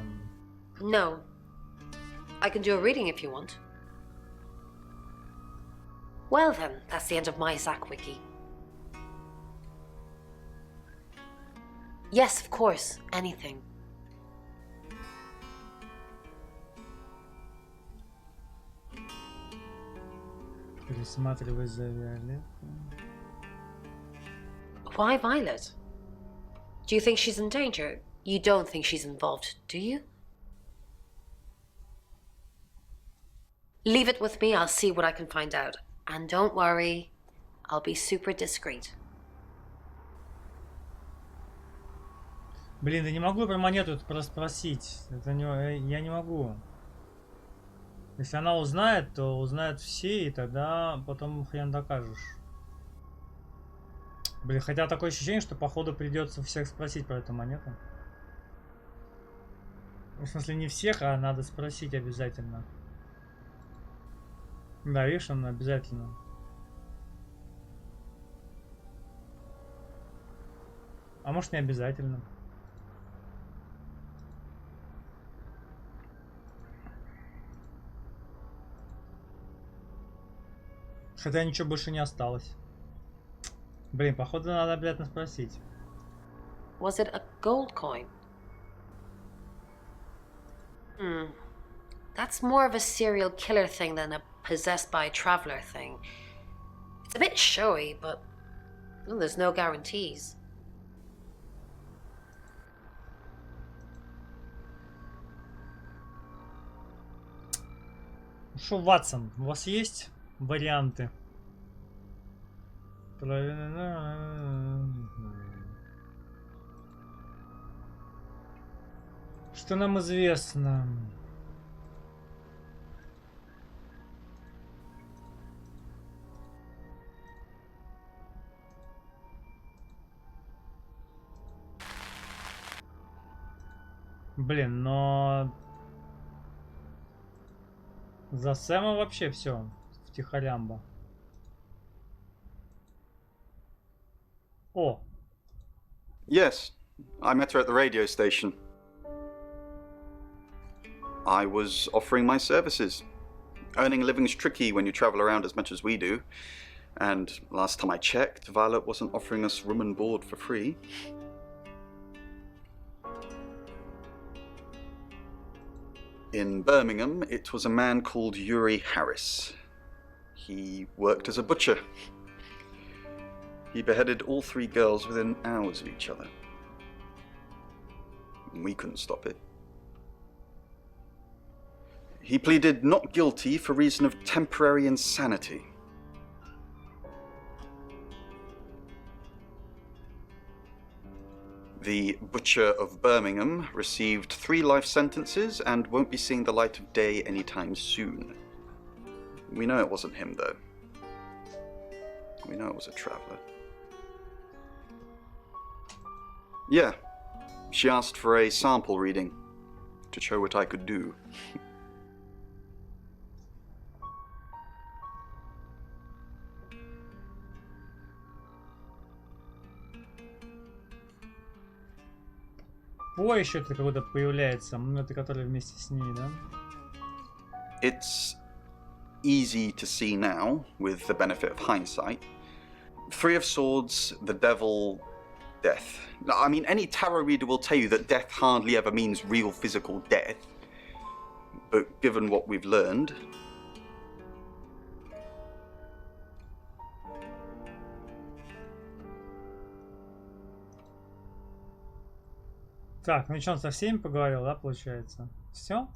No. I can do a reading if you want. Well then, that's the end of my Zach wiki. Yes, of course, anything. Пересматривай за Виолетту. Why Violet? Do you think she's in danger? You don't think she's involved, do you? Leave it with me, I'll see what I can find out. And don't worry, I'll be super discreet. Блин, я не могу про монету это спросить. Это не, я не могу. Если она узнает, то узнают все, и тогда потом хрен докажешь. Блин, хотя такое ощущение, что походу придется всех спросить про эту монету. В смысле не всех, а надо спросить обязательно. Да, видишь, он обязательно. А может не обязательно. Хотя ничего больше не осталось. Блин, походу надо обязательно спросить. Was it a gold coin? That's more of a serial killer thing than a possessed by a traveler thing. It's a bit showy, but well, there's no guarantees. Что, Ватсон, у вас есть варианты? Что нам известно? Блин, но за Сэма вообще все втихарямба. О! Yes, I met her at the radio station. I was offering my services. Earning a living's tricky when you travel around as much as we do. And last time I checked, Violet wasn't offering us room and board for free. In Birmingham, it was a man called Yuri Harris. He worked as a butcher. He beheaded all 3 girls within hours of each other. We couldn't stop it. He pleaded not guilty for reason of temporary insanity. The Butcher of Birmingham received 3 life sentences and won't be seeing the light of day anytime soon. We know it wasn't him, though. We know it was a traveler. Yeah, she asked for a sample reading to show what I could do. По еще это какой-то появляется, это который вместе с ней, да? It's easy to see now, with the benefit of hindsight. 3 of Swords, the Devil, death. I mean, any tarot reader will tell you that death hardly ever means real physical death. but given what we've learned... Так, ну что, он со всеми поговорил, да, получается? Все?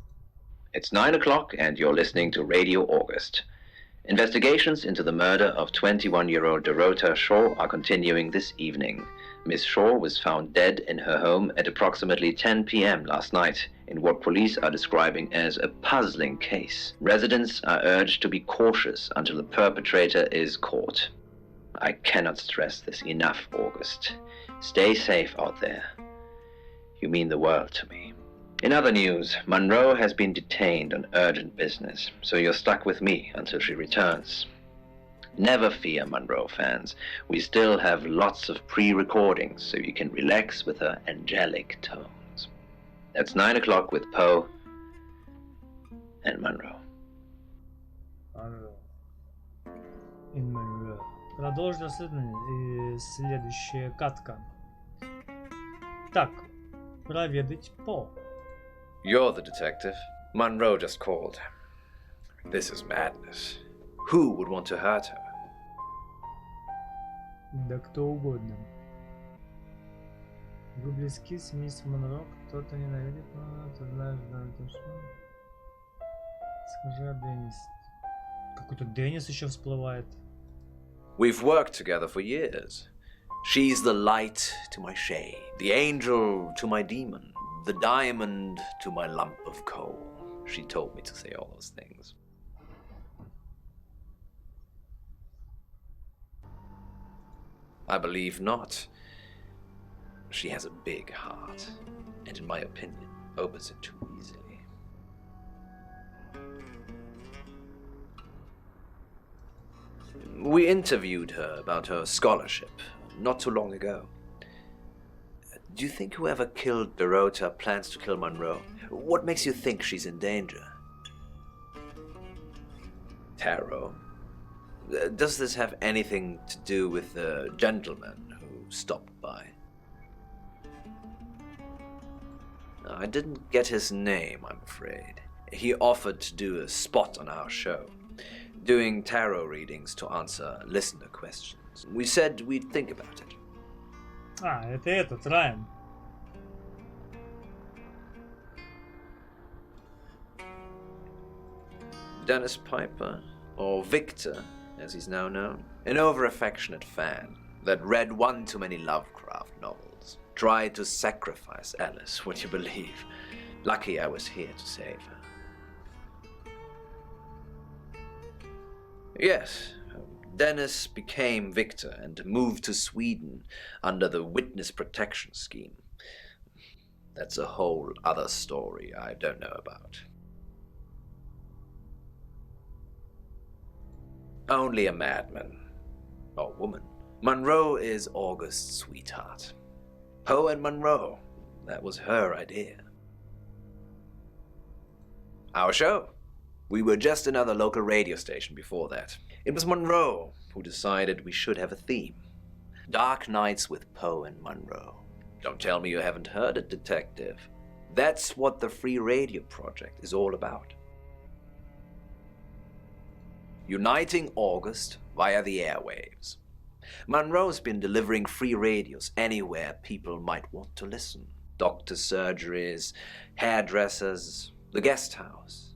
It's 9 o'clock and you're listening to Radio August. Investigations into the murder of 21-year-old Dorota Shaw are continuing this evening. Miss Shaw was found dead in her home at approximately 10 p.m. last night in what police are describing as a puzzling case. Residents are urged to be cautious until the perpetrator is caught. I cannot stress this enough, August. Stay safe out there. You mean the world to me. In other news, Monroe has been detained on urgent business, so you're stuck with me until she returns. Never fear, Monroe fans. We still have lots of pre-recordings, so you can relax with her angelic tones. That's 9 o'clock with Poe and Monroe. Monroe. Продолжим расследование. Следующая катка. Так, проведать По. You're the detective. Monroe just called. This is madness. Who would want to hurt her? Да кто угодно. Вы близки с мисс Монро, кто-то ненавидит Монро, ты знаешь, да, это что? Скажи о Деннис. Какой-то Деннис еще всплывает. We've worked together for years. She's the light to my shade, the angel to my demon, the diamond to my lump of coal. She told me to say all those things. I believe not. She has a big heart, and in my opinion, opens it too easily. We interviewed her about her scholarship not too long ago. Do you think whoever killed Dorota plans to kill Monroe? What makes you think she's in danger? Tarot. Does this have anything to do with the gentleman who stopped by? I didn't get his name, I'm afraid. He offered to do a spot on our show, doing tarot readings to answer listener questions. We said we'd think about it. А, это этот, Райан. Dennis Piper, or Victor, as he's now known, an over-affectionate fan that read one too many Lovecraft novels, tried to sacrifice Alice, would you believe? Lucky I was here to save her. Yes, Dennis became Victor and moved to Sweden under the witness protection scheme. That's a whole other story I don't know about. Only a madman. Or woman. Monroe is August's sweetheart. Poe and Monroe. That was her idea. Our show. We were just another local radio station before that. It was Monroe who decided we should have a theme. Dark Nights with Poe and Monroe. Don't tell me you haven't heard it, detective. That's what the Free Radio Project is all about. Uniting August via the airwaves. Monroe's been delivering free radios anywhere people might want to listen. Doctor's surgeries, hairdressers, the guest house.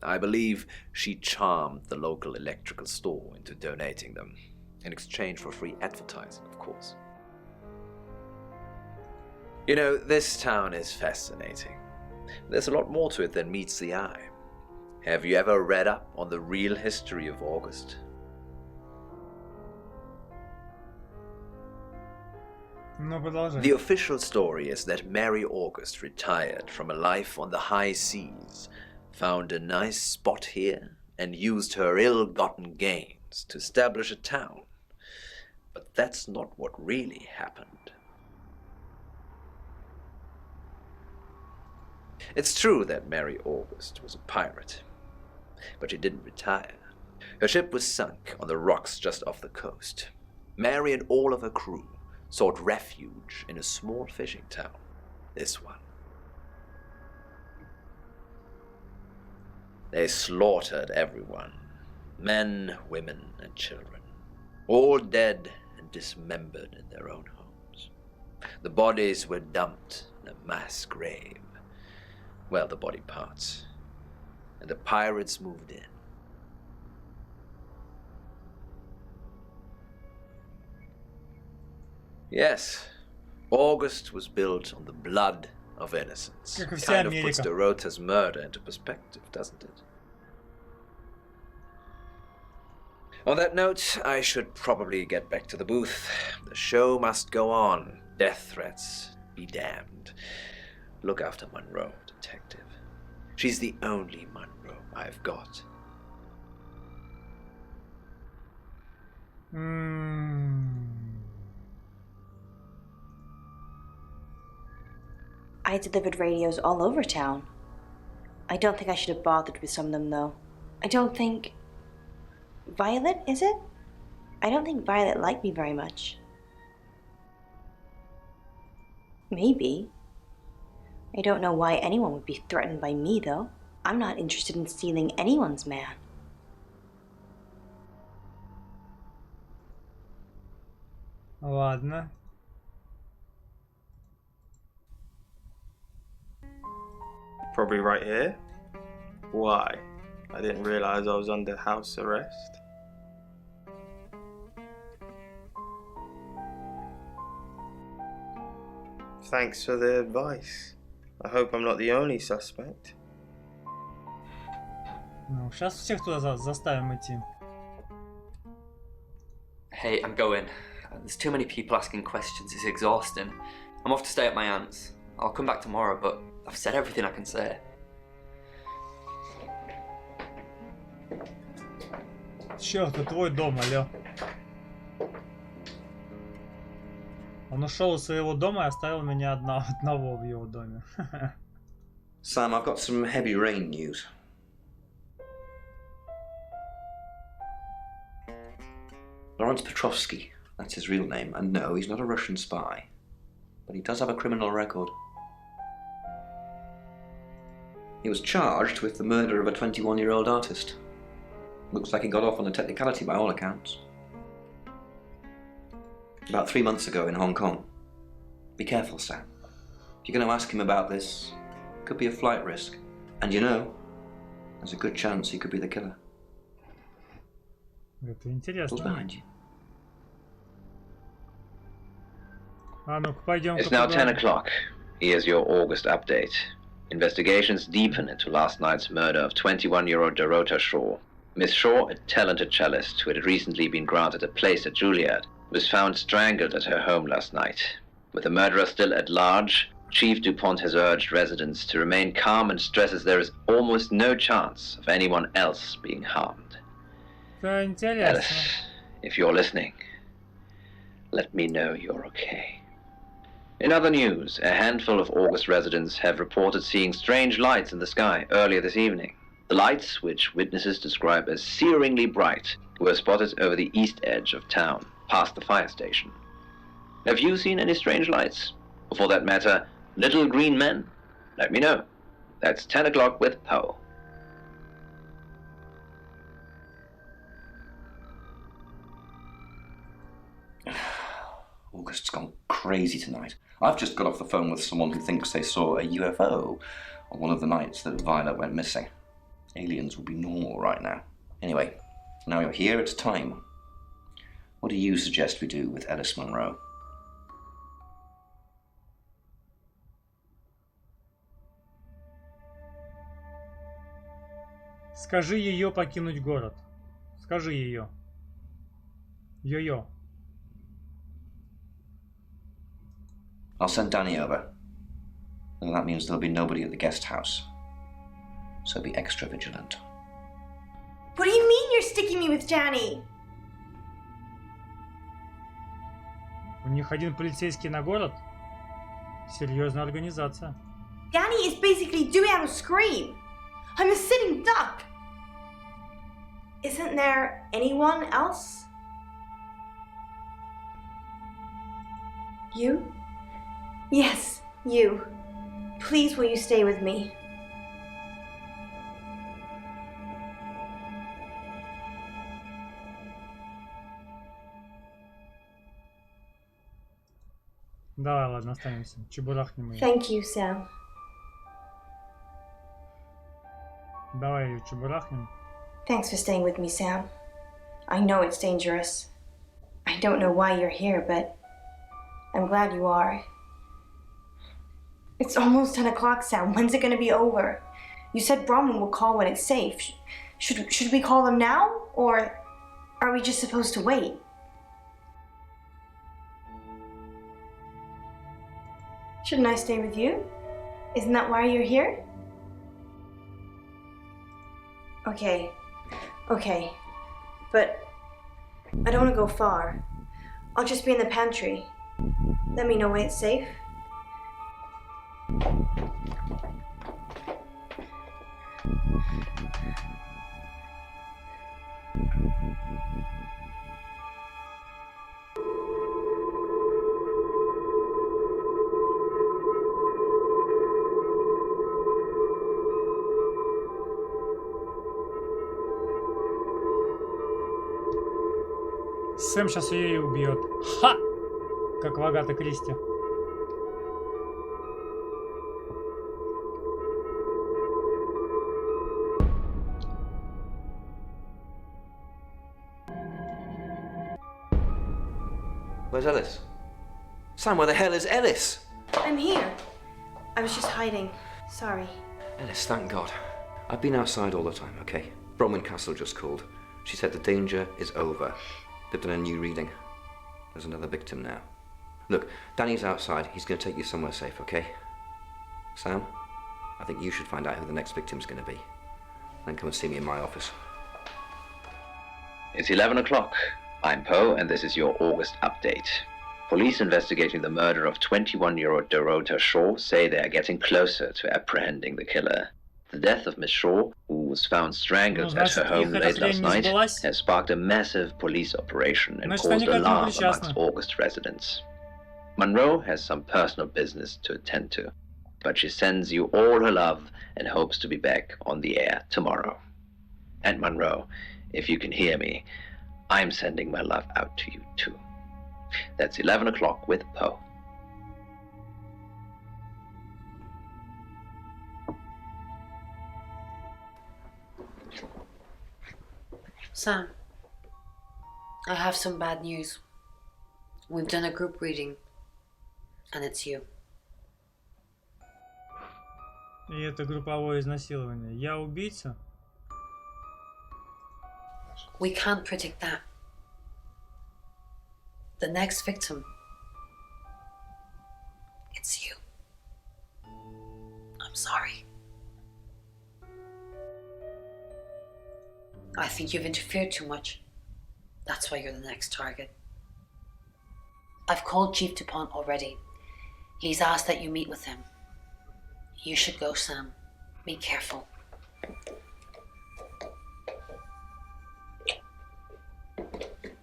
I believe she charmed the local electrical store into donating them, in exchange for free advertising, of course. You know, this town is fascinating. There's a lot more to it than meets the eye. Have you ever read up on the real history of August? No, продолжай. The official story is that Mary August retired from a life on the high seas, found a nice spot here, and used her ill-gotten gains to establish a town. But that's not what really happened. It's true that Mary August was a pirate, but she didn't retire. Her ship was sunk on the rocks just off the coast. Mary and all of her crew sought refuge in a small fishing town. This one. They slaughtered everyone. Men, women, and children. All dead and dismembered in their own homes. The bodies were dumped in a mass grave. Well, the body parts. And the pirates moved in. Yes, August was built on the blood of innocence. Kind of puts Dorota's murder into perspective, doesn't it? On that note, I should probably get back to the booth. The show must go on. Death threats be damned. Look after Monroe, detective. She's the only Monroe I've got. I delivered radios all over town. I don't think I should have bothered with some of them, though. I don't think... Violet, is it? I don't think Violet liked me very much. Maybe. I don't know why anyone would be threatened by me, though. I'm not interested in stealing anyone's man. Ладно. Probably right here. Why? I didn't realize I was under house arrest. Thanks for the advice. I hope I'm not the only suspect. Ну, сейчас всех туда заставим идти. Hey, I'm going. There's too many people asking questions, it's exhausting. I'm off to stay at my aunt's. I'll come back tomorrow, but I've said everything I can say. Черт, это твой дом, алё. Он ушел из своего дома и оставил меня одного в его доме. Sam, I've got some heavy rain news. Lawrence Petrovsky, that's his real name, and no, he's not a Russian spy. But he does have a criminal record. He was charged with the murder of a 21-year-old artist. Looks like he got off on a technicality by all accounts. About 3 months ago in Hong Kong. Be careful, Sam. If you're going to ask him about this, it could be a flight risk. And you know, there's a good chance he could be the killer. Это интересно. Who's behind you? It's now 10 o'clock. Here's your August update. Investigations deepen into last night's murder of 21-year-old Dorota Shaw. Miss Shaw, a talented cellist who had recently been granted a place at Juilliard, was found strangled at her home last night. With the murderer still at large, Chief DuPont has urged residents to remain calm and stresses there is almost no chance of anyone else being harmed. Alice, if you're listening, let me know you're okay. In other news, a handful of August residents have reported seeing strange lights in the sky earlier this evening. The lights, which witnesses describe as searingly bright, were spotted over the east edge of town, past the fire station. Have you seen any strange lights? Or for that matter, little green men? Let me know. That's 10 o'clock with Poe. August's gone crazy tonight. I've just got off the phone with someone who thinks they saw a UFO on one of the nights that Violet went missing. Aliens would be normal right now. Anyway, now you're here, it's time. What do you suggest we do with Alice Monroe? Скажи ее покинуть город. Скажи ее. Йо-йо. I'll send Danny over. And that means there'll be nobody at the guest house. So be extra vigilant. What do you mean you're sticking me with Danny? У них один полицейский на город? Серьезная организация. Danny is basically doing out a scream. I'm a sitting duck. Isn't there anyone else? You? Yes, you. Please, will you stay with me? Давай, ладно, останемся. Чебурахнем ее. Thank you, Sam. Давай ее чебурахнем. Thanks for staying with me, Sam. I know it's dangerous. I don't know why you're here, but I'm glad you are. It's almost 10 o'clock, Sam. When's it gonna be over? You said Brahman will call when it's safe. Should we call him now? Or are we just supposed to wait? Shouldn't I stay with you? Isn't that why you're here? Okay. Okay. But I don't want to go far. I'll just be in the pantry. Let me know when it's safe. Сэм сейчас ее и убьет. Ха! Как в Агаты Кристи. Where's Ellis? Sam, where the hell is Ellis? I'm here. I was just hiding. Sorry. Ellis, thank God. I've been outside all the time, okay? Bronwyn Castle just called. She said the danger is over. They've done a new reading. There's another victim now. Look, Danny's outside. He's going to take you somewhere safe, okay? Sam, I think you should find out who the next victim's going to be. Then come and see me in my office. It's 11 o'clock. I'm Poe, and this is your August update. Police investigating the murder of 21-year-old Dorota Shaw say they are getting closer to apprehending the killer. The death of Miss Shaw, who was found strangled at her home late last night, has sparked a massive police operation and caused alarm amongst August residents. Monroe has some personal business to attend to, but she sends you all her love and hopes to be back on the air tomorrow. And Monroe, if you can hear me, I'm sending my love out to you too. That's 11 o'clock with Poe. Sam, I have some bad news. We've done a group reading, and it's you. И это групповое изнасилование. Я убийца? We can't predict that. The next victim, it's you. I'm sorry. I think you've interfered too much. That's why you're the next target. I've called Chief DuPont already. He's asked that you meet with him. You should go, Sam. Be careful.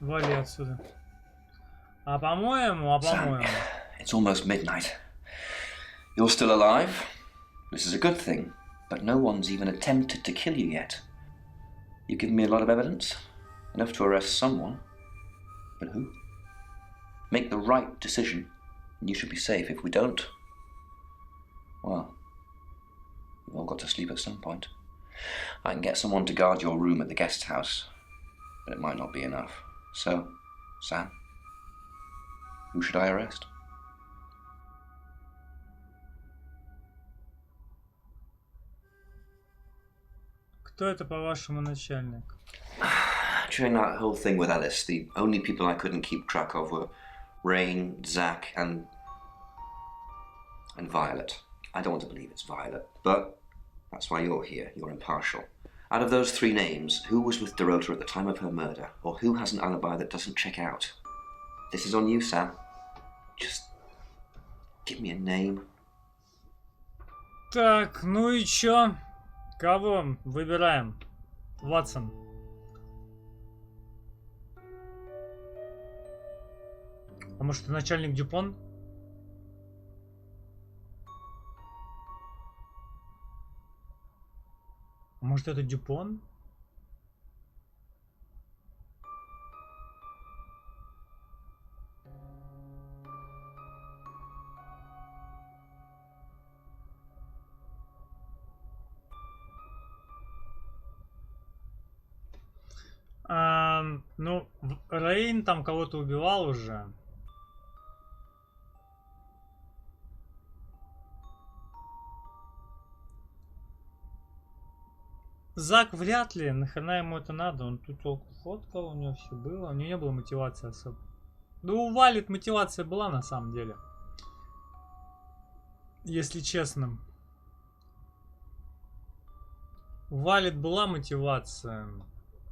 Вали отсюда. А по-моему, Sam, it's almost midnight. You're still alive. This is a good thing, but no one's even attempted to kill you yet. You've given me a lot of evidence, enough to arrest someone. But who? Make the right decision, and you should be safe. If we don't, well, we've all got to sleep at some point. I can get someone to guard your room at the guest house, but it might not be enough. So, Sam, who should I arrest? Кто это, по-вашему, начальник? During that whole thing with Alice, the only people I couldn't keep track of were Rain, Zach, and Violet. I don't want to believe it's Violet, but that's why you're here. You're impartial. Out of those three names, who was with Dorota at the time of her murder, or who has an alibi that doesn't check out? This is on you, Sam. Just give me a name. Так, ну и чё? Кого выбираем? Ватсон. А может, это начальник Дюпон? Может, это Дюпон? Ну, Рейн там кого-то убивал уже. Зак вряд ли, нахрена ему это надо, он тут толку фоткал, у него все было, у него не было мотивации особо. Да у Валет мотивация была на самом деле. Если честно. У Валет была мотивация,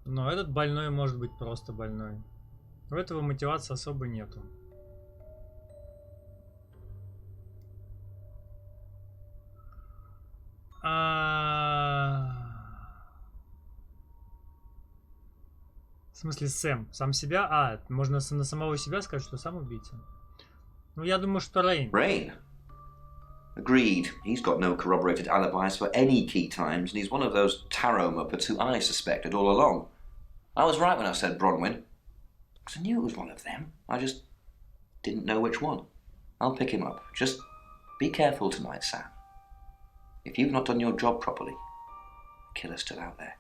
но этот больной может быть просто больной. У этого мотивации особо нету. В смысле, Сэм? Сам себя? Можно на самого себя сказать, что сам убийца. Ну, я думаю, что Рейн. Rain? Agreed. He's got no corroborated alibis for any key times, and he's one of those tarot muppets who I suspected all along. I was right when I said Bronwyn, because I knew it was one of them. I just didn't know which one. I'll pick him up. Just be careful tonight, Sam. If you've not done your job properly, the killer's still out there.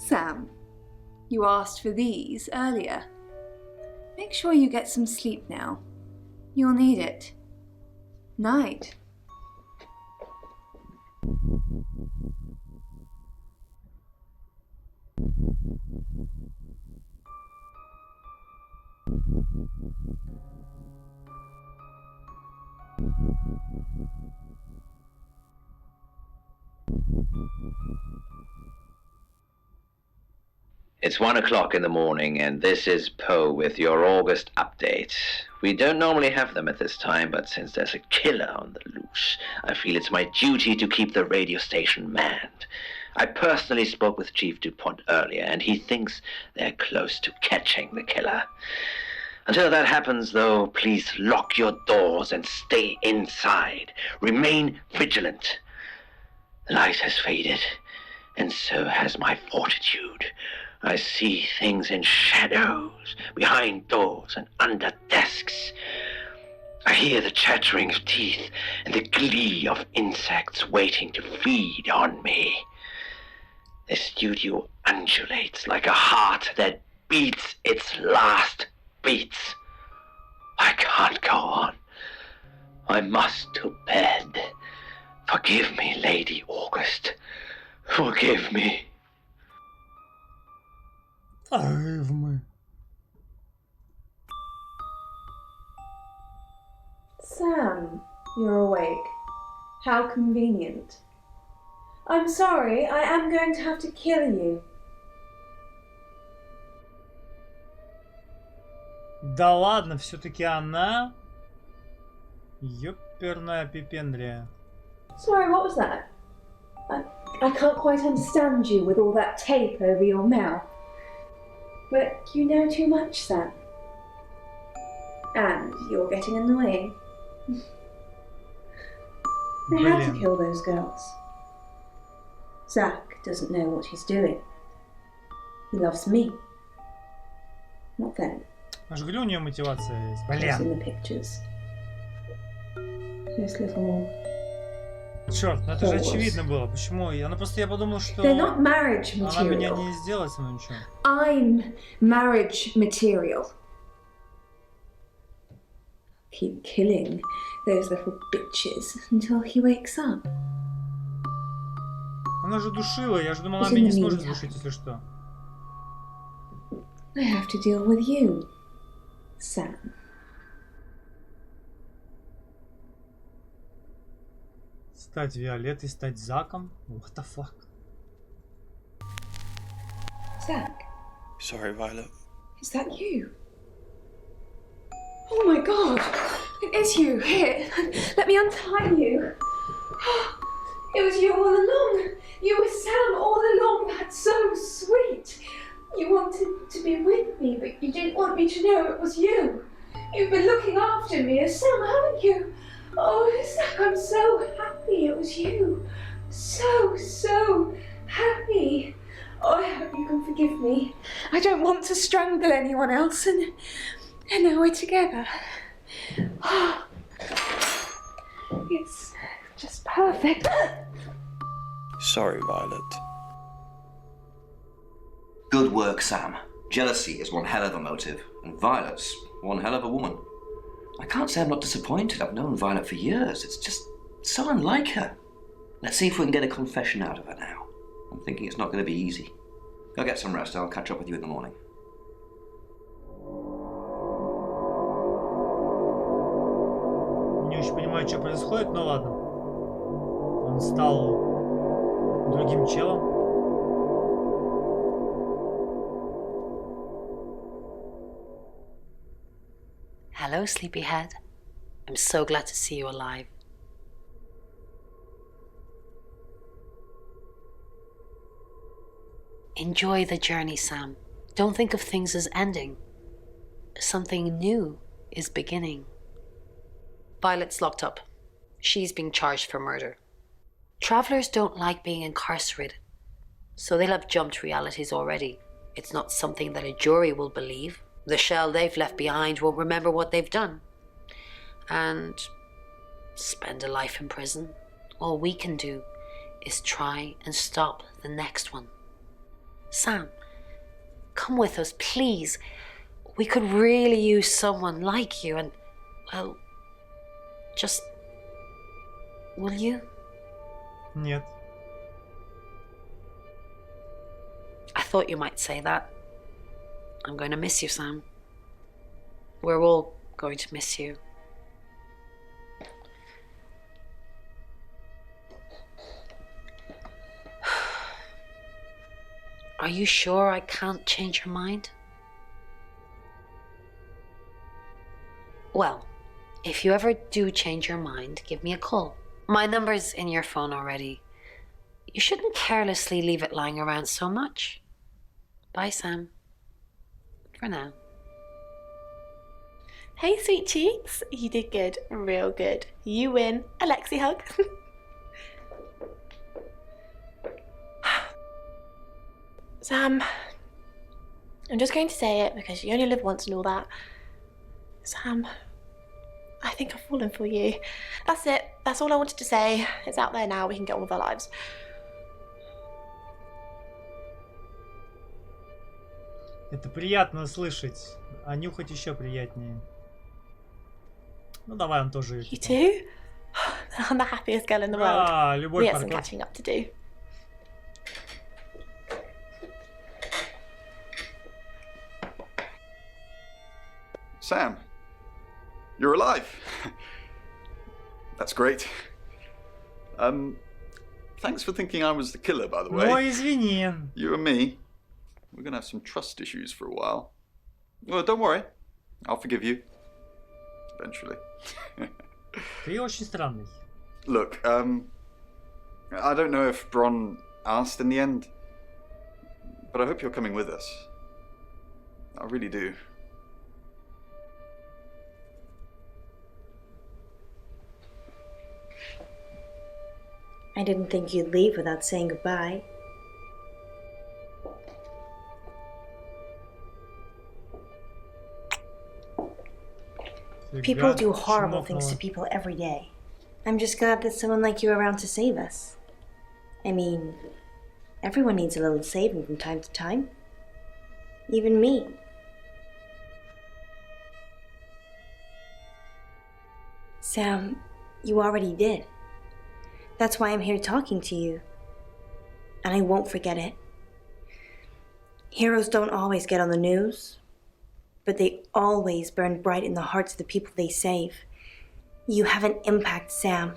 Sam, you asked for these earlier. Make sure you get some sleep now. You'll need it. Night. It's 1 o'clock in the morning, and this is Poe with your August update. We don't normally have them at this time, but since there's a killer on the loose, I feel it's my duty to keep the radio station manned. I personally spoke with Chief DuPont earlier, and he thinks they're close to catching the killer. Until that happens, though, please lock your doors and stay inside. Remain vigilant. The light has faded, and so has my fortitude. I see things in shadows, behind doors and under desks. I hear the chattering of teeth and the glee of insects waiting to feed on me. The studio undulates like a heart that beats its last beats. I can't go on. I must to bed. Forgive me, Lady August. Forgive me. Sam, you're awake. How convenient. I'm sorry, I am going to have to kill you. Да ладно, все-таки она... Ёперная пипендрия. Sorry, what was that? I can't quite understand you with all that tape over your mouth. But you know too much, Sam. And you're getting annoying. I had to kill those girls. Zach doesn't know what he's doing. He loves me, not them. Аж говорю, у нее мотивация есть. In the Блин. pictures. This little... Черт, ну это же очевидно было. Почему? Я подумал, что They're not marriage она меня material. не сделает со мной ничего. I'm marriage material. Keep killing those little bitches until he wakes up. Она же душила, я же думал, она меня не сможет задушить, если что. I have to deal with you, Sam. Стать Виолеттой, стать Заком? What the fuck? Zach, Sorry, Violet. is that you? Oh my god! It is you. Here, let me untie you. It was you all along. You were Sam all along. That's so sweet. You wanted to be with me, but you didn't want me to know it was you. You've been looking after me as Sam, haven't you? Oh, Zach, I'm so happy it was you. So happy. Oh, I hope you can forgive me. I don't want to strangle anyone else, and now we're together. Oh, it's just perfect. Sorry, Violet. Good work, Sam. Jealousy is one hell of a motive, and Violet's one hell of a woman. I can't say I'm not disappointed. I've known Violet for years. It's just so unlike her. Let's see if we can get a confession out of her now. I'm thinking it's not going to be easy. Go get some rest. I'll catch up with you in the morning. Не очень понимаю, что происходит, но ладно. Он стал другим челом. Hello, sleepyhead. I'm so glad to see you alive. Enjoy the journey, Sam. Don't think of things as ending. Something new is beginning. Violet's locked up. She's being charged for murder. Travelers don't like being incarcerated, so they'll have jumped realities already. It's not something that a jury will believe. The shell they've left behind won't remember what they've done. And spend a life in prison. All we can do is try and stop the next one. Sam, come with us, please. We could really use someone like you and, well, just... Will you? Нет. I thought you might say that. I'm going to miss you, Sam. We're all going to miss you. Are you sure I can't change your mind? Well, if you ever do change your mind, give me a call. My number's in your phone already. You shouldn't carelessly leave it lying around so much. Bye, Sam. For now. Hey, sweet cheeks. You did good. Real good. You win. Alexi hug. Sam, I'm just going to say it because you only live once and all that. Sam, I think I've fallen for you. That's it. That's all I wanted to say. It's out there now. We can get on with our lives. Это приятно слышать, а нюхать еще приятнее. Ну давай, он тоже. You too? I'm the happiest girl in the world. Ah, любовь We have some парков. catching up to do. Sam, you're alive. That's great. Thanks for thinking I was the killer, by the way. Ой, извини. You and me, we're gonna have some trust issues for a while. Well, don't worry. I'll forgive you. Eventually. Ты очень странный. Look, I don't know if Bron asked in the end, but I hope you're coming with us. I really do. I didn't think you'd leave without saying goodbye. People do horrible things to people every day. I'm just glad there's someone like you around to save us. I mean, everyone needs a little saving from time to time. Even me. Sam, you already did. That's why I'm here talking to you. And I won't forget it. Heroes don't always get on the news, but they always burn bright in the hearts of the people they save. You have an impact, Sam.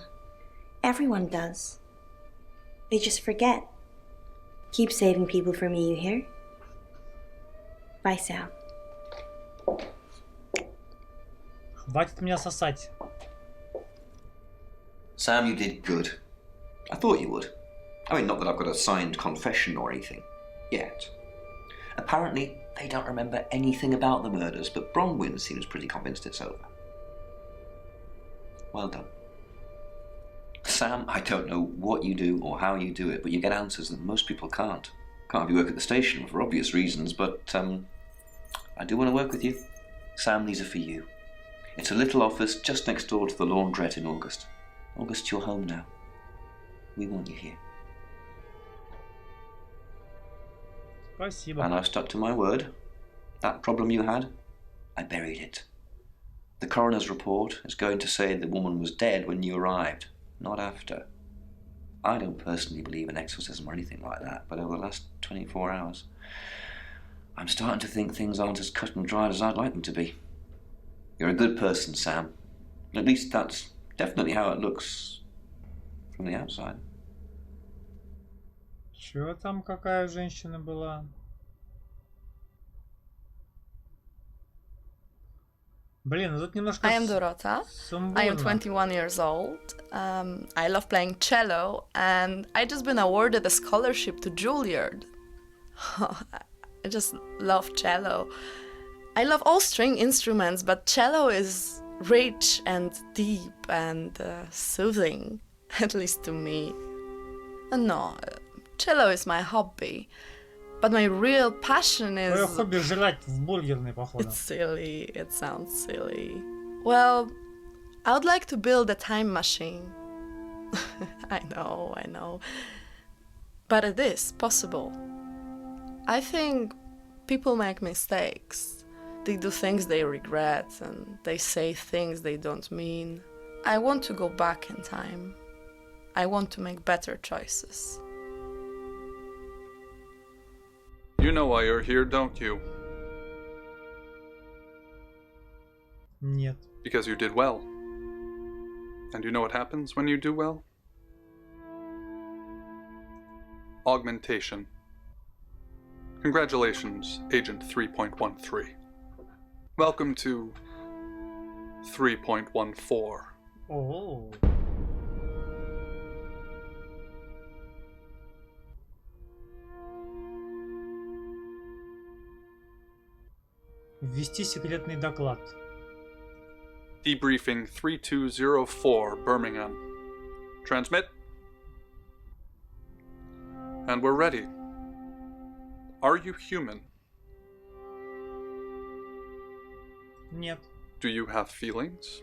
Everyone does. They just forget. Keep saving people for me, you hear? Bye, Sam. Хватит меня сосать. Sam, you did good. I thought you would. I mean, not that I've got a signed confession or anything. Yet. Apparently, they don't remember anything about the murders, but Bronwyn seems pretty convinced it's over. Well done. Sam, I don't know what you do or how you do it, but you get answers that most people can't. Can't have you work at the station for obvious reasons, but I do want to work with you. Sam, these are for you. It's a little office just next door to the laundrette in August. August, you're home now. We want you here. Спасибо. And I've stuck to my word. That problem you had, I buried it. The coroner's report is going to say the woman was dead when you arrived, not after. I don't personally believe in exorcism or anything like that, but over the last 24 hours, I'm starting to think things aren't as cut and dried as I'd like them to be. You're a good person, Sam. At least that's definitely how it looks from the outside. Чё там, какая женщина была? Блин, тут немножко I am Dorota. I am 21 years old. I love playing cello, and I just been awarded a scholarship to Juilliard. I just love cello. I love all string instruments, but cello is rich and deep and soothing, at least to me. No, cello is my hobby, but my real passion is... Твоё хобби жрать в бургерной, походу. It's silly, it sounds silly. Well, I would like to build a time machine. I know. But it is possible. I think people make mistakes. They do things they regret and they say things they don't mean. I want to go back in time. I want to make better choices. You know why you're here, don't you? Нет. Because you did well. And you know what happens when you do well? Augmentation. Congratulations, Agent 3.13. Welcome to 3.14. Oh. Ввести секретный доклад. Debriefing 3204, Birmingham. Transmit. And we're ready. Are you human? Нет. Do you have feelings?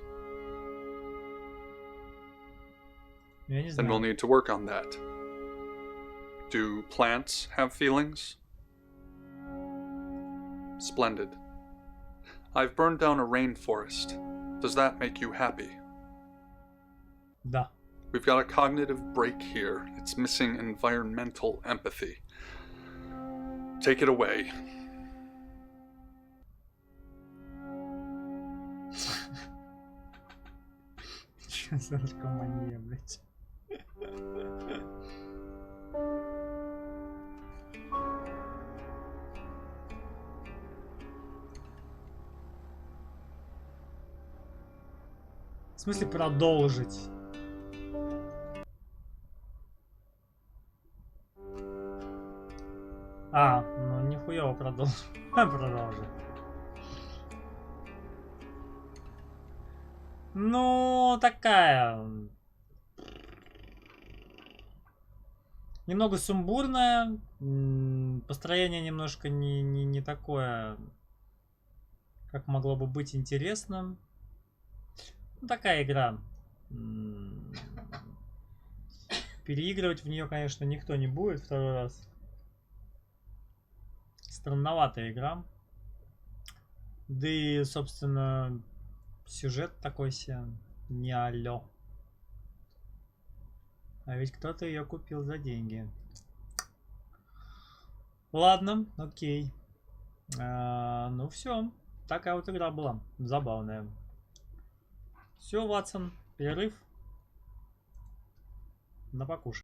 Я не Then we'll знаю. need to work on that. Do plants have feelings? Splendid. I've burned down a rainforest. Does that make you happy? Да. We've got a cognitive break here. It's missing environmental empathy. Take it away. Чё за наркомания, блядь? В смысле продолжить? Ну нихуя продолжить. Продолжить. Ну, такая... Немного сумбурная. Построение немножко не такое, как могло бы быть интересным. Ну, такая игра. Переигрывать в нее, конечно, никто не будет второй раз. Странноватая игра. Да и, собственно, сюжет такой себе не алё. А ведь кто-то ее купил за деньги. Ладно, окей. Ну все. Такая вот игра была. Забавная. Все, Ватсон, перерыв. На покушать.